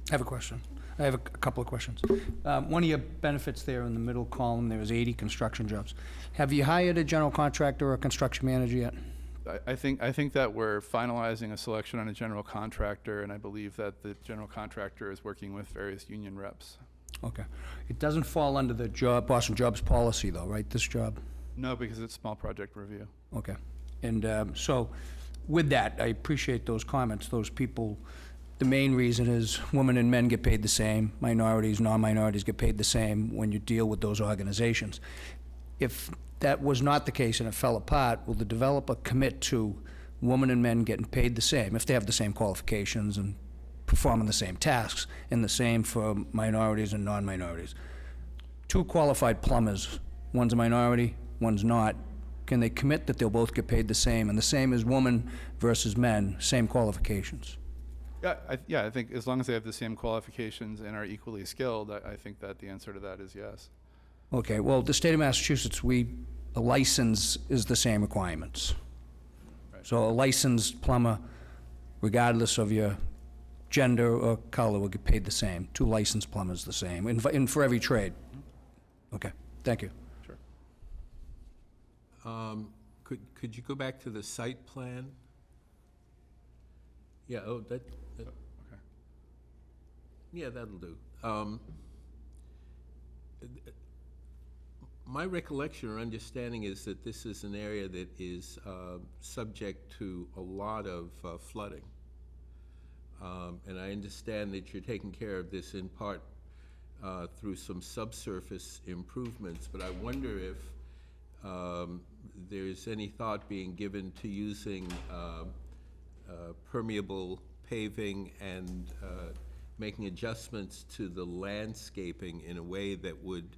I have a question. I have a couple of questions. One of your benefits there in the middle column, there is 80 construction jobs. Have you hired a general contractor or a construction manager yet? I think that we're finalizing a selection on a general contractor, and I believe that the general contractor is working with various union reps. Okay. It doesn't fall under the Boston Jobs policy, though, right, this job? No, because it's small project review. Okay. And so with that, I appreciate those comments. Those people, the main reason is women and men get paid the same. Minorities, non-minorities get paid the same when you deal with those organizations. If that was not the case and it fell apart, will the developer commit to women and men getting paid the same if they have the same qualifications and performing the same tasks, and the same for minorities and non-minorities? Two qualified plumbers, one's a minority, one's not. Can they commit that they'll both get paid the same, and the same as women versus men, same qualifications? Yeah, I think as long as they have the same qualifications and are equally skilled, I think that the answer to that is yes. Okay, well, the state of Massachusetts, a license is the same requirements. Right. So a licensed plumber, regardless of your gender or color, will get paid the same. Two licensed plumbers the same, and for every trade. Okay, thank you. Sure. Could you go back to the site plan? Yeah, Okay. Yeah, that'll do. My recollection or understanding is that this is an area that is subject to a lot of flooding. And I understand that you're taking care of this in part through some subsurface improvements, but I wonder if there's any thought being given to using permeable paving and making adjustments to the landscaping in a way that would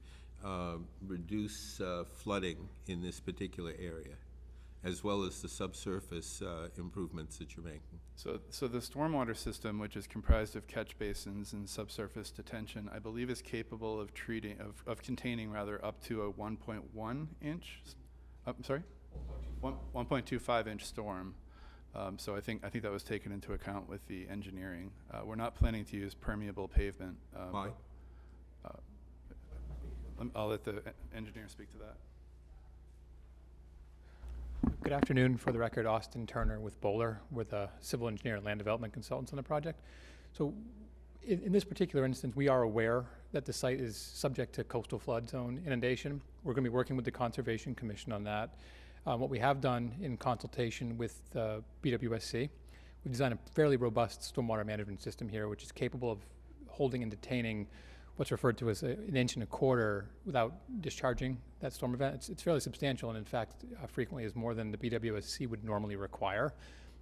reduce flooding in this particular area, as well as the subsurface improvements that you're making. So the stormwater system, which is comprised of catch basins and subsurface detention, I believe is capable of containing rather up to a 1.1 inch, 1.25 inch storm. So I think that was taken into account with the engineering. We're not planning to use permeable pavement. Why? I'll let the engineer speak to that. Good afternoon. For the record, Austin Turner with Bowler. We're the civil engineer and land development consultants on the project. So In this particular instance, we are aware that the site is subject to coastal flood zone inundation. We're going to be working with the Conservation Commission on that. What we have done in consultation with BWSC, we've designed a fairly robust stormwater management system here, which is capable of holding and detaining what's referred to as an inch and a quarter without discharging that storm event. It's fairly substantial, and in fact, frequently is more than the BWSC would normally require.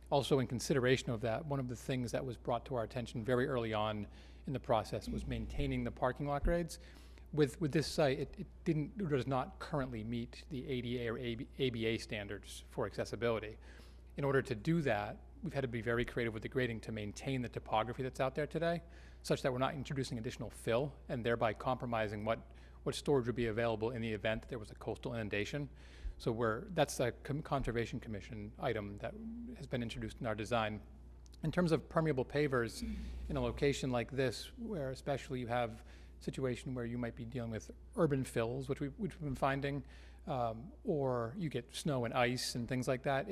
Also, in consideration of that, one of the things that was brought to our attention very early on in the process was maintaining the parking lot grades. With this site, it does not currently meet the ADA or ABA standards for accessibility. In order to do that, we've had to be very creative with the grading to maintain the topography that's out there today, such that we're not introducing additional fill and thereby compromising what storage would be available in the event that there was a coastal inundation. So that's a Conservation Commission item that has been introduced in our design. In terms of permeable pavers, in a location like this, where especially you have a situation where you might be dealing with urban fills, which we've been finding, or you get snow and ice and things like that,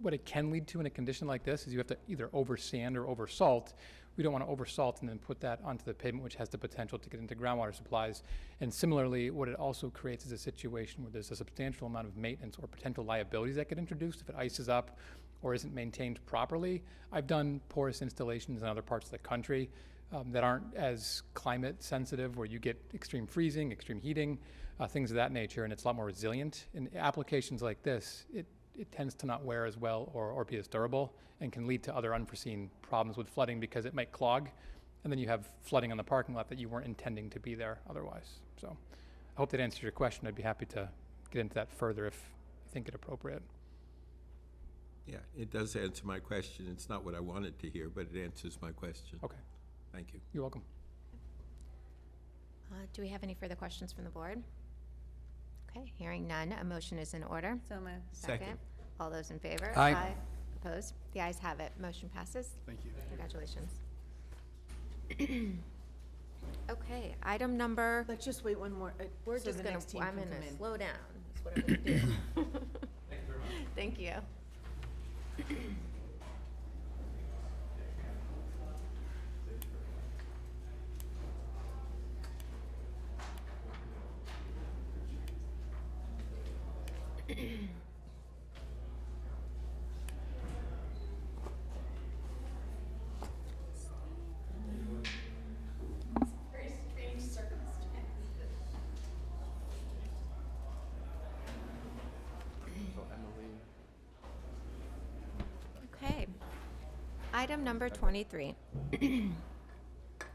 what it can lead to in a condition like this is you have to either over sand or over salt. We don't want to over salt and then put that onto the pavement, which has the potential to get into groundwater supplies. And similarly, what it also creates is a situation where there's a substantial amount of maintenance or potential liabilities that get introduced if it ices up or isn't maintained properly. I've done porous installations in other parts of the country that aren't as climate sensitive, where you get extreme freezing, extreme heating, things of that nature, and it's a lot more resilient. In applications like this, it tends to not wear as well or be as durable, and can lead to other unforeseen problems with flooding because it might clog, and then you have flooding on the parking lot that you weren't intending to be there otherwise. So I hope that answers your question. I'd be happy to get into that further if you think it appropriate. Yeah, it does answer my question. It's not what I wanted to hear, but it answers my question. Okay. Thank you. You're welcome. Do we have any further questions from the board? Okay, hearing none, a motion is in order. So moved. Second. All those in favor? Aye. Opposed? The ayes have it. Motion passes. Thank you. Congratulations. Okay, item number, Let's just wait one more. we're so just the gonna, next team I'm can gonna come in. slow down. That's what I'm gonna do. Thank you. Okay. Item number 23.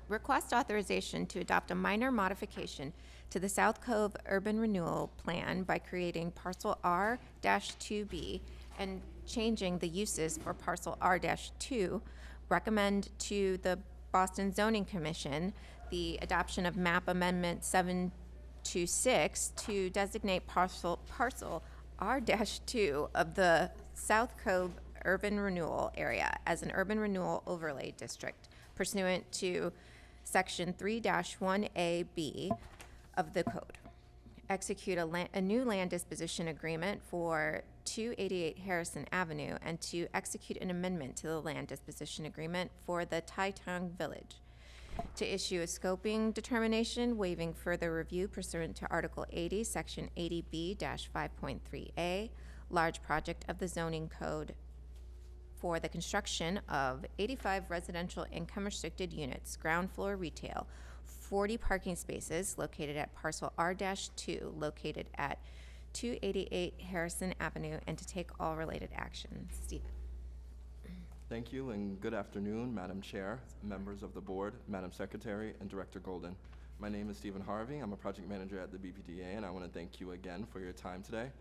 Request authorization to adopt a minor modification to the South Cove Urban Renewal Plan by creating parcel R-2B and changing the uses for parcel R-2. Recommend to the Boston Zoning Commission the adoption of map amendment 726 to designate parcel R-2 of the South Cove Urban Renewal Area as an urban renewal overlay district pursuant to Section 3-1AB of the code. Execute a new land disposition agreement for 288 Harrison Avenue and to execute an amendment to the land disposition agreement for the Tai Tung Village. To issue a scoping determination waiving further review pursuant to Article 80, Section 80B-5.3A, large project of the zoning code for the construction of 85 residential income restricted units, ground floor retail, 40 parking spaces located at parcel R-2 located at 288 Harrison Avenue, and to take all related actions. Stephen. Thank you and good afternoon, Madam Chair, members of the board, Madam Secretary, and Director Golden. My name is Stephen Harvey. I'm a project manager at the BPDA, and I want to thank you again for your time today.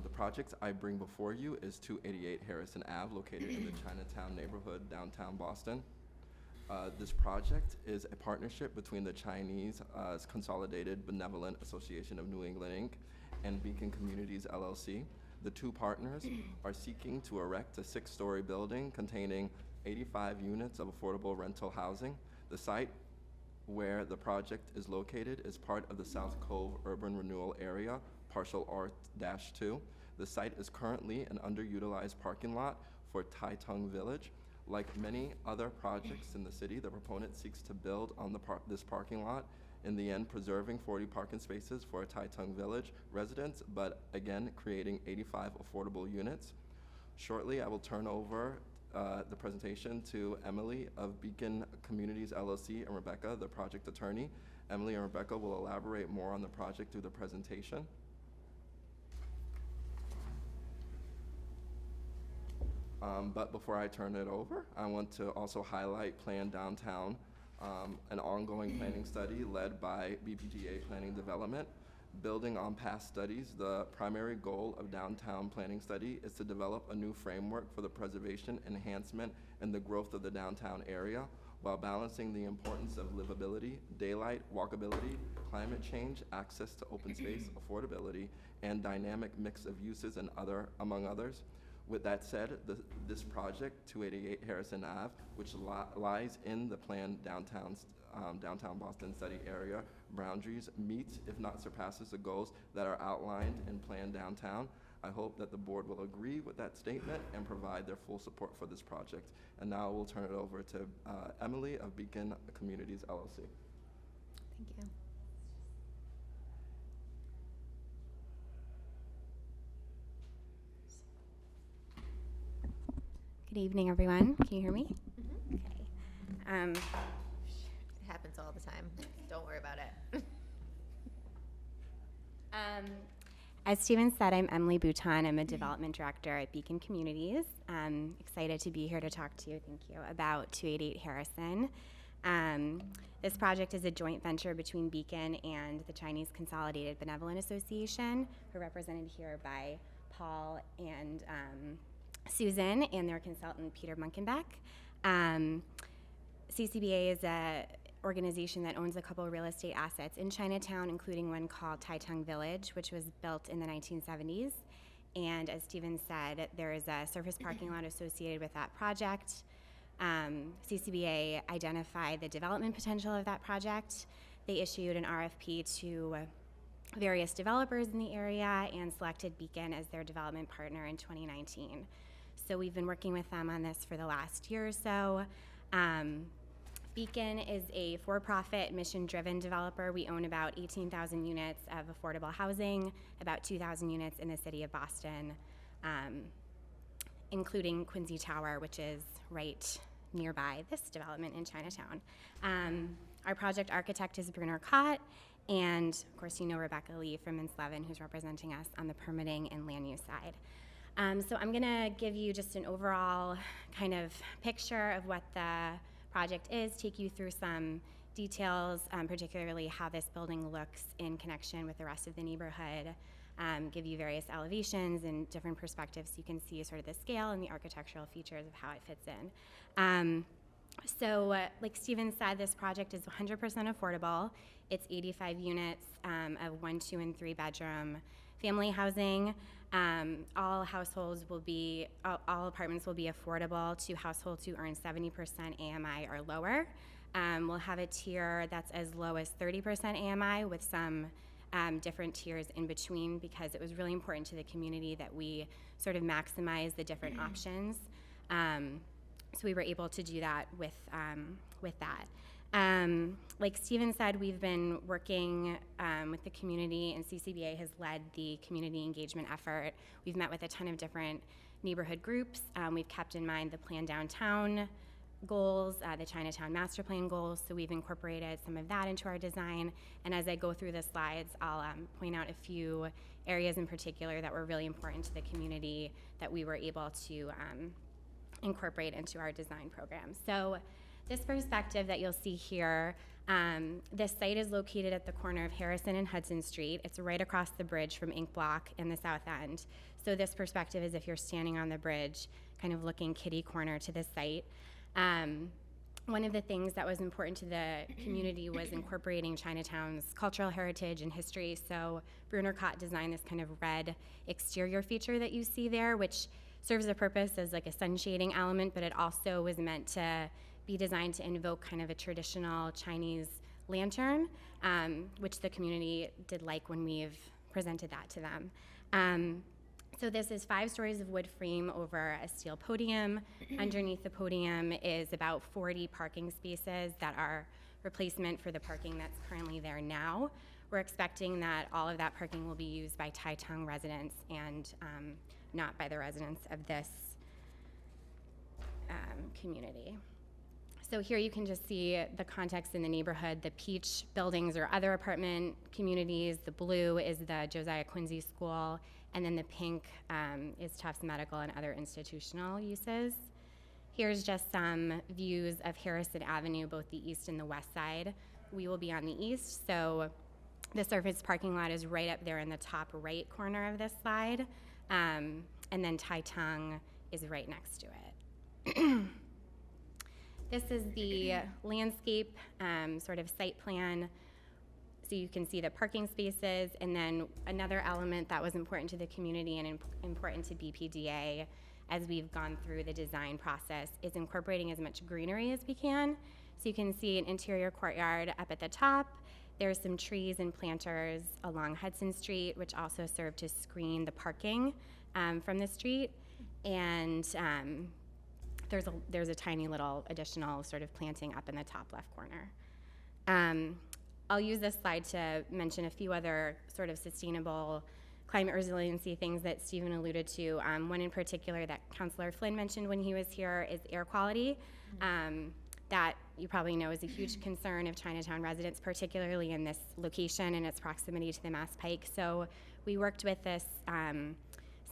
The project I bring before you is 288 Harrison Ave, located in the Chinatown neighborhood, downtown Boston. This project is a partnership between the Chinese Consolidated Benevolent Association of New England, Inc. and Beacon Communities, LLC. The two partners are seeking to erect a 6-story building containing 85 units of affordable rental housing. The site where the project is located is part of the South Cove Urban Renewal Area, parcel R-2. The site is currently an underutilized parking lot for Tai Tung Village. Like many other projects in the city, the proponent seeks to build on this parking lot, in the end preserving 40 parking spaces for Tai Tung Village residents, but again creating 85 affordable units. Shortly, I will turn over the presentation to Emily of Beacon Communities LLC and Rebecca, the project attorney. Emily and Rebecca will elaborate more on the project through the presentation. But before I turn it over, I want to also highlight Plan Downtown, an ongoing planning study led by BPDA Planning Development. Building on past studies, the primary goal of Downtown Planning Study is to develop a new framework for the preservation, enhancement, and the growth of the downtown area, while balancing the importance of livability, daylight, walkability, climate change, access to open space, affordability, and dynamic mix of uses and among others. With that said, this project, 288 Harrison Ave, which lies in the planned downtown Boston study area boundaries, meets, if not surpasses, the goals that are outlined in Plan Downtown. I hope that the board will agree with that statement and provide their full support for this project. And now we'll turn it over to Emily of Beacon Communities LLC. Thank you. Good evening, everyone. Can you hear me? Okay. It happens all the time. Don't worry about it. As Steven said, I'm Emily Bouton. I'm a development director at Beacon Communities. I'm excited to be here to talk to you, thank you, about 288 Harrison. This project is a joint venture between Beacon and the Chinese Consolidated Benevolent Association, who are represented here by Paul and Susan and their consultant, Peter Munkenbeck. CCBA is a organization that owns a couple of real estate assets in Chinatown, including one called Tai Tung Village, which was built in the 1970s. And as Steven said, there is a surface parking lot associated with that project. CCBA identified the development potential of that project. They issued an RFP to various developers in the area and selected Beacon as their development partner in 2019. So we've been working with them on this for the last year or so. Beacon is a for-profit, mission-driven developer. We own about 18,000 units of affordable housing, about 2,000 units in the city of Boston, including Quincy Tower, which is right nearby this development in Chinatown. Our project architect is Bruner Kott, and of course you know Rebecca Lee from Mintz-Levin, who's representing us on the permitting and land use side. So I'm gonna give you just an overall kind of picture of what the project is, take you through some details, particularly how this building looks in connection with the rest of the neighborhood, give you various elevations and different perspectives so you can see sort of the scale and the architectural features of how it fits in. Like Steven said, this project is 100% affordable. It's 85 units of 1, 2, and 3 bedroom family housing. All apartments will be affordable to households who earn 70% AMI or lower. We'll have a tier that's as low as 30% AMI with some different tiers in between, because it was really important to the community that we sort of maximize the different options. So we were able to do that with that. Like Steven said, we've been working with the community, and CCBA has led the community engagement effort. We've met with a ton of different neighborhood groups. We've kept in mind the Plan Downtown goals, the Chinatown Master Plan goals, so we've incorporated some of that into our design. And as I go through the slides, I'll point out a few areas in particular that were really important to the community that we were able to incorporate into our design program. So this perspective that you'll see here, this site is located at the corner of Harrison and Hudson Street. It's right across the bridge from Ink Block in the south end. So this perspective is if you're standing on the bridge, kind of looking kitty corner to the site. One of the things that was important to the community was incorporating Chinatown's cultural heritage and history. So Bruner Kott designed this kind of red exterior feature that you see there, which serves a purpose as like a sun shading element, but it also was meant to be designed to invoke kind of a traditional Chinese lantern, which the community did like when we've presented that to them. So this is 5 stories of wood frame over a steel podium. Underneath the podium is about 40 parking spaces that are replacement for the parking that's currently there now. We're expecting that all of that parking will be used by Tai Tung residents and not by the residents of this community. So here you can just see the context in the neighborhood, the peach buildings or other apartment communities. The blue is the Josiah Quincy School, and then the pink is Tufts Medical and other institutional uses. Here's just some views of Harrison Avenue, both the east and the west side. We will be on the east, so the surface parking lot is right up there in the top right corner of this slide, and then Tai Tung is right next to it. This is the landscape sort of site plan. So you can see the parking spaces, and then another element that was important to the community and important to BPDA as we've gone through the design process is incorporating as much greenery as we can. So you can see an interior courtyard up at the top. There's some trees and planters along Hudson Street, which also serve to screen the parking from the street. And there's a tiny little additional sort of planting up in the top left corner. I'll use this slide to mention a few other sort of sustainable climate resiliency things that Stephen alluded to. One in particular that Councilor Flynn mentioned when he was here is air quality. That you probably know is a huge concern of Chinatown residents, particularly in this location and its proximity to the Mass Pike. So we worked with this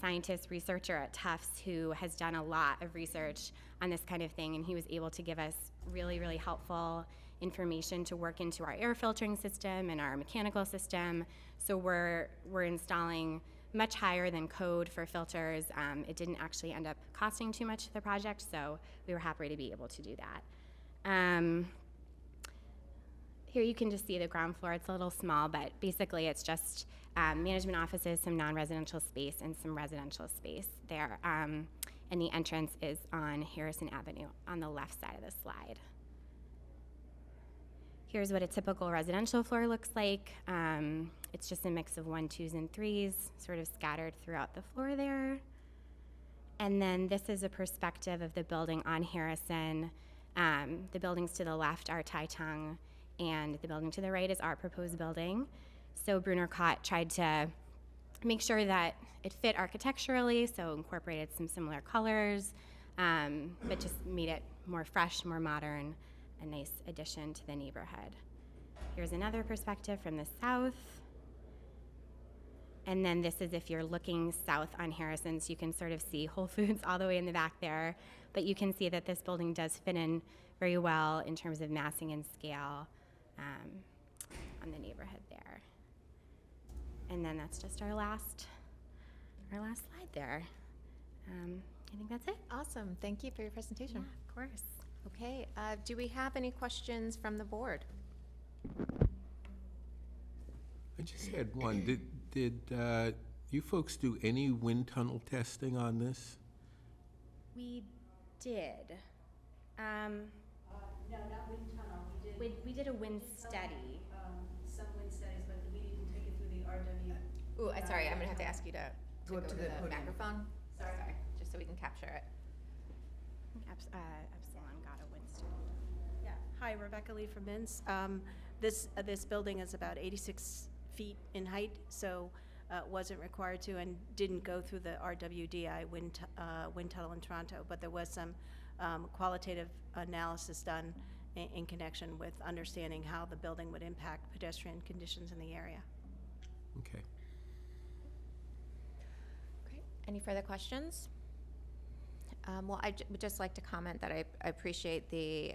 scientist researcher at Tufts who has done a lot of research on this kind of thing, and he was able to give us really, really helpful information to work into our air filtering system and our mechanical system. So we're installing much higher than code for filters. It didn't actually end up costing too much to the project, so we were happy to be able to do that. Here you can just see the ground floor. It's a little small, but basically it's just management offices, some non-residential space, and some residential space there. And the entrance is on Harrison Avenue on the left side of the slide. Here's what a typical residential floor looks like. It's just a mix of 1s, 2s, and 3s, sort of scattered throughout the floor there. And then this is a perspective of the building on Harrison. The buildings to the left are Tai Tung, and the building to the right is our proposed building. So Brunner Cott tried to make sure that it fit architecturally, so incorporated some similar colors, but just made it more fresh, more modern, a nice addition to the neighborhood. Here's another perspective from the south. And then this is if you're looking south on Harrison, so you can sort of see Whole Foods all the way in the back there. But you can see that this building does fit in very well in terms of massing and scale on the neighborhood there. And then that's just our last slide there. I think that's it. Awesome. Thank you for your presentation. Yeah, of course. Okay, do we have any questions from the board? I just had one. Did you folks do any wind tunnel testing on this? We did. No, not wind tunnel. We did a wind study. Some wind studies, but we didn't take it through the RW. Ooh, sorry, I'm gonna have to ask you to go to the podium. microphone. Sorry. Just so we can capture it. Epsilon got a wind study. Yeah. Hi, Rebecca Lee from MINS. This building is about 86 feet in height, so wasn't required to and didn't go through the RWDI wind tunnel in Toronto, but there was some qualitative analysis done in connection with understanding how the building would impact pedestrian conditions in the area. Okay. Great. Any further questions? Well, I would just like to comment that I appreciate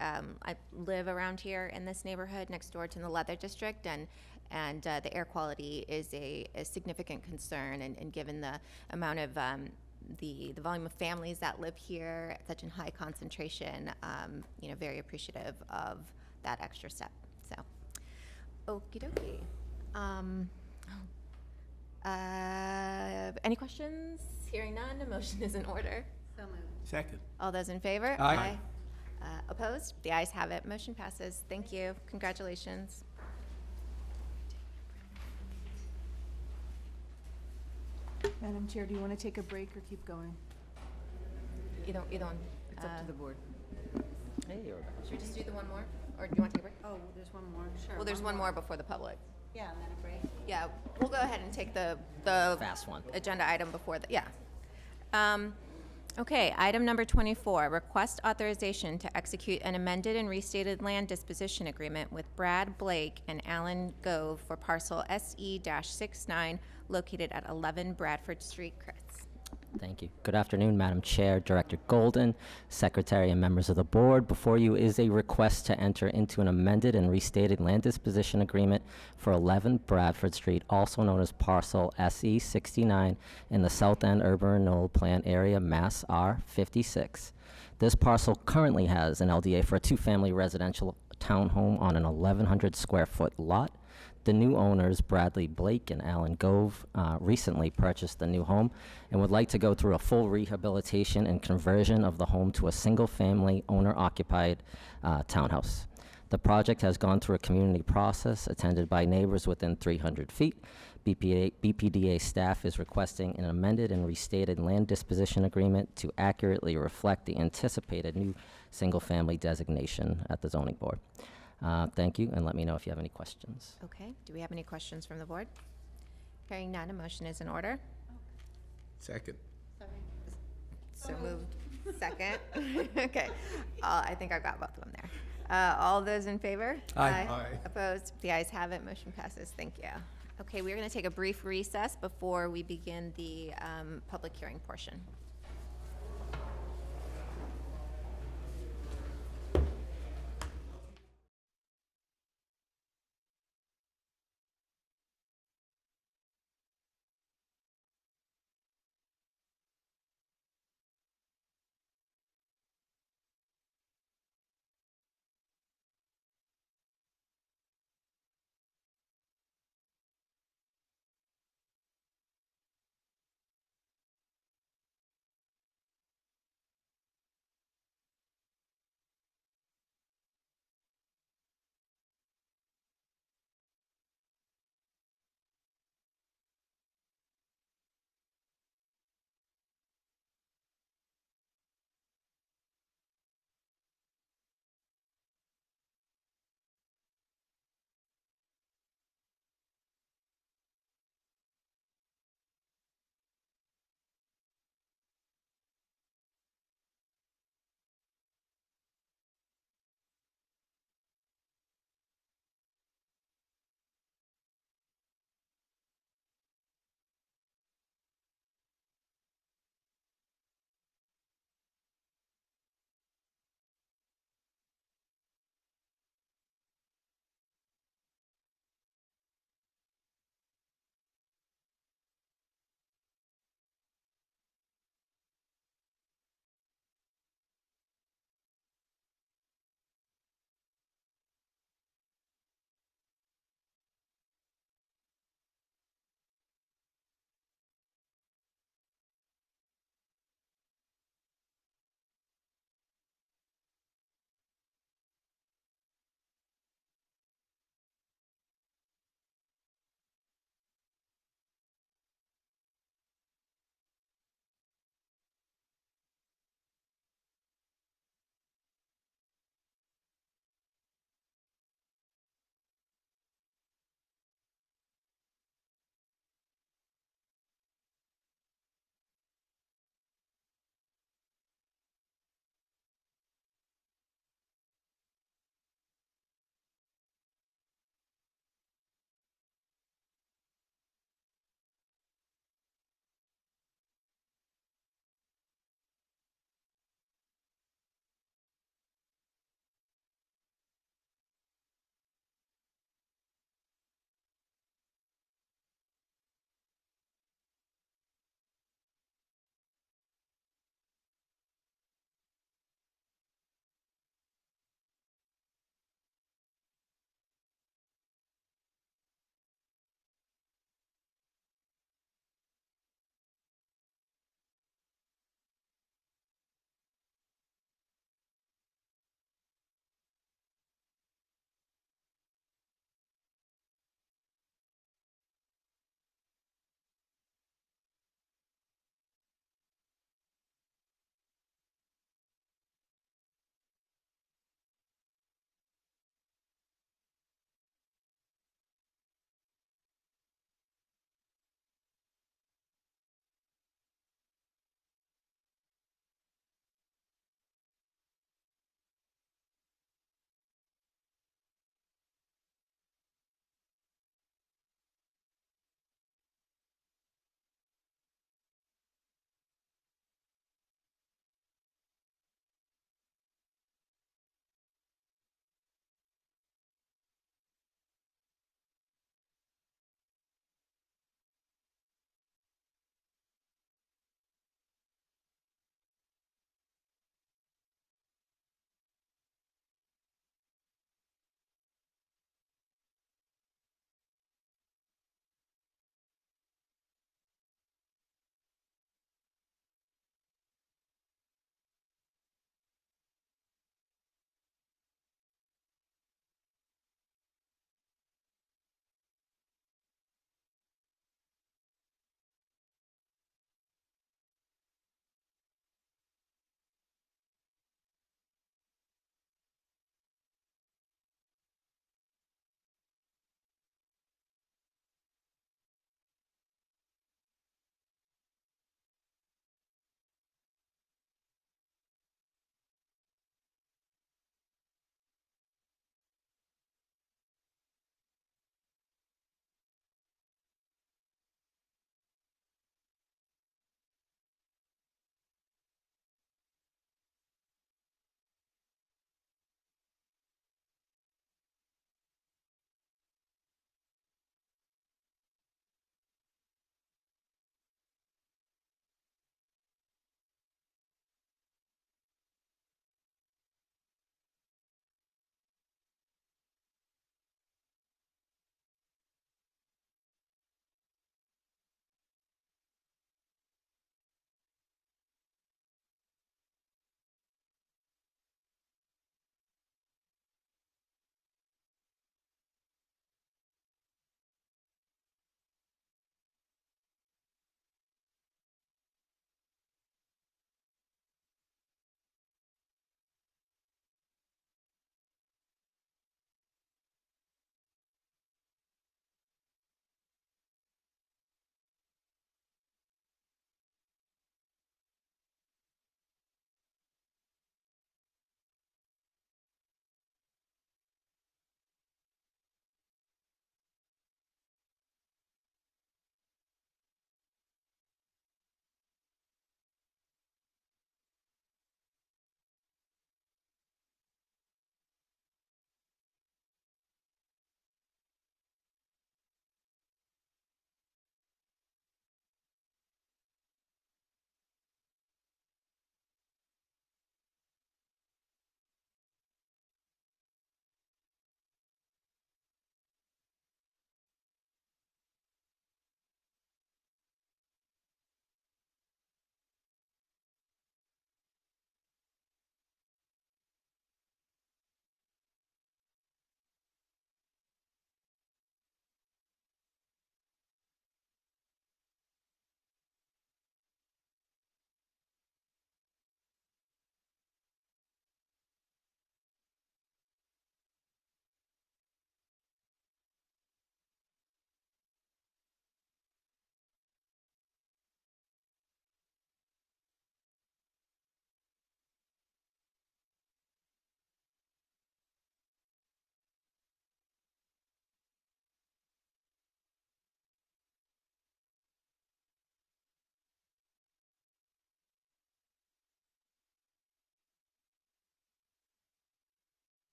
I live around here in this neighborhood next door to the Leather District, and the air quality is a significant concern, and given the amount of the volume of families that live here at such a high concentration, very appreciative of that extra step. So, okie dokie. Any questions? Hearing none, a motion is in order. So moved. Second. All those in favor? Aye. Opposed? The ayes have it. Motion passes. Thank you. Congratulations. Madam Chair, do you want to take a break or keep going? Either one. It's up to the board. Should we just do the one more, or do you want to take a break? Oh, there's one more, sure. Well, there's one more before the public. Yeah, and then a break. Yeah, we'll go ahead and take the Fast one. agenda item before the, yeah. Okay, item number 24, request authorization to execute an amended and restated land disposition agreement with Brad Blake and Alan Gove for parcel SE-69 located at 11 Bradford Street. Chris. Thank you. Good afternoon, Madam Chair, Director Golden, Secretary, and members of the board. Before you is a request to enter into an amended and restated land disposition agreement for 11 Bradford Street, also known as parcel SE69 in the South End Urban Renewal Plan area, Mass R56. This parcel currently has an LDA for a two-family residential townhome on an 1,100 square foot lot. The new owners, Bradley Blake and Alan Gove, recently purchased the new home and would like to go through a full rehabilitation and conversion of the home to a single-family owner-occupied townhouse. The project has gone through a community process attended by neighbors within 300 feet. BPDA staff is requesting an amended and restated land disposition agreement to accurately reflect the anticipated new single-family designation at the zoning board. Thank you, and let me know if you have any questions. Okay, do we have any questions from the board? Hearing none, a motion is in order. Second. So moved. Second. Okay, I think I've got both of them there. All those in favor? Aye. Aye. Opposed? The ayes have it, motion passes. Thank you. Okay, we're going to take a brief recess before we begin the public hearing portion.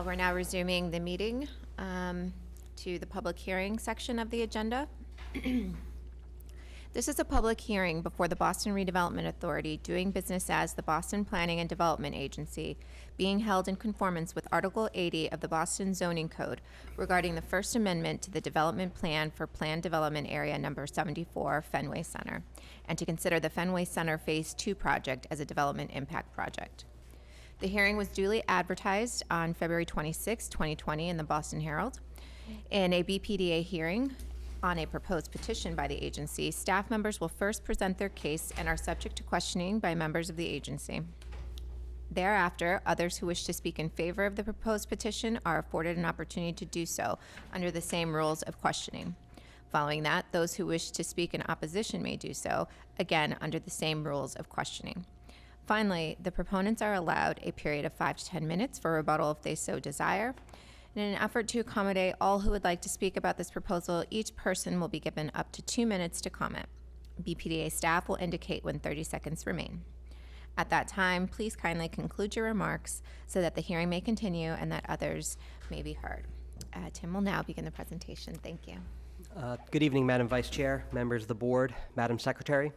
We're now resuming the meeting to the public hearing section of the agenda. This is a public hearing before the Boston Redevelopment Authority, doing business as the Boston Planning and Development Agency, being held in conformance with Article 80 of the Boston Zoning Code regarding the First Amendment to the Development Plan for Planned Development Area Number 74, Fenway Center, and to consider the Fenway Center Phase 2 project as a development impact project. The hearing was duly advertised on February 26, 2020 in the Boston Herald. In a BPDA hearing on a proposed petition by the agency, staff members will first present their case and are subject to questioning by members of the agency. Thereafter, others who wish to speak in favor of the proposed petition are afforded an opportunity to do so under the same rules of questioning. Following that, those who wish to speak in opposition may do so, again under the same rules of questioning. Finally, the proponents are allowed a period of 5 to 10 minutes for rebuttal if they so desire. In an effort to accommodate all who would like to speak about this proposal, each person will be given up to 2 minutes to comment. BPDA staff will indicate when 30 seconds remain. At that time, please kindly conclude your remarks so that the hearing may continue and that others may be heard. Tim will now begin the presentation. Thank you. Good evening, Madam Vice Chair, members of the board, Madam Secretary.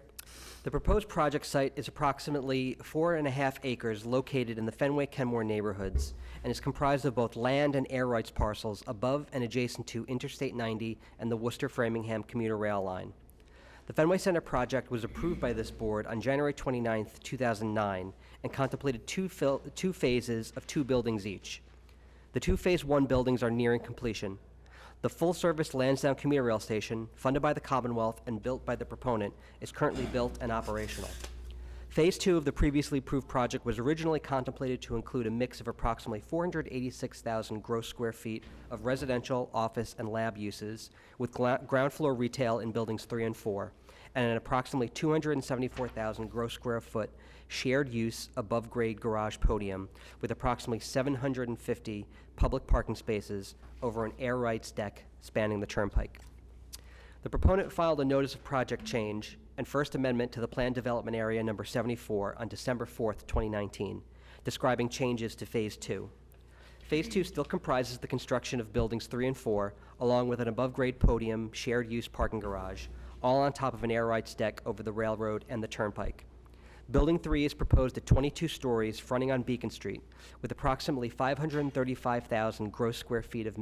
The proposed project site is approximately 4.5 acres located in the Fenway-Kenmore neighborhoods and is comprised of both land and air rights parcels above and adjacent to Interstate 90 and the Worcester-Framingham commuter rail line. The Fenway Center project was approved by this board on January 29, 2009, and contemplated two phases of 2 buildings each. The 2 Phase 1 buildings are nearing completion. The full-service Lansdowne commuter rail station, funded by the Commonwealth and built by the proponent, is currently built and operational. Phase 2 of the previously approved project was originally contemplated to include a mix of approximately 486,000 gross square feet of residential, office, and lab uses, with ground floor retail in buildings 3 and 4, and an approximately 274,000 gross square foot shared use above-grade garage podium with approximately 750 public parking spaces over an air rights deck spanning the turnpike. The proponent filed a notice of project change and First Amendment to the Planned Development Area Number 74 on December 4th, 2019, describing changes to Phase 2. Phase 2 still comprises the construction of buildings 3 and 4, along with an above-grade podium, shared-use parking garage, all on top of an air rights deck over the railroad and the turnpike. Building 3 is proposed at 22 stories fronting on Beacon Street, with approximately 535,000 gross square feet of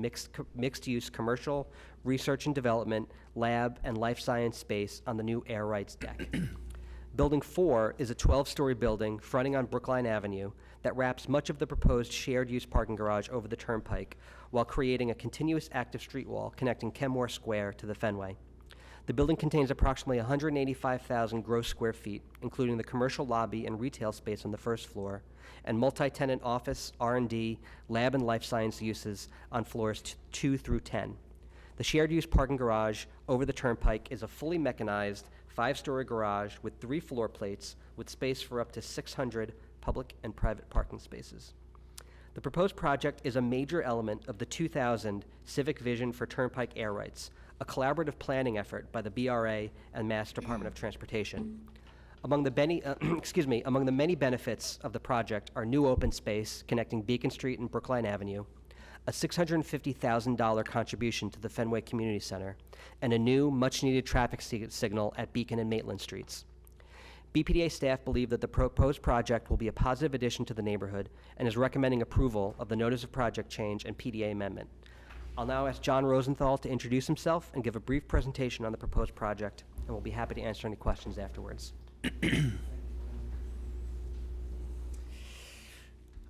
mixed-use commercial, research and development, lab, and life science space on the new air rights deck. Building 4 is a 12-story building fronting on Brookline Avenue that wraps much of the proposed shared-use parking garage over the turnpike while creating a continuous active street wall connecting Kenmore Square to the Fenway. The building contains approximately 185,000 gross square feet, including the commercial lobby and retail space on the first floor, and multi-tenant office, R&D, lab, and life science uses on floors 2 through 10. The shared-use parking garage over the turnpike is a fully mechanized 5-story garage with 3 floor plates with space for up to 600 public and private parking spaces. The proposed project is a major element of the 2000 Civic Vision for Turnpike Air Rights, a collaborative planning effort by the BRA and Mass Department of Transportation. Among the many benefits of the project are new open space connecting Beacon Street and Brookline Avenue, a $650,000 contribution to the Fenway Community Center, and a new, much-needed traffic signal at Beacon and Maitland Streets. BPDA staff believe that the proposed project will be a positive addition to the neighborhood and is recommending approval of the Notice of Project Change and PDA amendment. I'll now ask John Rosenthal to introduce himself and give a brief presentation on the proposed project, and we'll be happy to answer any questions afterwards.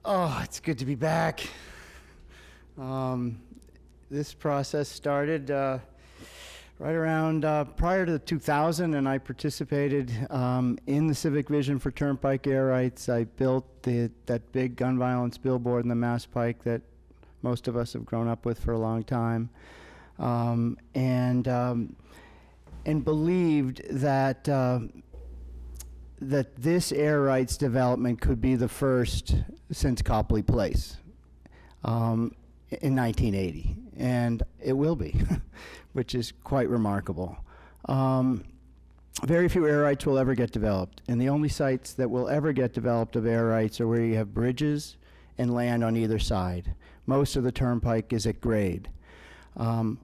Oh, it's good to be back. This process started right around prior to 2000, and I participated in the Civic Vision for Turnpike Air Rights. I built that big gun violence billboard in the Mass Pike that most of us have grown up with for a long time, and believed that that this air rights development could be the first since Copley Place in 1980, and it will be, which is quite remarkable. Very few air rights will ever get developed, and the only sites that will ever get developed of air rights are where you have bridges and land on either side. Most of the turnpike is at grade.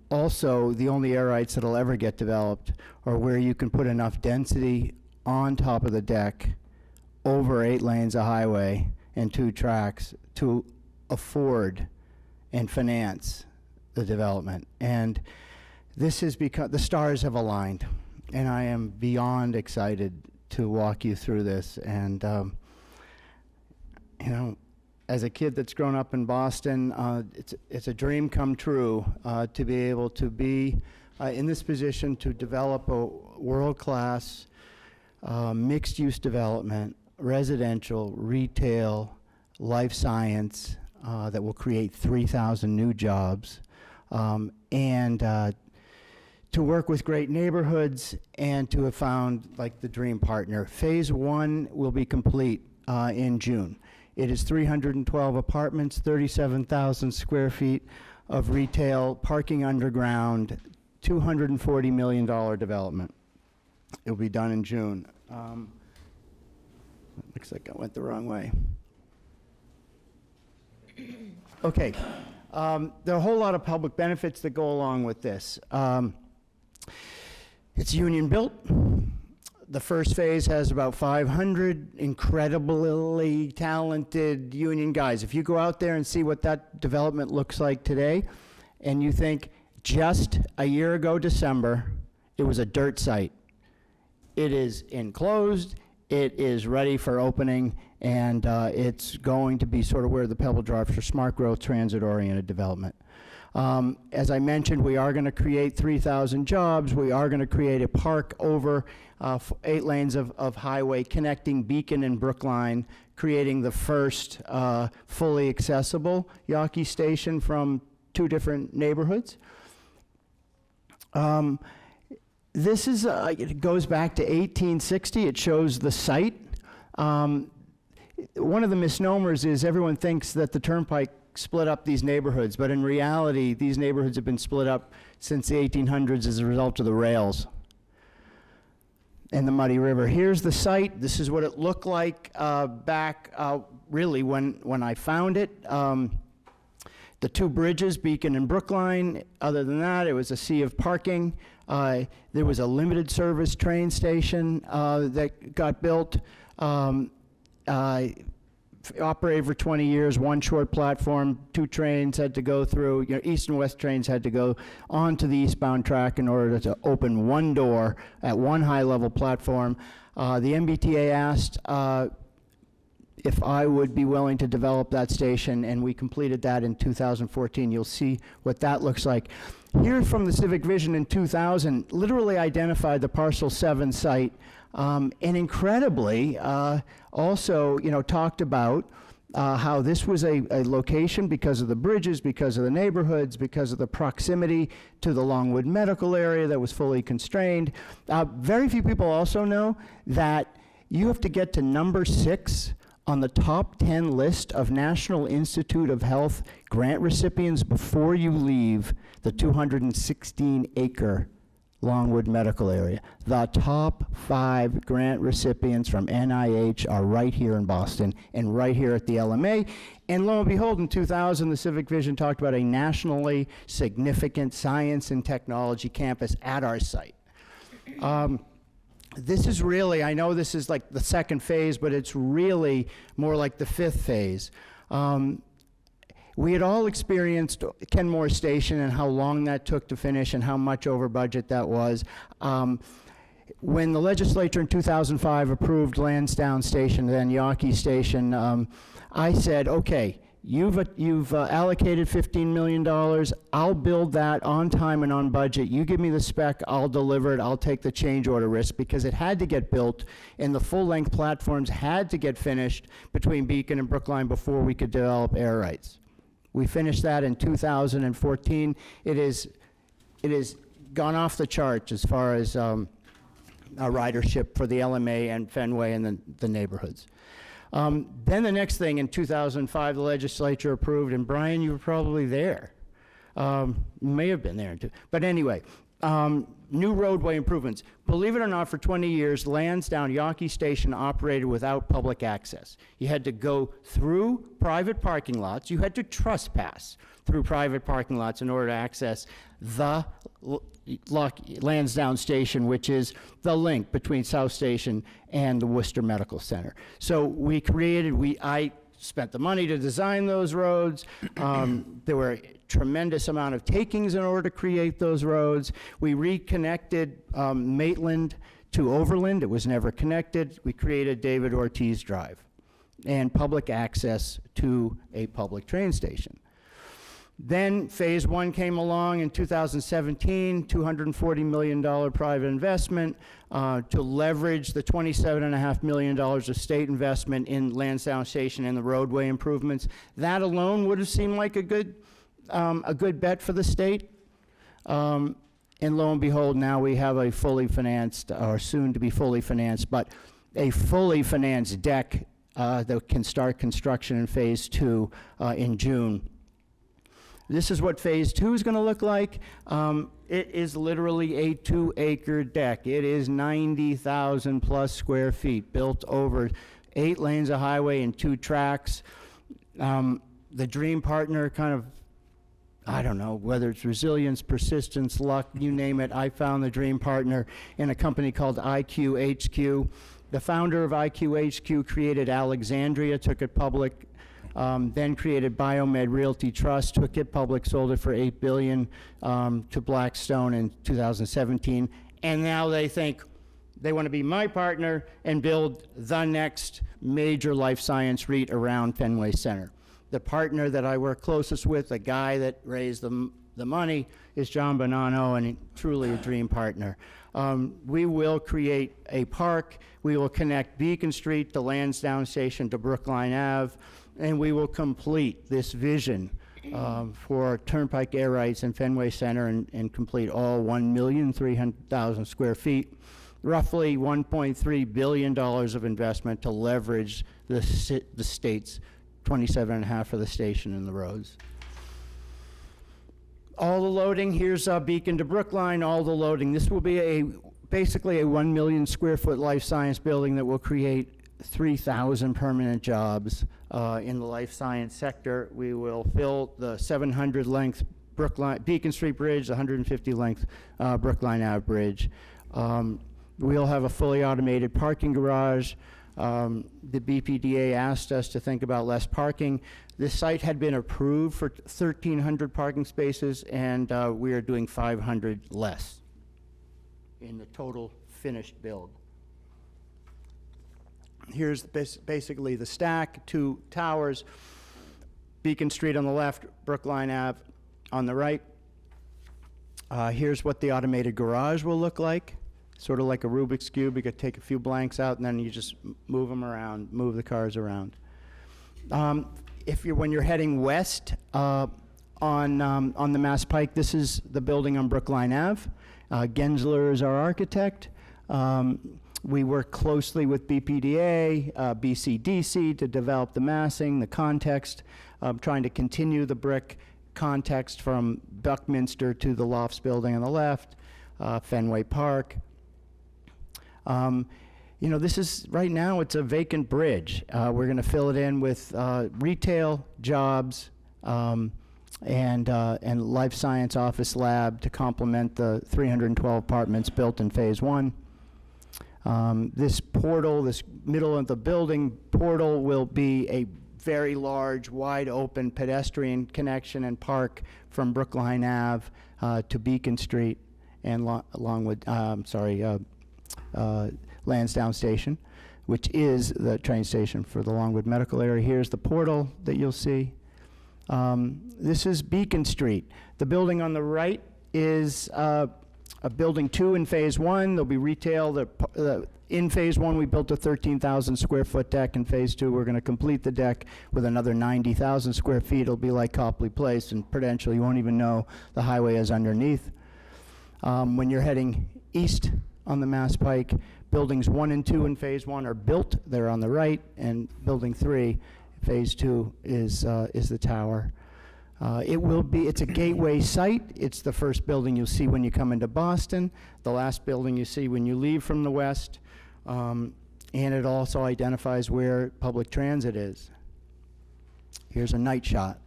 Also, the only air rights that'll ever get developed are where you can put enough density on top of the deck over 8 lanes of highway and 2 tracks to afford and finance the development. And this has become, the stars have aligned, and I am beyond excited to walk you through this. And you know, as a kid that's grown up in Boston, it's a dream come true to be able to be in this position to develop a world-class mixed-use development, residential, retail, life science, that will create 3,000 new jobs, and to work with great neighborhoods and to have found like the dream partner. Phase 1 will be complete in June. It is 312 apartments, 37,000 square feet of retail, parking underground, $240 million development. It will be done in June. Looks like I went the wrong way. Okay. There are a whole lot of public benefits that go along with this. It's union built. The first phase has about 500 incredibly talented union guys. If you go out there and see what that development looks like today, and you think just a year ago December, it was a dirt site. It is enclosed, it is ready for opening, and it's going to be sort of where the pebble drops for smart growth, transit-oriented development. As I mentioned, we are going to create 3,000 jobs. We are going to create a park over 8 lanes of highway connecting Beacon and Brookline, creating the first fully accessible Yawkey station from 2 different neighborhoods. This is, it goes back to 1860. It shows the site. One of the misnomers is everyone thinks that the turnpike split up these neighborhoods, but in reality, these neighborhoods have been split up since the 1800s as a result of the rails and the Muddy River. Here's the site. This is what it looked like back, really, when I found it. The 2 bridges, Beacon and Brookline. Other than that, it was a sea of parking. There was a limited service train station that got built. Operated for 20 years, 1 short platform, 2 trains had to go through, you know, east and west trains had to go onto the eastbound track in order to open 1 door at 1 high-level platform. The MBTA asked if I would be willing to develop that station, and we completed that in 2014. You'll see what that looks like. Here from the Civic Vision in 2000, literally identified the Parcel 7 site, and incredibly, also, you know, talked about how this was a location because of the bridges, because of the neighborhoods, because of the proximity to the Longwood Medical area that was fully constrained. Very few people also know that you have to get to number 6 on the top 10 list of National Institute of Health grant recipients before you leave the 216-acre Longwood Medical area. The top 5 grant recipients from NIH are right here in Boston and right here at the LMA. And lo and behold, in 2000, the Civic Vision talked about a nationally significant science and technology campus at our site. This is really, I know this is like the 2nd phase, but it's really more like the 5th phase. We had all experienced Kenmore Station and how long that took to finish and how much over budget that was. When the legislature in 2005 approved Lansdowne Station, then Yawkey Station, I said, okay, you've allocated $15 million. I'll build that on time and on budget. You give me the spec, I'll deliver it. I'll take the change order risk because it had to get built and the full-length platforms had to get finished between Beacon and Brookline before we could develop air rights. We finished that in 2014. It is gone off the charts as far as our ridership for the LMA and Fenway and the neighborhoods. Then the next thing in 2005, the legislature approved, and Brian, you were probably there. You may have been there too. But anyway, New roadway improvements. Believe it or not, for 20 years, Lansdowne Yankee Station operated without public access. You had to go through private parking lots. You had to trespass through private parking lots in order to access the Lansdowne Station, which is the link between South Station and the Worcester Medical Center. So I spent the money to design those roads. There were tremendous amount of takings in order to create those roads. We reconnected Maitland to Overland. It was never connected. We created David Ortiz Drive and public access to a public train station. Then phase one came along in 2017, $240 million private investment to leverage the $27.5 million of state investment in Lansdowne Station and the roadway improvements. That alone would have seemed like a good bet for the state. And lo and behold, now we have a fully financed, or soon to be fully financed, but a fully financed deck that can start construction in phase two in June. This is what phase two is going to look like. It is literally a 2-acre deck. It is 90,000 plus square feet, built over 8 lanes of highway and 2 tracks. The dream partner kind of, I don't know, whether it's resilience, persistence, luck, you name it, I found the dream partner in a company called IQHQ. The founder of IQHQ created Alexandria, took it public, then created Biomed Realty Trust, took it public, sold it for $8 billion to Blackstone in 2017. And now they think they want to be my partner and build the next major life science REIT around Fenway Center. The partner that I work closest with, the guy that raised the money, is John Bonanno, and truly a dream partner. We will create a park. We will connect Beacon Street to Lansdowne Station to Brookline Ave, and we will complete this vision for Turnpike Air Rights and Fenway Center and complete all 1,300,000 square feet, roughly $1.3 billion of investment to leverage the state's 27.5 for the station and the roads. All the loading, here's Beacon to Brookline, all the loading. This will be basically a 1 million square foot life science building that will create 3,000 permanent jobs in the life science sector. We will fill the 700 length Beacon Street Bridge, the 150 length Brookline Ave Bridge. We'll have a fully automated parking garage. The BPDA asked us to think about less parking. This site had been approved for 1,300 parking spaces, and we are doing 500 less in the total finished build. Here's basically the stack, 2 towers, Beacon Street on the left, Brookline Ave on the right. Here's what the automated garage will look like. Sort of like a Rubik's Cube. You could take a few blanks out and then you just move them around, move the cars around. When you're heading west on the Mass Pike, this is the building on Brookline Ave. Gensler is our architect. We work closely with BPDA, BCDC to develop the massing, the context, trying to continue the brick context from Buckminster to the Lofts building on the left, Fenway Park. This is, right now, it's a vacant bridge. We're going to fill it in with retail, jobs, and life science office lab to complement the 312 apartments built in phase one. This portal, this middle of the building portal, will be a very large, wide open pedestrian connection and park from Brookline Ave to Beacon Street and along with, Lansdowne Station, which is the train station for the Longwood Medical area. Here's the portal that you'll see. This is Beacon Street. The building on the right is a building 2 in phase 1. There'll be retail. In phase 1, we built a 13,000 square foot deck. In phase 2, we're going to complete the deck with another 90,000 square feet. It'll be like Copley Place and Prudential. You won't even know the highway is underneath. When you're heading east on the Mass Pike, buildings 1 and 2 in phase 1 are built. They're on the right, and building 3, phase 2, is the tower. It's a gateway site. It's the first building you'll see when you come into Boston, the last building you see when you leave from the west, and it also identifies where public transit is. Here's a night shot.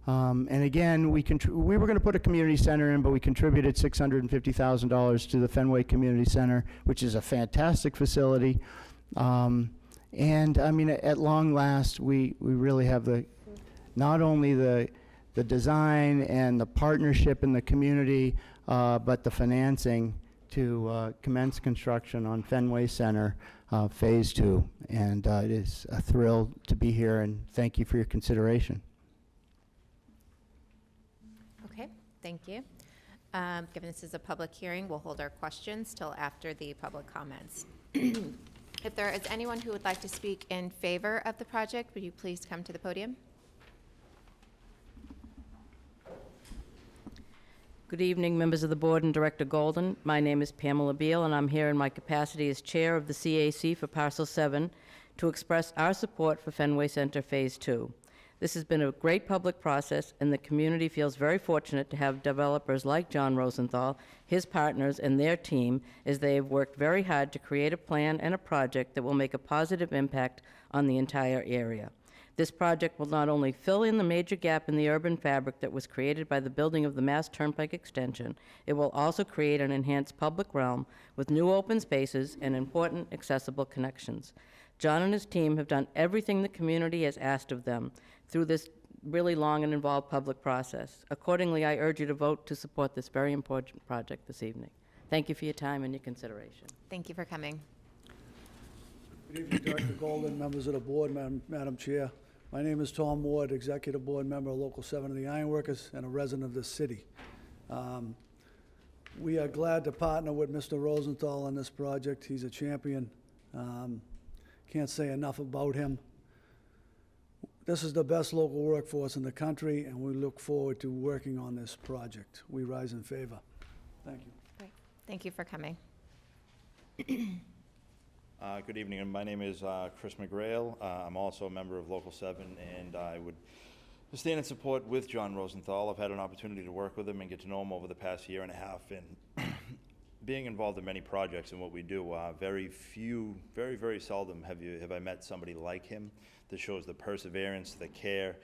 And again, we were going to put a community center in, but we contributed $650,000 to the Fenway Community Center, which is a fantastic facility. And I mean, at long last, we really have not only the design and the partnership in the community, but the financing to commence construction on Fenway Center Phase 2. And it is a thrill to be here, and thank you for your consideration. Okay, thank you. Given this is a public hearing, we'll hold our questions till after the public comments. If there is anyone who would like to speak in favor of the project, would you please come to the podium? Good evening, members of the board and Director Golden. My name is Pamela Beal, and I'm here in my capacity as chair of the CAC for Parcel 7 to express our support for Fenway Center Phase 2. This has been a great public process, and the community feels very fortunate to have developers like John Rosenthal, his partners, and their team, as they have worked very hard to create a plan and a project that will make a positive impact on the entire area. This project will not only fill in the major gap in the urban fabric that was created by the building of the Mass Turnpike extension, it will also create an enhanced public realm with new open spaces and important accessible connections. John and his team have done everything the community has asked of them through this really long and involved public process. Accordingly, I urge you to vote to support this very important project this evening. Thank you for your time and your consideration. Thank you for coming. Good evening, Director Golden, members of the board, Madam Chair. My name is Tom Ward, Executive Board Member of Local 7 of the Ironworkers and a resident of this city. We are glad to partner with Mr. Rosenthal on this project. He's a champion. Can't say enough about him. This is the best local workforce in the country, and we look forward to working on this project. We rise in favor. Thank you. Great. Thank you for coming. Good evening, and my name is Chris McGrail. I'm also a member of Local 7, and I would stand in support with John Rosenthal. I've had an opportunity to work with him and get to know him over the past year and a half, and being involved in many projects and what we do, very seldom have I met somebody like him that shows the perseverance, the care,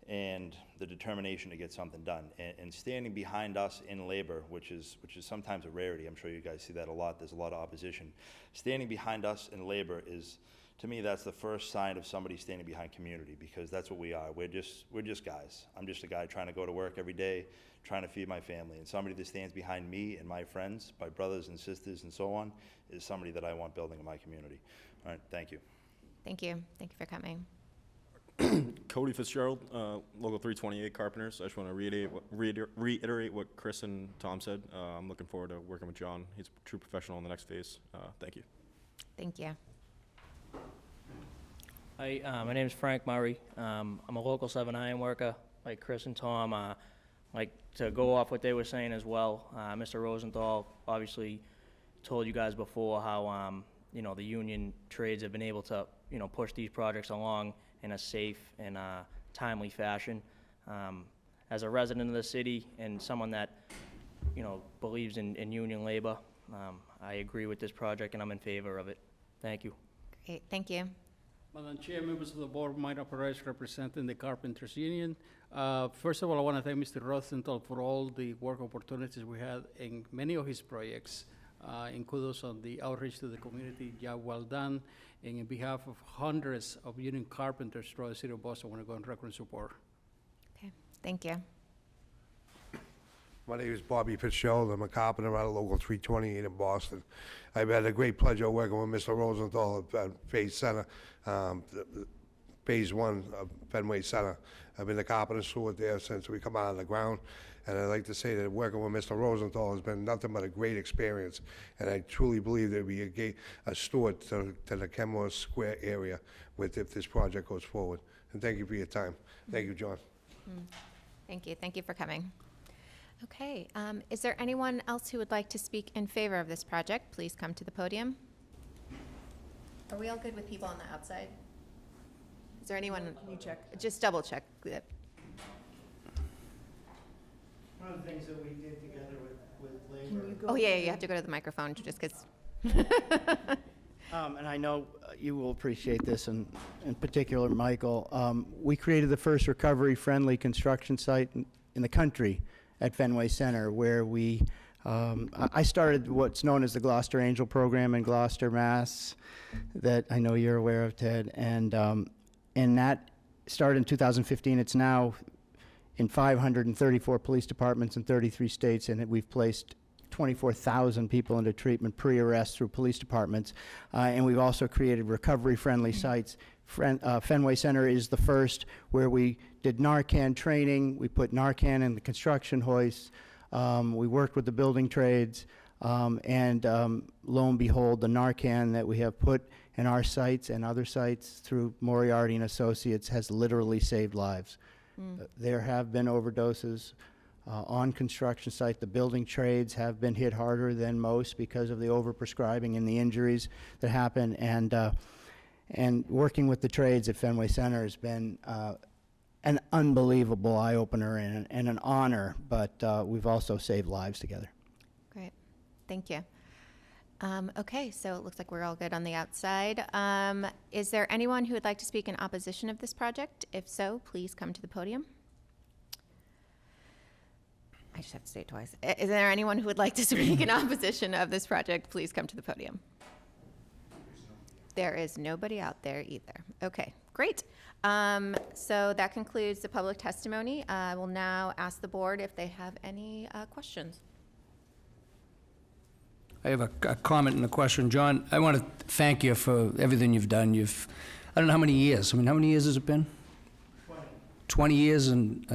and the determination to get something done. And standing behind us in labor, which is sometimes a rarity. I'm sure you guys see that a lot. There's a lot of opposition. Standing behind us in labor is, to me, that's the first sign of somebody standing behind community, because that's what we are. We're just guys. I'm just a guy trying to go to work every day, trying to feed my family. And somebody that stands behind me and my friends, my brothers and sisters and so on, is somebody that I want building in my community. All right, thank you. Thank you. Thank you for coming. Cody Fitzgerald, Local 328 Carpenters. I just want to reiterate what Chris and Tom said. I'm looking forward to working with John. He's a true professional in the next phase. Thank you. Thank you. Hi, my name is Frank Murray. I'm a Local 7 iron worker. Like Chris and Tom, like to go off what they were saying as well. Mr. Rosenthal obviously told you guys before how the union trades have been able to push these projects along in a safe and timely fashion. As a resident of the city and someone that believes in union labor, I agree with this project and I'm in favor of it. Thank you. Great. Thank you. Madam Chair, members of the board, Myra Perez representing the Carpenters Union. First of all, I want to thank Mr. Rosenthal for all the work opportunities we had in many of his projects, and kudos on the outreach to the community, job well done. And in behalf of hundreds of union carpenters throughout the city of Boston, I want to go on record and support. Okay. Thank you. My name is Bobby Fitzgerald. I'm a carpenter out of Local 328 in Boston. I've had a great pleasure working with Mr. Rosenthal at Phase Center, Phase 1 of Fenway Center. I've been the carpenter steward there since we come out of the ground. And I'd like to say that working with Mr. Rosenthal has been nothing but a great experience. And I truly believe there'll be a steward to the Kenmore Square area if this project goes forward. And thank you for your time. Thank you, John. Thank you. Thank you for coming. Okay. Is there anyone else who would like to speak in favor of this project? Please come to the podium. Are we all good with people on the outside? Is there anyone? Can you check? Just double check. One of the things that we did together with labor. Oh, yeah, you have to go to the microphone just because. And I know you will appreciate this, and in particular, Michael. We created the first recovery-friendly construction site in the country at Fenway Center, where I started what's known as the Gloucester Angel Program in Gloucester, Mass, that I know you're aware of, Ted, and that started in 2015. It's now in 534 police departments in 33 states, and we've placed 24,000 people into treatment pre-arrest through police departments. And we've also created recovery-friendly sites. Fenway Center is the first where we did Narcan training. We put Narcan in the construction hoists. We worked with the building trades. And lo and behold, the Narcan that we have put in our sites and other sites through Moriarty and Associates has literally saved lives. There have been overdoses on construction site. The building trades have been hit harder than most because of the overprescribing and the injuries that happen. And working with the trades at Fenway Center has been an unbelievable eye-opener and an honor, but we've also saved lives together. Great. Thank you. Okay, so it looks like we're all good on the outside. Is there anyone who would like to speak in opposition of this project? If so, please come to the podium. I just have to say it twice. Is there anyone who would like to speak in opposition of this project? Please come to the podium. There is nobody out there either. Okay, great. So that concludes the public testimony. I will now ask the board if they have any questions. I have a comment and a question. John, I want to thank you for everything you've done. I don't know how many years. I mean, how many years has it been? 20 years, and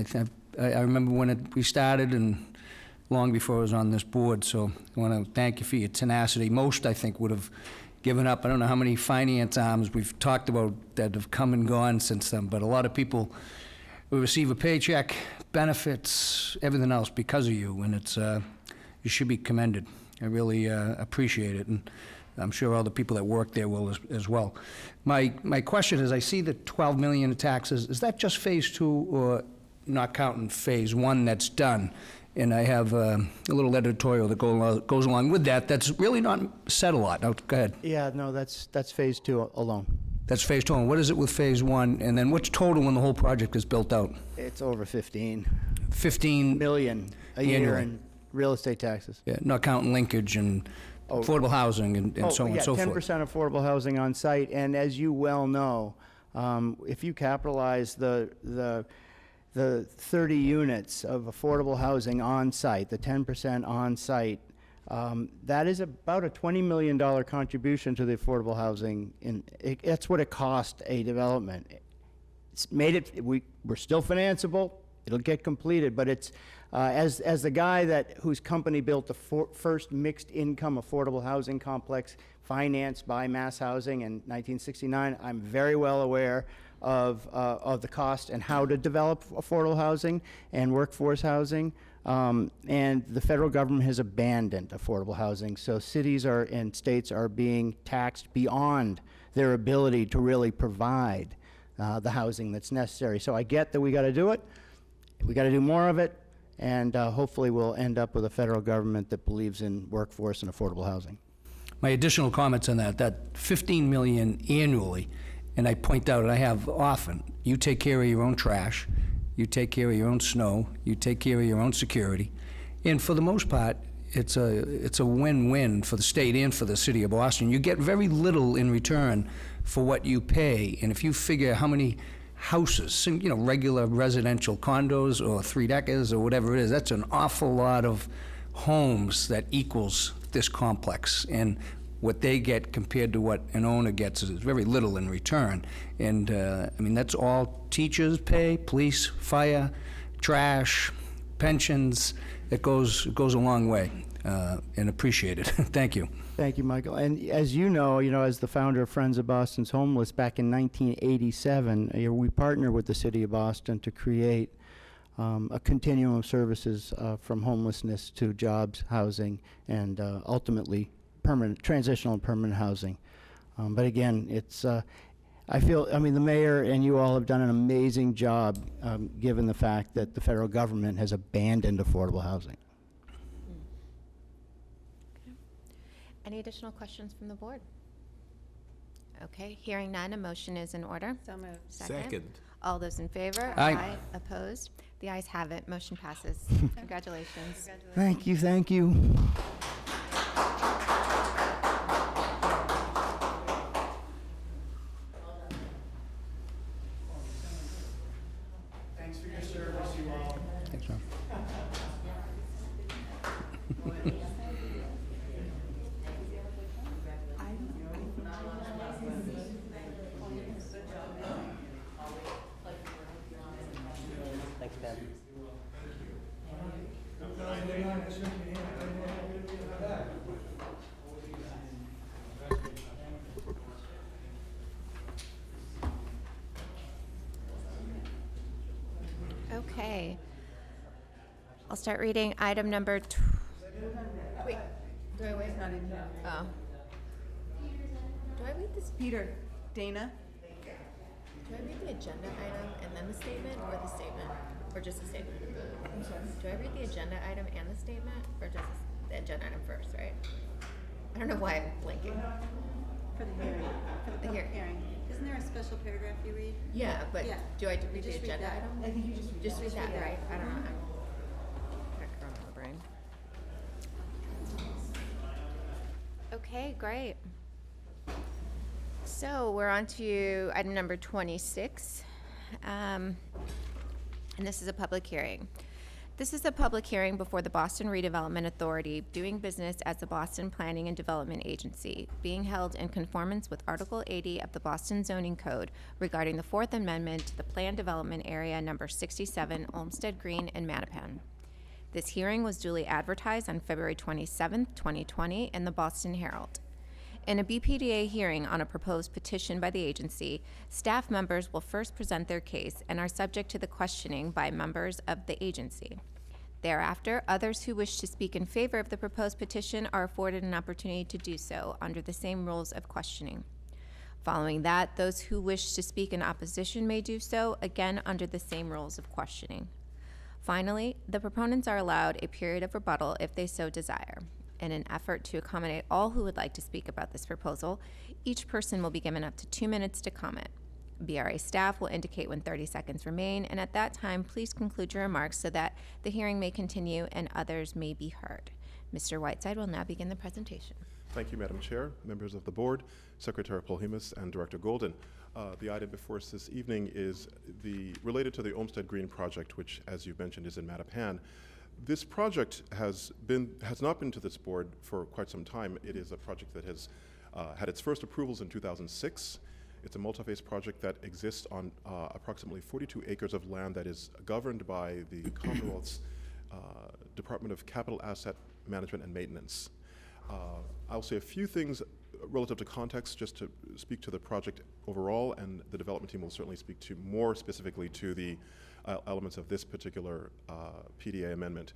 I remember when we started and long before I was on this board, so I want to thank you for your tenacity. Most, I think, would have given up. I don't know how many finance arms we've talked about that have come and gone since then, but a lot of people will receive a paycheck, benefits, everything else because of you, and you should be commended. I really appreciate it, and I'm sure all the people that work there will as well. My question is, I see the 12 million in taxes. Is that just phase 2, or not counting phase 1 that's done? And I have a little editorial that goes along with that. That's really not said a lot. Now, go ahead. Yeah, no, that's phase 2 alone. That's phase 2. And what is it with phase 1? And then what's total when the whole project is built out? It's over 15 million a year annually. in real estate taxes. Yeah, not counting linkage and affordable housing and so on and so forth. 10% affordable housing on site. And as you well know, if you capitalize the 30 units of affordable housing on site, the 10% on site, that is about a $20 million contribution to the affordable housing. That's what it cost a development. It's made it, we're still financeable. It'll get completed, but it's, as the guy whose company built the first mixed income affordable housing complex financed by Mass Housing in 1969, I'm very well aware of the cost and how to develop affordable housing and workforce housing. And the federal government has abandoned affordable housing. So cities and states are being taxed beyond their ability to really provide the housing that's necessary. So I get that we got to do it. We got to do more of it. And hopefully we'll end up with a federal government that believes in workforce and affordable housing. My additional comments on that 15 million annually, and I point out, and I have often, you take care of your own trash, you take care of your own snow, you take care of your own security, and for the most part, it's a win-win for the state and for the city of Boston. You get very little in return for what you pay, and if you figure how many houses, regular residential condos or 3-deckers or whatever it is, that's an awful lot of homes that equals this complex. And what they get compared to what an owner gets is very little in return. And that's all teachers pay, police, fire, trash, pensions. It goes a long way, and appreciate it. Thank you. Thank you, Michael. And as you know, as the founder of Friends of Boston's Homeless back in 1987, we partnered with the city of Boston to create a continuum of services from homelessness to jobs, housing, and ultimately transitional and permanent housing. But again, I feel, I mean, the mayor and you all have done an amazing job, given the fact that the federal government has abandoned affordable housing. Any additional questions from the board? Okay, hearing none, a motion is in order. So moved. Second. All those in favor? Aye. Opposed? The ayes have it. Motion passes. Congratulations. Thank you, thank you. Thanks for your service, you all. Thanks, John. Thanks, Ben. Okay. I'll start reading item number wait, do I wait? Oh. Do I read this? Peter, Dana? Do I read the agenda item and then the statement, or the statement, or just the statement? I'm sorry? Do I read the agenda item and the statement, or just the agenda item first, right? I don't know why I'm blinking. For the hearing, for the The public hearing. hearing. Isn't there a special paragraph you read? Yeah, but Yeah. do I read the Just read agenda that. item? I think you just read Just read that, that. right? I don't know. I'm kind of curling my brain. Okay, great. So we're on to item number 26. And this is a public hearing. This is a public hearing before the Boston Redevelopment Authority, doing business as the Boston Planning and Development Agency, being held in conformance with Article 80 of the Boston Zoning Code regarding the Fourth Amendment to the Planned Development Area Number 67, Olmsted Green in Mattapan. This hearing was duly advertised on February 27, 2020, in the Boston Herald. In a BPDA hearing on a proposed petition by the agency, staff members will first present their case and are subject to the questioning by members of the agency. Thereafter, others who wish to speak in favor of the proposed petition are afforded an opportunity to do so under the same rules of questioning. Following that, those who wish to speak in opposition may do so, again under the same rules of questioning. Finally, the proponents are allowed a period of rebuttal if they so desire. In an effort to accommodate all who would like to speak about this proposal, each person will be given up to 2 minutes to comment. BRA staff will indicate when 30 seconds remain, and at that time, please conclude your remarks so that the hearing may continue and others may be heard. Mr. Whiteside will now begin the presentation. Thank you, Madam Chair, members of the board, Secretary Polhemus, and Director Golden. The item before us this evening is related to the Olmsted Green project, which, as you mentioned, is in Mattapan. This project has not been to this board for quite some time. It is a project that has had its first approvals in 2006. It's a multi-phase project that exists on approximately 42 acres of land that is governed by the Commonwealth's Department of Capital Asset Management and Maintenance. I'll say a few things relative to context just to speak to the project overall, and the development team will certainly speak to more specifically to the elements of this particular PDA amendment.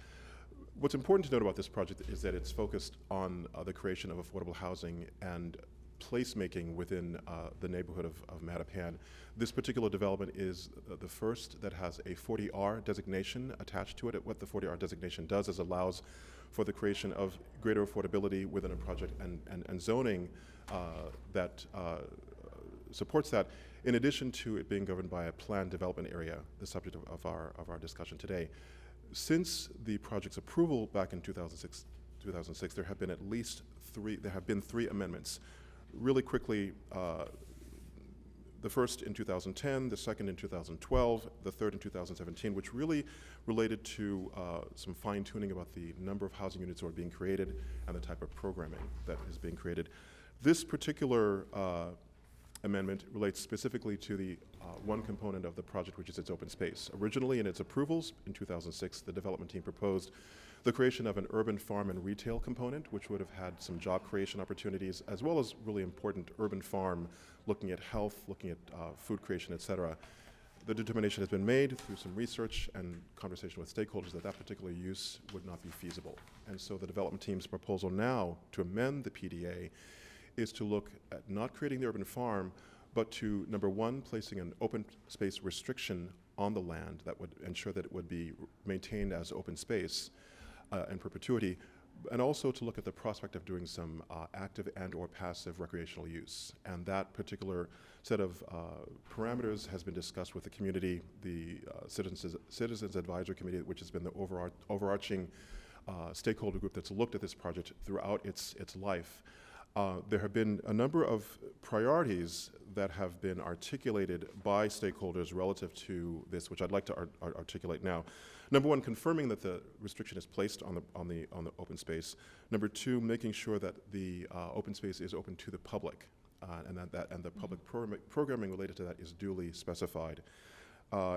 What's important to note about this project is that it's focused on the creation of affordable housing and placemaking within the neighborhood of Mattapan. This particular development is the first that has a 40R designation attached to it. What the 40R designation does is allows for the creation of greater affordability within a project and zoning that supports that, in addition to it being governed by a planned development area, the subject of our discussion today. Since the project's approval back in 2006, there have been three amendments. Really quickly, the first in 2010, the second in 2012, the third in 2017, which really related to some fine-tuning about the number of housing units that are being created and the type of programming that is being created. This particular amendment relates specifically to the one component of the project, which is its open space. Originally, in its approvals in 2006, the development team proposed the creation of an urban farm and retail component, which would have had some job creation opportunities, as well as really important urban farm, looking at health, looking at food creation, et cetera. The determination has been made through some research and conversation with stakeholders that that particular use would not be feasible. And so the development team's proposal now to amend the PDA is to look at not creating the urban farm, but to, number one, placing an open space restriction on the land that would ensure that it would be maintained as open space in perpetuity, and also to look at the prospect of doing some active and or passive recreational use. And that particular set of parameters has been discussed with the community, the Citizens Advisory Committee, which has been the overarching stakeholder group that's looked at this project throughout its life. There have been a number of priorities that have been articulated by stakeholders relative to this, which I'd like to articulate now. Number one, confirming that the restriction is placed on the open space. Number two, making sure that the open space is open to the public, and the public programming related to that is duly specified.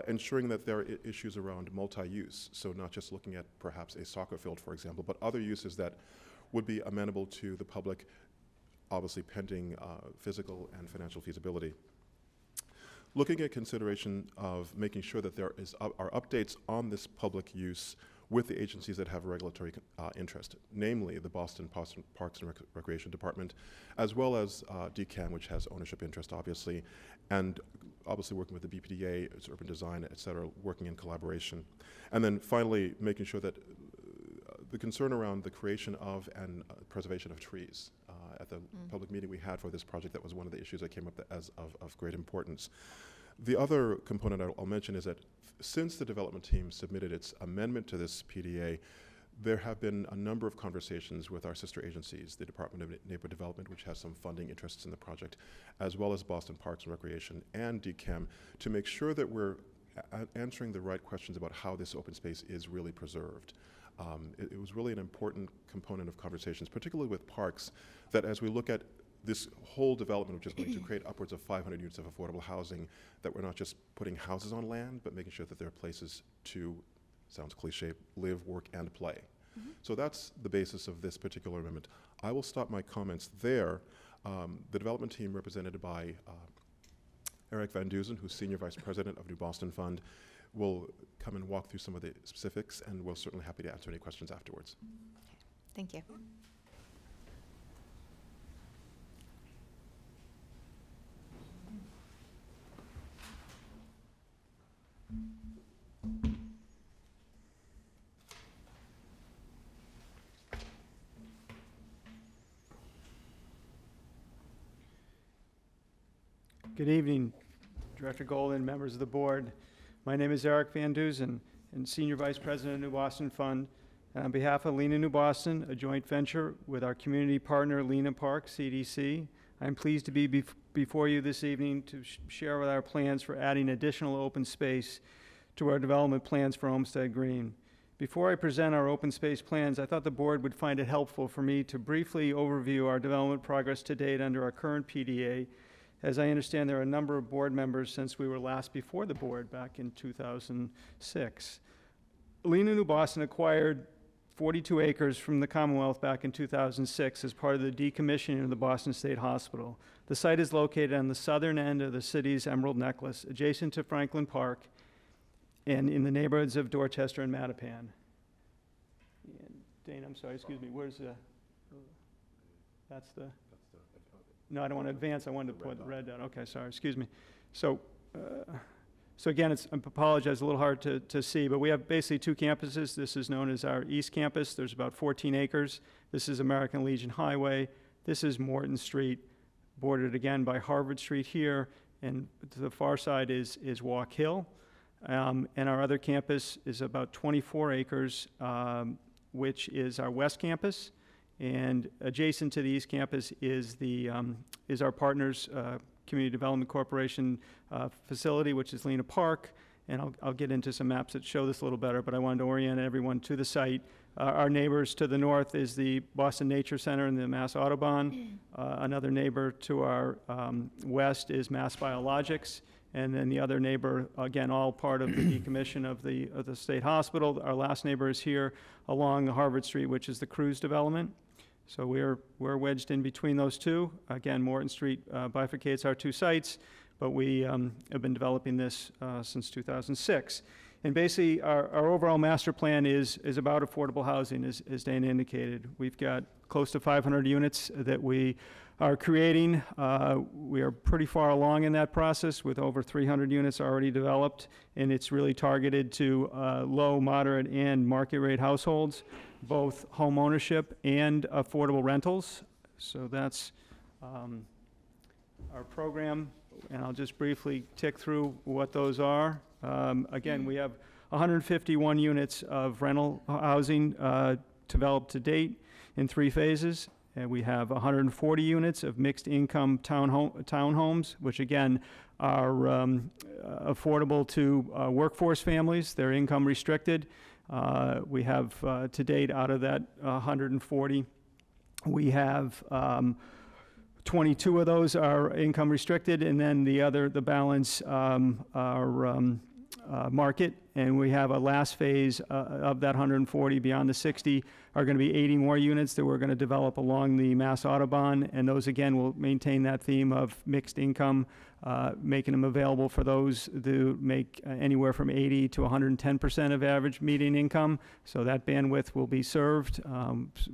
Ensuring that there are issues around multi-use, so not just looking at perhaps a soccer field, for example, but other uses that would be amenable to the public, obviously pending physical and financial feasibility. Looking at consideration of making sure that there are updates on this public use with the agencies that have a regulatory interest, namely the Boston Parks and Recreation Department, as well as DCAM, which has ownership interest, obviously, and obviously working with the BPDA, its urban design, et cetera, working in collaboration. And then finally, making sure that the concern around the creation of and preservation of trees. At the public meeting we had for this project, that was one of the issues that came up as of great importance. The other component I'll mention is that since the development team submitted its amendment to this PDA, there have been a number of conversations with our sister agencies, the Department of Neighborhood Development, which has some funding interests in the project, as well as Boston Parks and Recreation and DCAM, to make sure that we're answering the right questions about how this open space is really preserved. It was really an important component of conversations, particularly with parks, that as we look at this whole development, which is going to create upwards of 500 units of affordable housing, that we're not just putting houses on land, but making sure that there are places to, sounds cliche, live, work, and play. So that's the basis of this particular amendment. I will stop my comments there. The development team, represented by Eric Van Duzen, who's Senior Vice President of New Boston Fund, will come and walk through some of the specifics, and we're certainly happy to answer any questions afterwards. Thank you. Good evening, Director Golden, members of the board. My name is Eric Van Duzen, and Senior Vice President of New Boston Fund. And on behalf of Lena New Boston, a joint venture with our community partner, Lena Park, CDC, I'm pleased to be before you this evening to share with our plans for adding additional open space to our development plans for Olmsted Green. Before I present our open space plans, I thought the board would find it helpful for me to briefly overview our development progress to date under our current PDA. As I understand, there are a number of board members since we were last before the board back in 2006. Lena New Boston acquired 42 acres from the Commonwealth back in 2006 as part of the decommissioning of the Boston State Hospital. The site is located on the southern end of the city's Emerald Necklace, adjacent to Franklin Park, and in the neighborhoods of Dorchester and Mattapan. And Dane, I'm sorry, excuse me, where's the, that's the, no, I don't want to advance, I wanted to put the red down. Okay, sorry, excuse me. So again, I apologize, a little hard to see, but we have basically two campuses. This is known as our East Campus. There's about 14 acres. This is American Legion Highway. This is Morton Street, bordered again by Harvard Street here, and to the far side is Walk Hill. And our other campus is about 24 acres, which is our West Campus. And adjacent to the East Campus is our partners, Community Development Corporation facility, which is Lena Park. And I'll get into some maps that show this a little better, but I wanted to orient everyone to the site. Our neighbors to the north is the Boston Nature Center and the Mass Audubon. Another neighbor to our west is Mass Biologics. And then the other neighbor, again, all part of the decommission of the state hospital. Our last neighbor is here along Harvard Street, which is the Cruise development. So we're wedged in between those two. Again, Morton Street bifurcates our two sites, but we have been developing this since 2006. And basically, our overall master plan is about affordable housing, as Dana indicated. We've got close to 500 units that we are creating. We are pretty far along in that process with over 300 units already developed, and it's really targeted to low, moderate, and market rate households, both home ownership and affordable rentals. So that's our program, and I'll just briefly tick through what those are. Again, we have 151 units of rental housing developed to date in 3 phases. And we have 140 units of mixed-income townhomes, which again are affordable to workforce families. They're income restricted. We have to date, out of that 140, we have 22 of those are income restricted, and then the balance are market. And we have a last phase of that 140 beyond the 60 are going to be 80 more units that we're going to develop along the Mass Autobahn, and those again will maintain that theme of mixed income, making them available for those who make anywhere from 80 to 110% of average median income. So that bandwidth will be served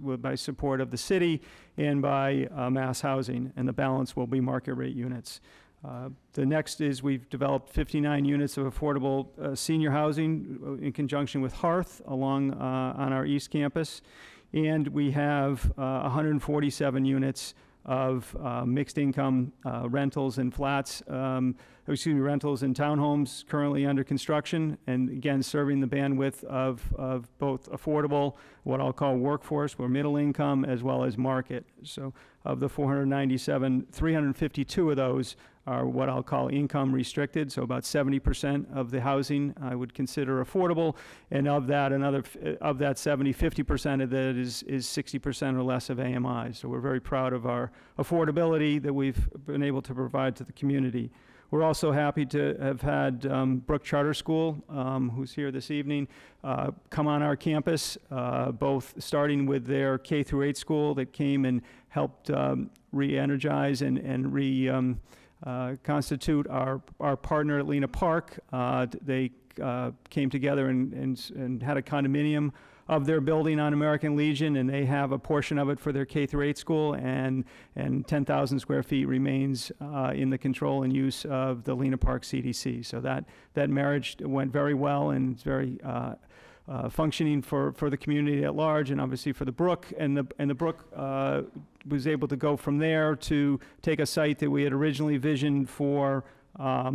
by support of the city and by mass housing, and the balance will be market rate units. The next is we've developed 59 units of affordable senior housing in conjunction with Hearth on our East Campus, and we have 147 units of mixed income rentals and flats, rentals and townhomes currently under construction, and again serving the bandwidth of both affordable, what I'll call workforce, or middle income, as well as market. So of the 497, 352 of those are what I'll call income restricted, so about 70% of the housing I would consider affordable, and of that, of that 70, 50% of that is 60% or less of AMI. So we're very proud of our affordability that we've been able to provide to the community. We're also happy to have had Brook Charter School, who's here this evening, come on our campus, both starting with their K-8 school that came and helped re-energize and constitute our partner at Lena Park. They came together and had a condominium of their building on American Legion, and they have a portion of it for their K-8 school, and 10,000 square feet remains in the control and use of the Lena Park CDC. So that marriage went very well, and it's very functioning for the community at large, and obviously for the Brook. And the Brook was able to go from there to take a site that we had originally visioned for let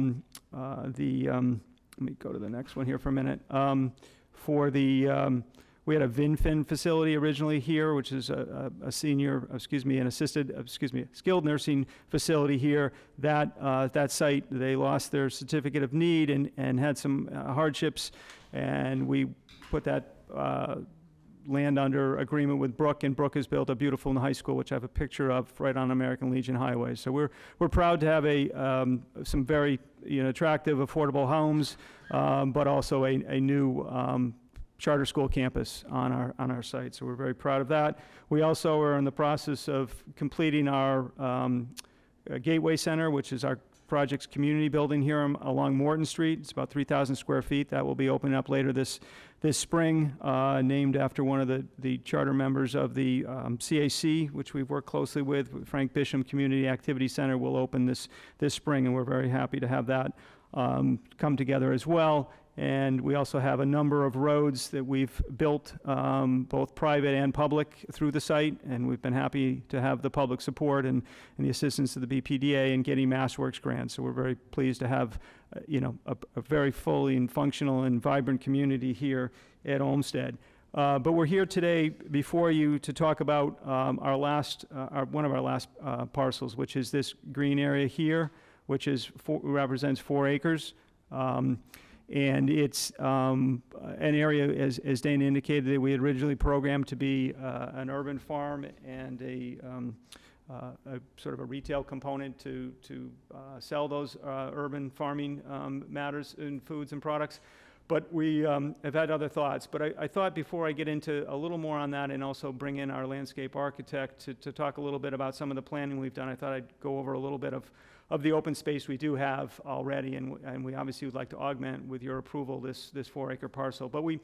me go to the next one here for a minute. We had a VinFin facility originally here, which is a skilled nursing facility here. That site, they lost their certificate of need and had some hardships, and we put that land under agreement with Brook, and Brook has built a beautiful high school, which I have a picture of right on American Legion Highway. So we're proud to have some very attractive, affordable homes, but also a new charter school campus on our site. So we're very proud of that. We also are in the process of completing our Gateway Center, which is our project's community building here along Morton Street. It's about 3,000 square feet. That will be opening up later this spring, named after one of the charter members of the CAC, which we've worked closely with. Frank Bisham Community Activity Center will open this spring, and we're very happy to have that come together as well. And we also have a number of roads that we've built, both private and public, through the site, and we've been happy to have the public support and the assistance of the BPDA in getting MassWorks grants. So we're very pleased to have a very fully and functional and vibrant community here at Olmsted. But we're here today before you to talk about one of our last parcels, which is this green area here, which represents 4 acres. And it's an area, as Dana indicated, that we had originally programmed to be an urban farm and a sort of a retail component to sell those urban farming matters in foods and products. But we have had other thoughts. But I thought before I get into a little more on that and also bring in our landscape architect to talk a little bit about some of the planning we've done, I thought I'd go over a little bit of the open space we do have already, and we obviously would like to augment with your approval this 4-acre parcel. But we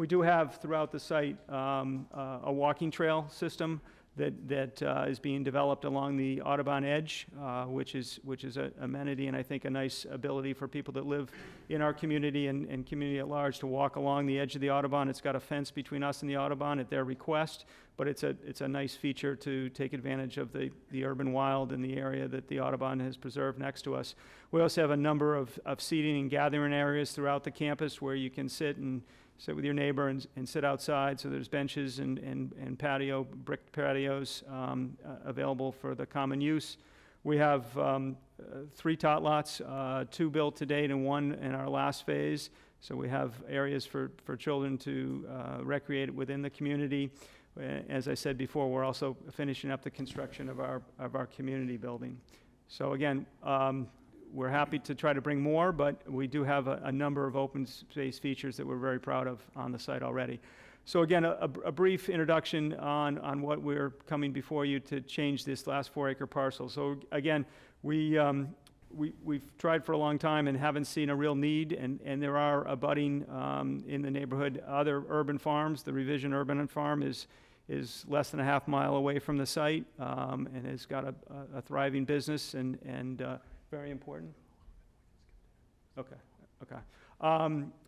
do have throughout the site a walking trail system that is being developed along the Audubon edge, which is an amenity and I think a nice ability for people that live in our community and community at large to walk along the edge of the Audubon. It's got a fence between us and the Audubon at their request, but it's a nice feature to take advantage of the urban wild in the area that the Audubon has preserved next to us. We also have a number of seating and gathering areas throughout the campus where you can sit with your neighbor and sit outside. So there's benches and brick patios available for the common use. We have 3 tot lots, 2 built to date and 1 in our last phase. So we have areas for children to recreate within the community. As I said before, we're also finishing up the construction of our community building. So again, we're happy to try to bring more, but we do have a number of open space features that we're very proud of on the site already. So again, a brief introduction on what we're coming before you to change this last 4-acre parcel. So again, we've tried for a long time and haven't seen a real need, and there are abutting in the neighborhood other urban farms. The Revision Urban Farm is less than a half mile away from the site and has got a thriving business and very important. Okay.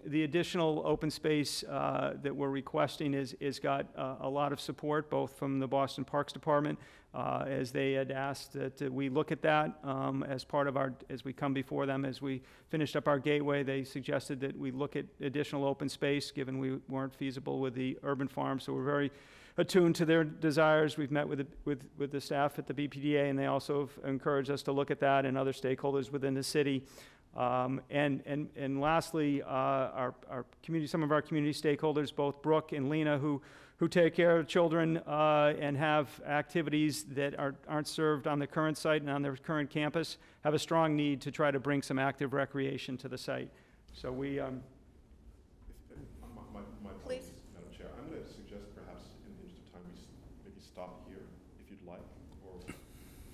The additional open space that we're requesting is got a lot of support, both from the Boston Parks Department, as they had asked that we look at that as part of as we come before them. As we finished up our gateway, they suggested that we look at additional open space, given we weren't feasible with the urban farm. So we're very attuned to their desires. We've met with the staff at the BPDA, and they also have encouraged us to look at that and other stakeholders within the city. And lastly, our community, some of our community stakeholders, both Brooke and Lena, who take care of children and have activities that aren't served on the current site and on their current campus, have a strong need to try to bring some active recreation to the site. So we. Please. Madam Chair, I'm going to suggest perhaps in the interest of time we maybe stop here if you'd like, or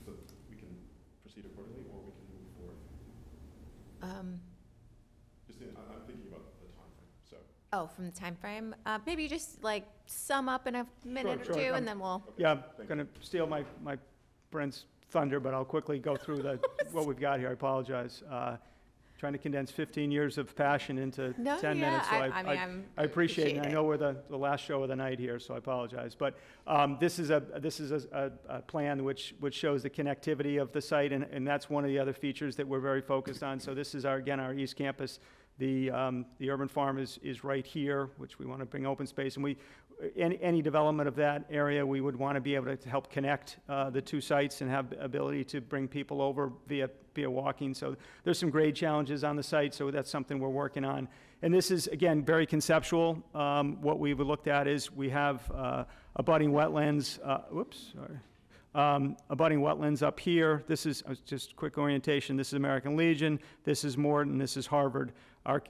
so we can proceed accordingly, or we can move forward. I'm thinking about the time frame. So. Oh, from the time frame? Maybe just like sum up in a minute Sure, or two, and then we'll. Okay. Yeah, I'm going to steal my friend's thunder, but I'll quickly go through what we've got here. I apologize. Trying to condense 15 years of passion into 10 minutes, so I appreciate it. And I know we're the last show of the night here, so I apologize. But this is a plan which shows the connectivity of the site, and that's one of the other features that we're very focused on. So this is our East Campus. The urban farm is right here, which we want to bring open space, and any development of that area, we would want to be able to help connect the 2 sites and have the ability to bring people over via walking. So there's some grade challenges on the site, so that's something we're working on. And this is, again, very conceptual. What we've looked at is we have abutting wetlands. Abutting wetlands up here. This is just quick orientation. This is American Legion. This is Morton. This is Harvard.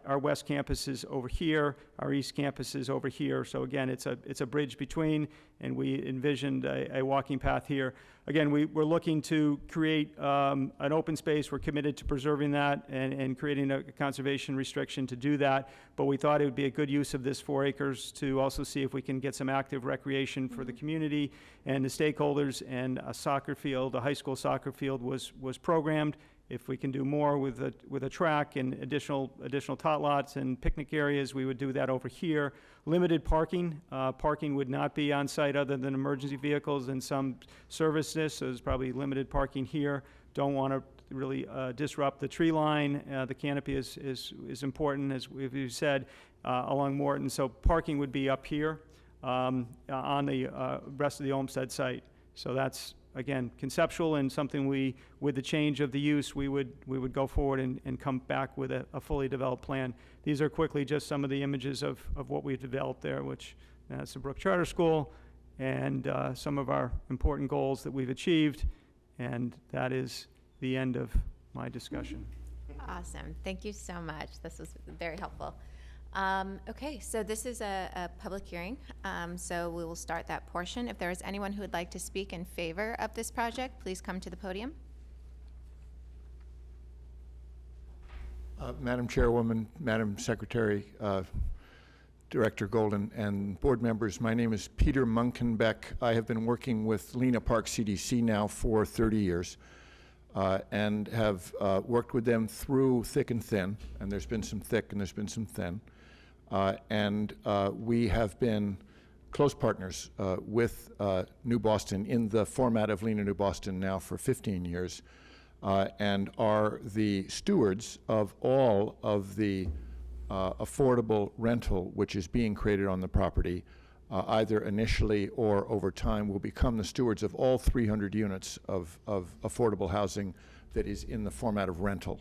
Our West Campus is over here. Our East Campus is over here. So again, it's a bridge between, and we envisioned a walking path here. Again, we're looking to create an open space. We're committed to preserving that and creating a conservation restriction to do that. But we thought it would be a good use of this 4 acres to also see if we can get some active recreation for the community and the stakeholders. And a soccer field, a high school soccer field was programmed. If we can do more with a track and additional tot lots and picnic areas, we would do that over here. Limited parking. Parking would not be on site other than emergency vehicles and some services, so there's probably limited parking here. Don't want to really disrupt the tree line. The canopy is important, as we've said, along Morton. So parking would be up here on the rest of the Olmsted site. So that's, again, conceptual and something with the change of the use, we would go forward and come back with a fully developed plan. These are quickly just some of the images of what we've developed there, which that's the Brook Charter School, and some of our important goals that we've achieved, and that is the end of my discussion. Awesome. Thank you so much. This was very helpful. Okay, so this is a public hearing, so we will start that portion. If there is anyone who would like to speak in favor of this project, please come to the podium. Madam Chairwoman, Madam Secretary, Director Golden, and board members, my name is Peter Munkenbeck. I have been working with Lena Park CDC now for 30 years and have worked with them through thick and thin, and there's been some thick and there's been some thin. We have been close partners with New Boston in the format of Lena New Boston now for 15 years. And are the stewards of all of the affordable rental which is being created on the property, either initially or over time, will become the stewards of all 300 units of affordable housing that is in the format of rental.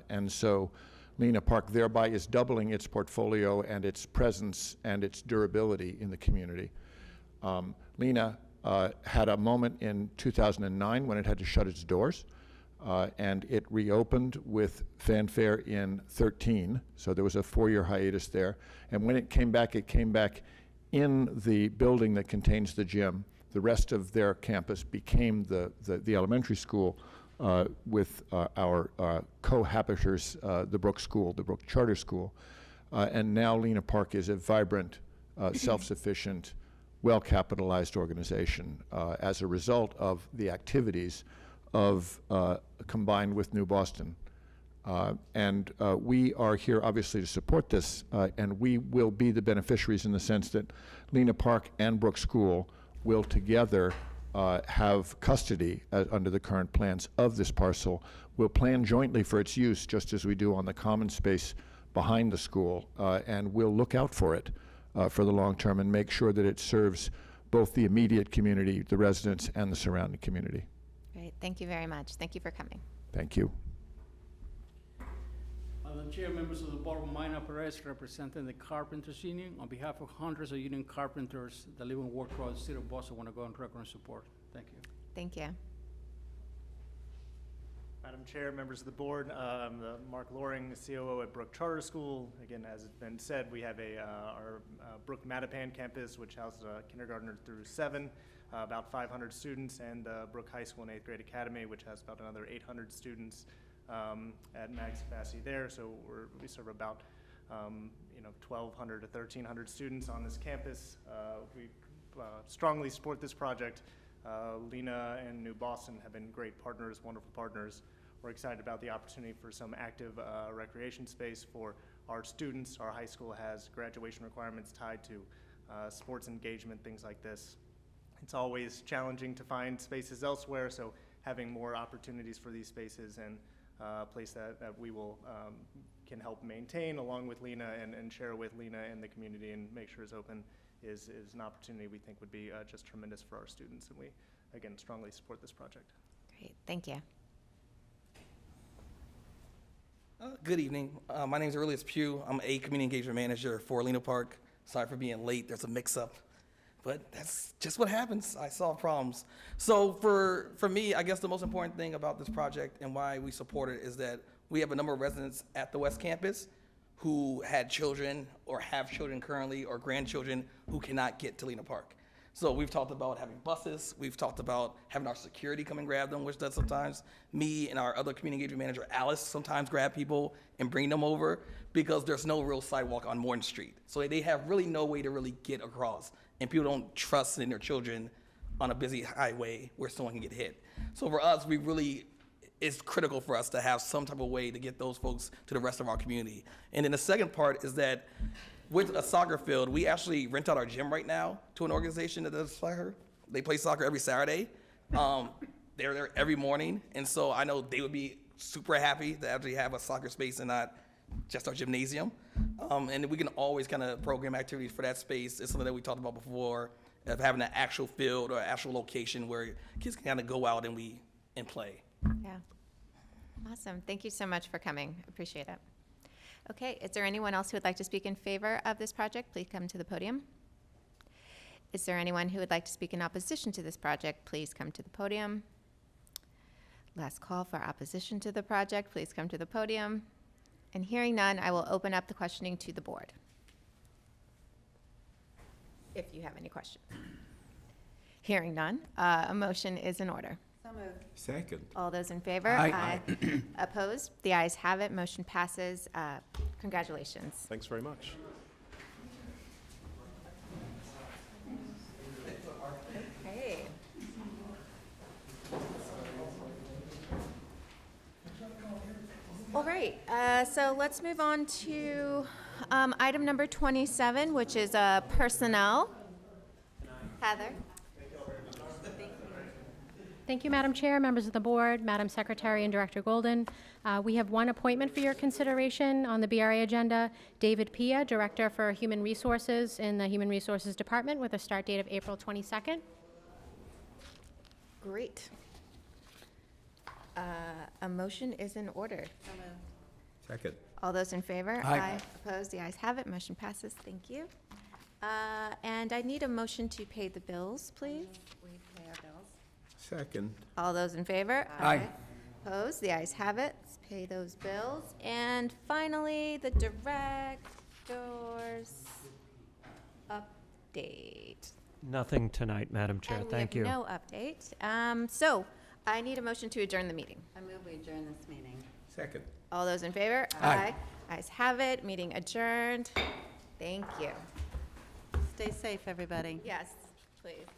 And so Lena Park thereby is doubling its portfolio and its presence and its durability in the community. Lena had a moment in 2009 when it had to shut its doors. And it reopened with fanfare in 13, so there was a 4-year hiatus there. And when it came back in the building that contains the gym. The rest of their campus became the elementary school with our cohabitors, the Brook School, the Brook Charter School. And now Lena Park is a vibrant, self-sufficient, well-capitalized organization as a result of the activities of combined with New Boston. We are here obviously to support this, and we will be the beneficiaries in the sense that Lena Park and Brook School will together have custody under the current plans of this parcel. We'll plan jointly for its use, just as we do on the common space behind the school, and we'll look out for it for the long term and make sure that it serves both the immediate community, the residents, and the surrounding community. Great, thank you very much. Thank you for coming. Thank you. Madam Chair, members of the Board, Mina Perez, representing the Carpenters Union. On behalf of hundreds of union carpenters that live and work throughout the city of Boston, I want to go on record and support. Thank you. Thank you. Madam Chair, members of the board, I'm Mark Loring, COO at Brook Charter School. Again, as has been said, we have our Brook Mattapan campus, which houses kindergartner through 7, about 500 students, and Brook High School and 8th grade academy, which has about another 800 students at max capacity there. So we serve about 1,200 to 1,300 students on this campus. We strongly support this project. Lena and New Boston have been great partners, wonderful partners. We're excited about the opportunity for some active recreation space for our students. Our high school has graduation requirements tied to sports engagement, things like this. It's always challenging to find spaces elsewhere, so having more opportunities for these spaces and a place that we will can help maintain along with Lena and share with Lena and the community and make sure it's open is an opportunity we think would be just tremendous for our students, and we, again, strongly support this project. Great, thank you. Good evening. My name is Aurelius Pugh. I'm a community engagement manager for Lena Park. Sorry for being late. There's a mix-up, but that's just what happens. I solve problems. So for me, I guess the most important thing about this project and why we support it is that we have a number of residents at the West Campus who had children or have children currently or grandchildren who cannot get to Lena Park. So we've talked about having buses. We've talked about having our security come and grab them, which does sometimes. Me and our other community engagement manager, Alice, sometimes grab people and bring them over because there's no real sidewalk on Morton Street. So they have really no way to really get across. And people don't trust in their children on a busy highway where someone can get hit. So for us, it's critical for us to have some type of way to get those folks to the rest of our community. And then the second part is that with a soccer field, we actually rent out our gym right now to an organization that does soccer. They play soccer every Saturday. They're there every morning. And so I know they would be super happy to actually have a soccer space and not just our gymnasium. And we can always kind of program activities for that space. It's something that we talked about before, of having an actual field or actual location where kids can kind of go out and play. Yeah. Awesome. Thank you so much for coming. Appreciate it. Okay, is there anyone else who would like to speak in favor of this project? Please come to the podium. Is there anyone who would like to speak in opposition to this project? Please come to the podium. Last call for opposition to the project. Please come to the podium. And hearing none, I will open up the questioning to the board, if you have any questions. Hearing none, a motion is in order. So moved. Second. All those in favor? Aye. Opposed? The ayes have it, motion passes. Congratulations. Thanks very much. Okay. All right, so let's move on to item number 27, which is personnel. Heather? Thank you, Madam Chair, members of the board, Madam Secretary, and Director Golden. We have one appointment for your consideration on the BRA agenda. David Pia, Director for Human Resources in the Human Resources Department, with a start date of April 22nd. Great. A motion is in order. Second. All those in favor? Aye. Opposed? The ayes have it. Motion passes. Thank you. And I need a motion to pay the bills, please. We pay our bills. Second. All those in favor? Aye. Opposed? The ayes have it. Let's pay those bills. And finally, the director's update. Nothing tonight, Madam Chair. And Thank we you. have no update. So I need a motion to adjourn the meeting. I move we adjourn this meeting. Second. All those in favor? Aye. Ayes have it. Meeting adjourned. Thank you. Stay safe, everybody. Yes, please.